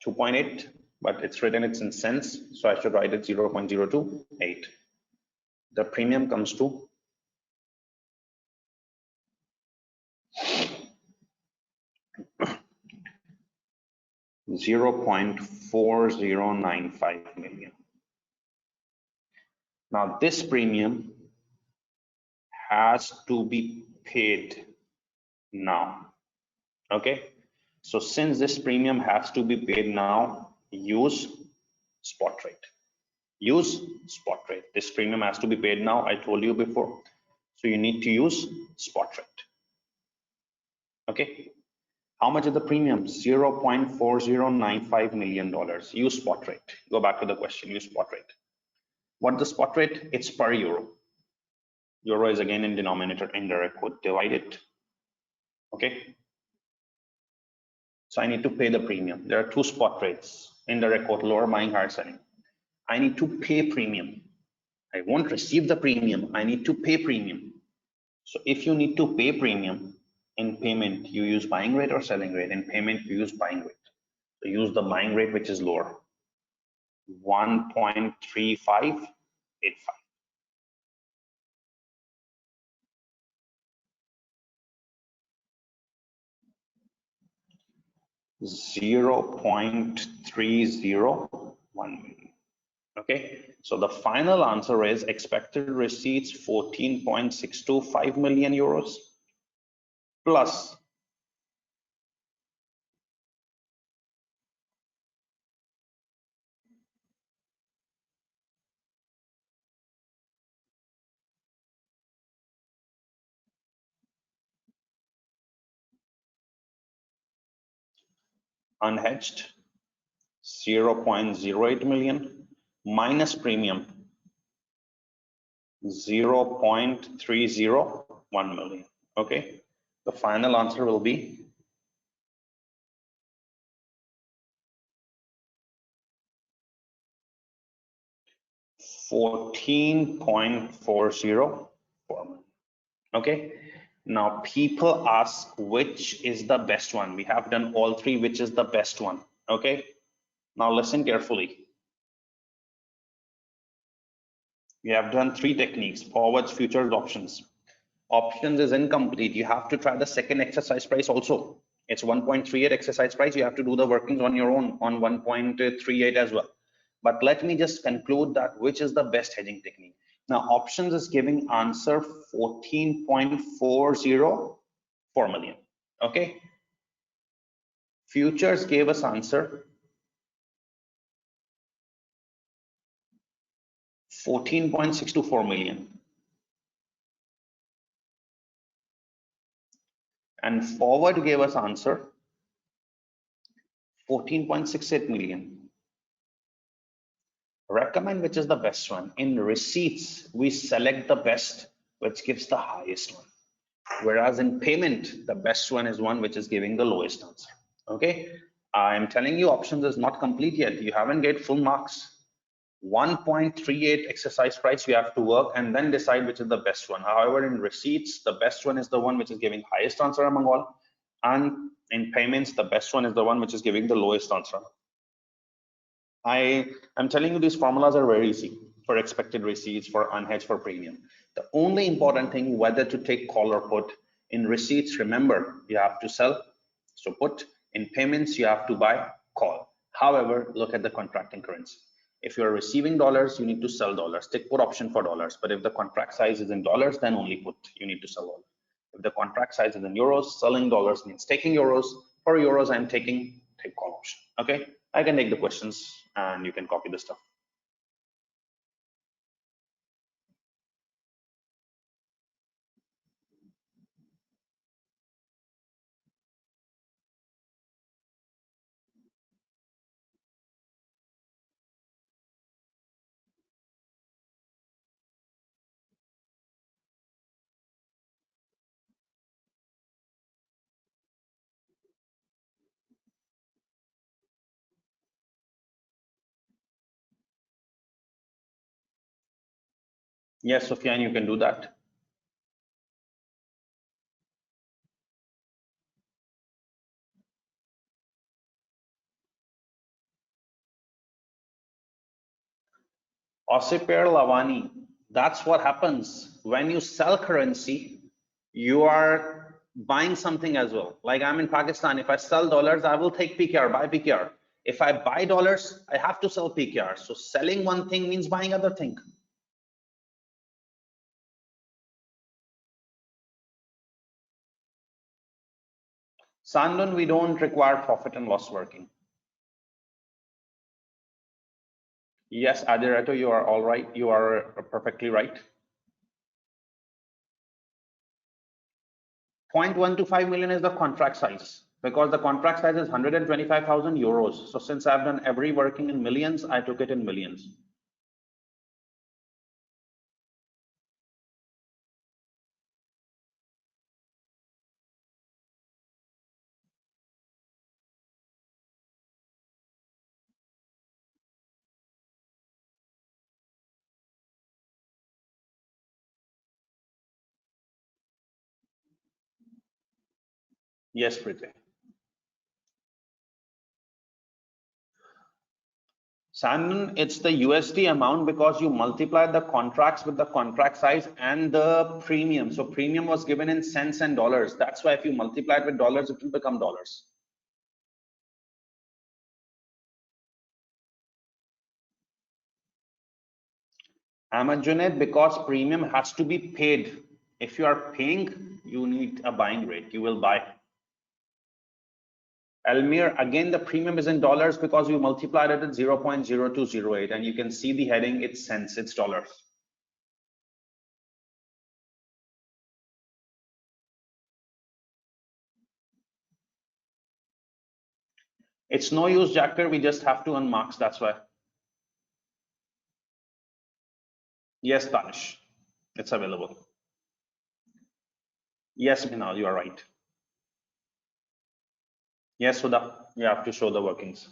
2.8, but it's in cents, so I should write it 0.028. The premium comes to 0.4095 million. Now this premium has to be paid now. Okay, so since this premium has to be paid now, use spot rate. Use spot rate. This premium has to be paid now, I told you before, so you need to use spot rate. Okay, how much is the premium? $0.4095 million. Use spot rate. Go back to the question, use spot rate. What the spot rate? It's per euro. Euro is again in denominator, indirect quote, divide it. Okay, so I need to pay the premium. There are two spot rates, indirect quote, lower buying, higher selling. I need to pay premium. I won't receive the premium, I need to pay premium. So if you need to pay premium, in payment you use buying rate or selling rate. In payment you use buying rate. So use the buying rate which is lower, 1.3585. 0.301 million. Okay, so the final answer is expected receipts 14.625 million euros plus unhedged 0.08 million minus premium 0.301 million. Okay, the final answer will be 14.404 million. Okay, now people ask which is the best one. We have done all three, which is the best one. Okay, now listen carefully. We have done three techniques: forwards, futures, options. Options is incomplete. You have to try the second exercise price also. It's 1.38 exercise price. You have to do the workings on your own on 1.38 as well. But let me just conclude that which is the best hedging technique. Now options is giving answer 14.404 million. Okay. Futures gave us answer 14.624 million. And forward gave us answer 14.68 million. Recommend which is the best one. In receipts, we select the best, which gives the highest one. Whereas in payment, the best one is one which is giving the lowest answer. Okay, I'm telling you options is not complete yet. You haven't get full marks. 1.38 exercise price you have to work and then decide which is the best one. However, in receipts, the best one is the one which is giving highest answer among all. And in payments, the best one is the one which is giving the lowest answer. I'm telling you these formulas are very easy for expected receipts, for unhedged, for premium. The only important thing whether to take call or put. In receipts, remember you have to sell, so put. In payments, you have to buy, call. However, look at the contracting currency. If you're receiving dollars, you need to sell dollars. Take put option for dollars. But if the contract size is in dollars, then only put. You need to sell dollars. If the contract size is in euros, selling dollars means taking euros. For euros, I'm taking take call option. Okay, I can take the questions and you can copy the stuff. Yes, Sufyan, you can do that. Osiper Lavani, that's what happens when you sell currency. You are buying something as well. Like I'm in Pakistan, if I sell dollars, I will take PKR, buy PKR. If I buy dollars, I have to sell PKR. So selling one thing means buying other thing. Sandun, we don't require profit and loss working. Yes, Adirato, you are all right. You are perfectly right. 0.125 million is the contract size because the contract size is 125,000 euros. So since I've done every working in millions, I took it in millions. Yes, Priti. Sandon, it's the USD amount because you multiply the contracts with the contract size and the premium. So premium was given in cents and dollars. That's why if you multiply it with dollars, it will become dollars. Ahmad Junaid, because premium has to be paid. If you are paying, you need a buying rate. You will buy. Almir, again, the premium is in dollars because you multiplied it at 0.0208 and you can see the heading, it's cents, it's dollars. It's no use, Jacker, we just have to earn marks, that's why. Yes, Danish, it's available. Yes, Minal, you are right. Yes, Sudha, you have to show the workings.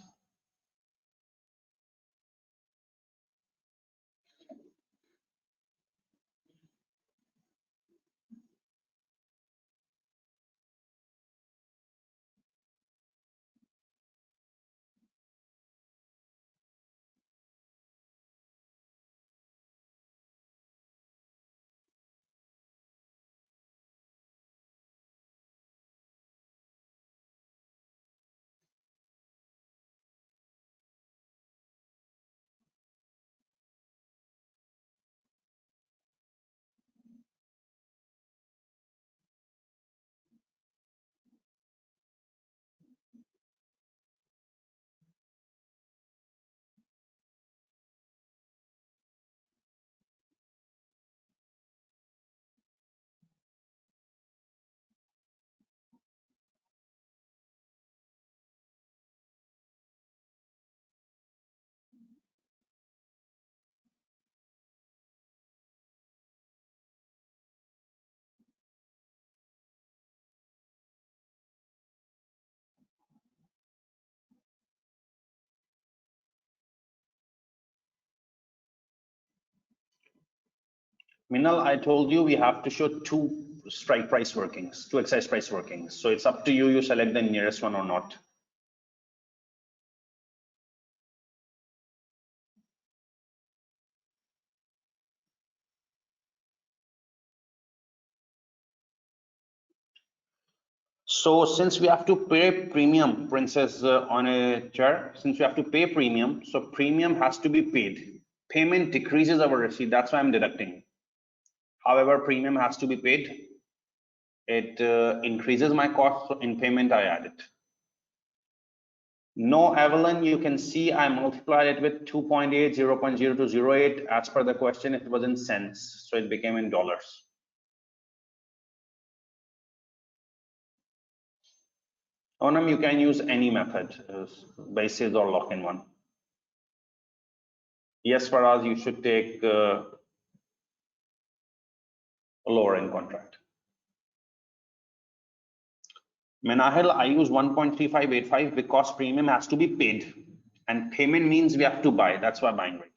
Minal, I told you we have to show two strike price workings, two exercise price workings. So it's up to you, you select the nearest one or not. So since we have to pay premium, Princess on a chair, since we have to pay premium, so premium has to be paid. Payment decreases our receipt, that's why I'm deducting. However, premium has to be paid. It increases my cost, so in payment I add it. No, Evelyn, you can see I multiplied it with 2.8, 0.0208. As per the question, it was in cents, so it became in dollars. Onam, you can use any method, basis or lock-in one. Yes, Faraz, you should take a lower end contract. Menahil, I use 1.3585 because premium has to be paid, and payment means we have to buy. That's why buying rate.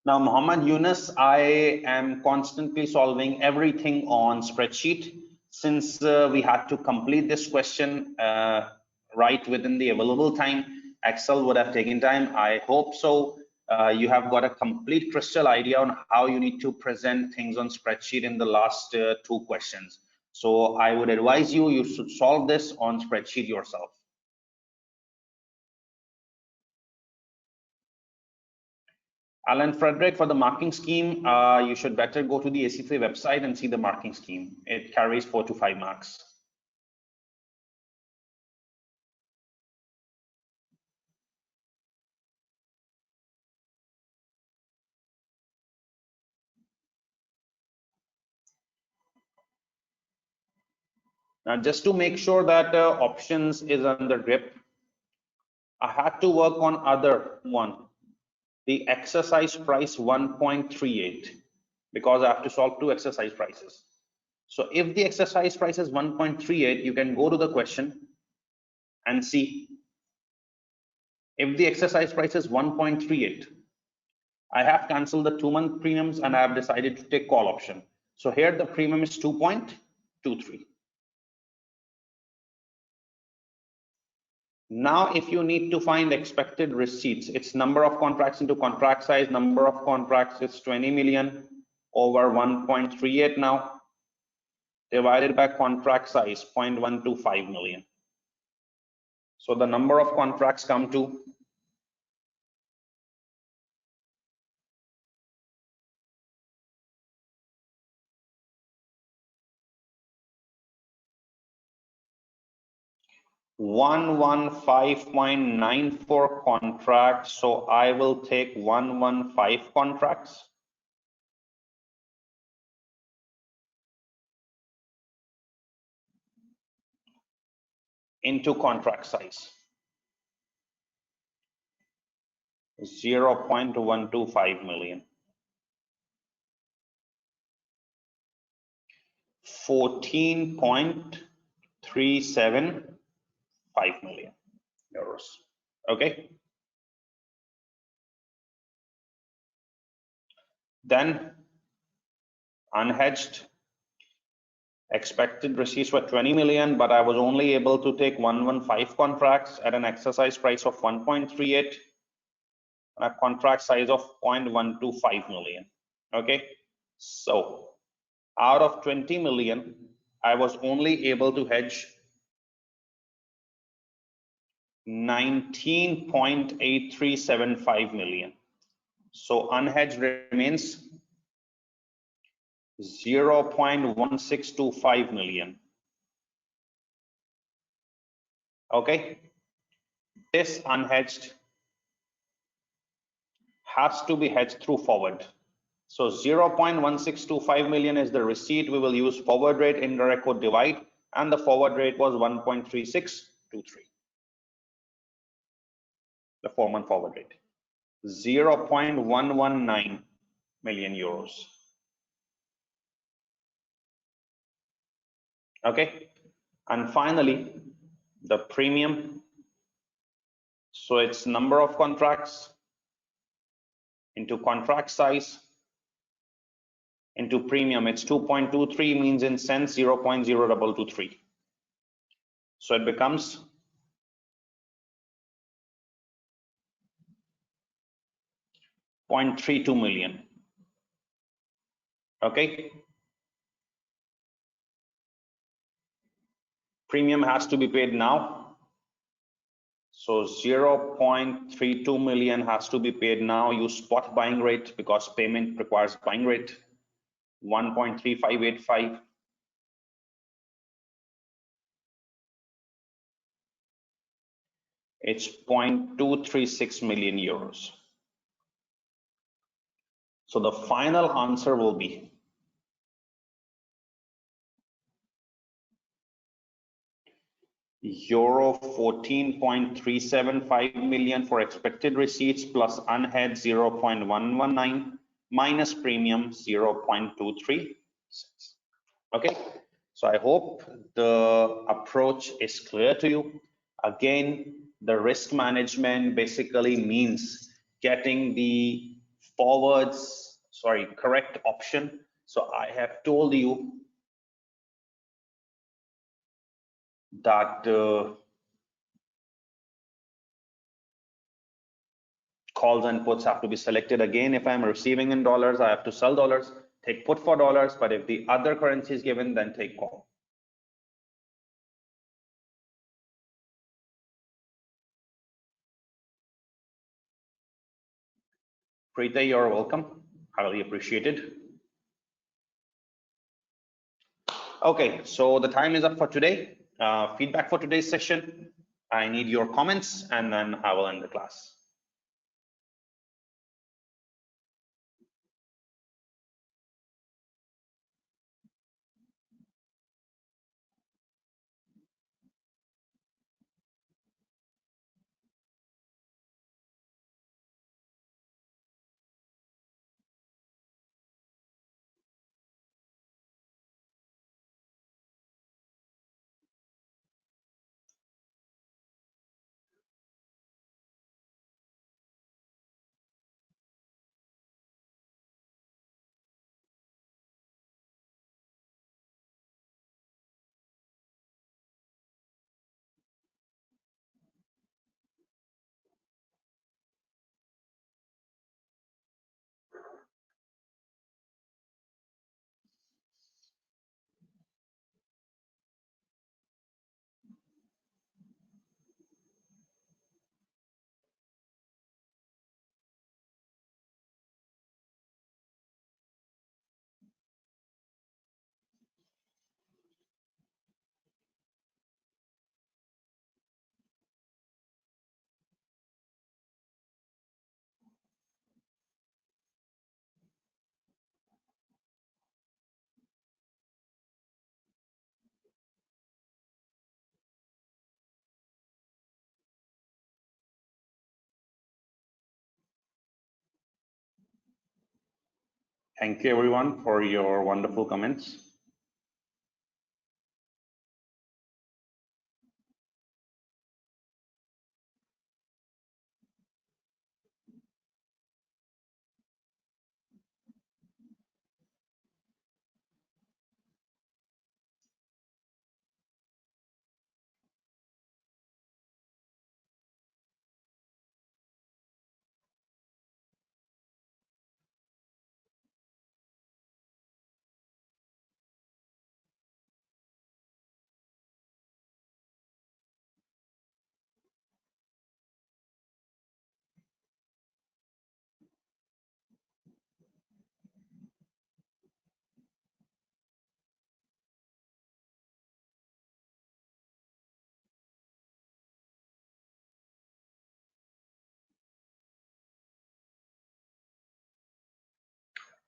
Now, Muhammad Yunus, I am constantly solving everything on spreadsheet. Since we had to complete this question right within the available time, Excel would have taken time. I hope so. You have got a complete crystal idea on how you need to present things on spreadsheet in the last two questions. So I would advise you, you should solve this on spreadsheet yourself. Alan Frederick, for the marking scheme, you should better go to the ACCA website and see the marking scheme. It carries 4 to 5 marks. Now, just to make sure that options is under grip, I had to work on other one, the exercise price 1.38, because I have to solve two exercise prices. So if the exercise price is 1.38, you can go to the question and see if the exercise price is 1.38. I have canceled the 2-month premiums and I have decided to take call option. So here the premium is 2.23. Now, if you need to find expected receipts, it's number of contracts into contract size, number of contracts is 20 million over 1.38 now, divided by contract size, 0.125 million. So the number of contracts come to 115.94 contracts. So I will take 115 contracts. Into contract size. 0.125 million. 14.375 million euros. Okay. Then unhedged expected receipts were 20 million, but I was only able to take 115 contracts at an exercise price of 1.38 and a contract size of 0.125 million. Okay. So out of 20 million, I was only able to hedge 19.8375 million. So unhedged remains 0.1625 million. Okay, this unhedged has to be hedged through forward. So 0.1625 million is the receipt. We will use forward rate, indirect code divide, and the forward rate was 1.3623. The 4-month forward rate, 0.119 million euros. Okay, and finally the premium. So it's number of contracts into contract size into premium. It's 2.23 means in cents 0.0223. So it becomes 0.32 million. Okay. Premium has to be paid now. So 0.32 million has to be paid now. Use spot buying rate because payment requires buying rate 1.3585. It's 0.236 million euros. So the final answer will be euro 14.375 million for expected receipts plus unhedged 0.119 minus premium 0.23. Okay, so I hope the approach is clear to you. Again, the risk management basically means getting the correct option. So I have told you that calls and puts have to be selected. Again, if I'm receiving in dollars, I have to sell dollars, take put for dollars, but if the other currency is given, then take call. Preeta, you're welcome. Highly appreciated. Okay, so the time is up for today. Feedback for today's session. I need your comments and then I will end the class. Thank you everyone for your wonderful comments.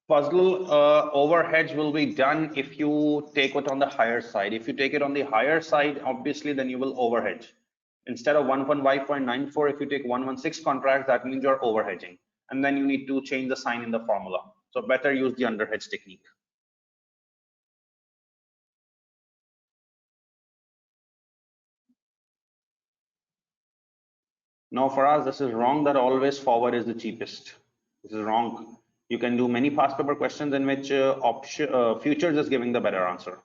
Puzzle overheads will be done if you take it on the higher side. If you take it on the higher side, obviously, then you will overhedge. Instead of 115.94, if you take 116 contracts, that means you're overhedging. And then you need to change the sign in the formula. So better use the underhedge technique. No, for us, this is wrong that always forward is the cheapest. This is wrong. You can do many past paper questions in which futures is giving the better answer.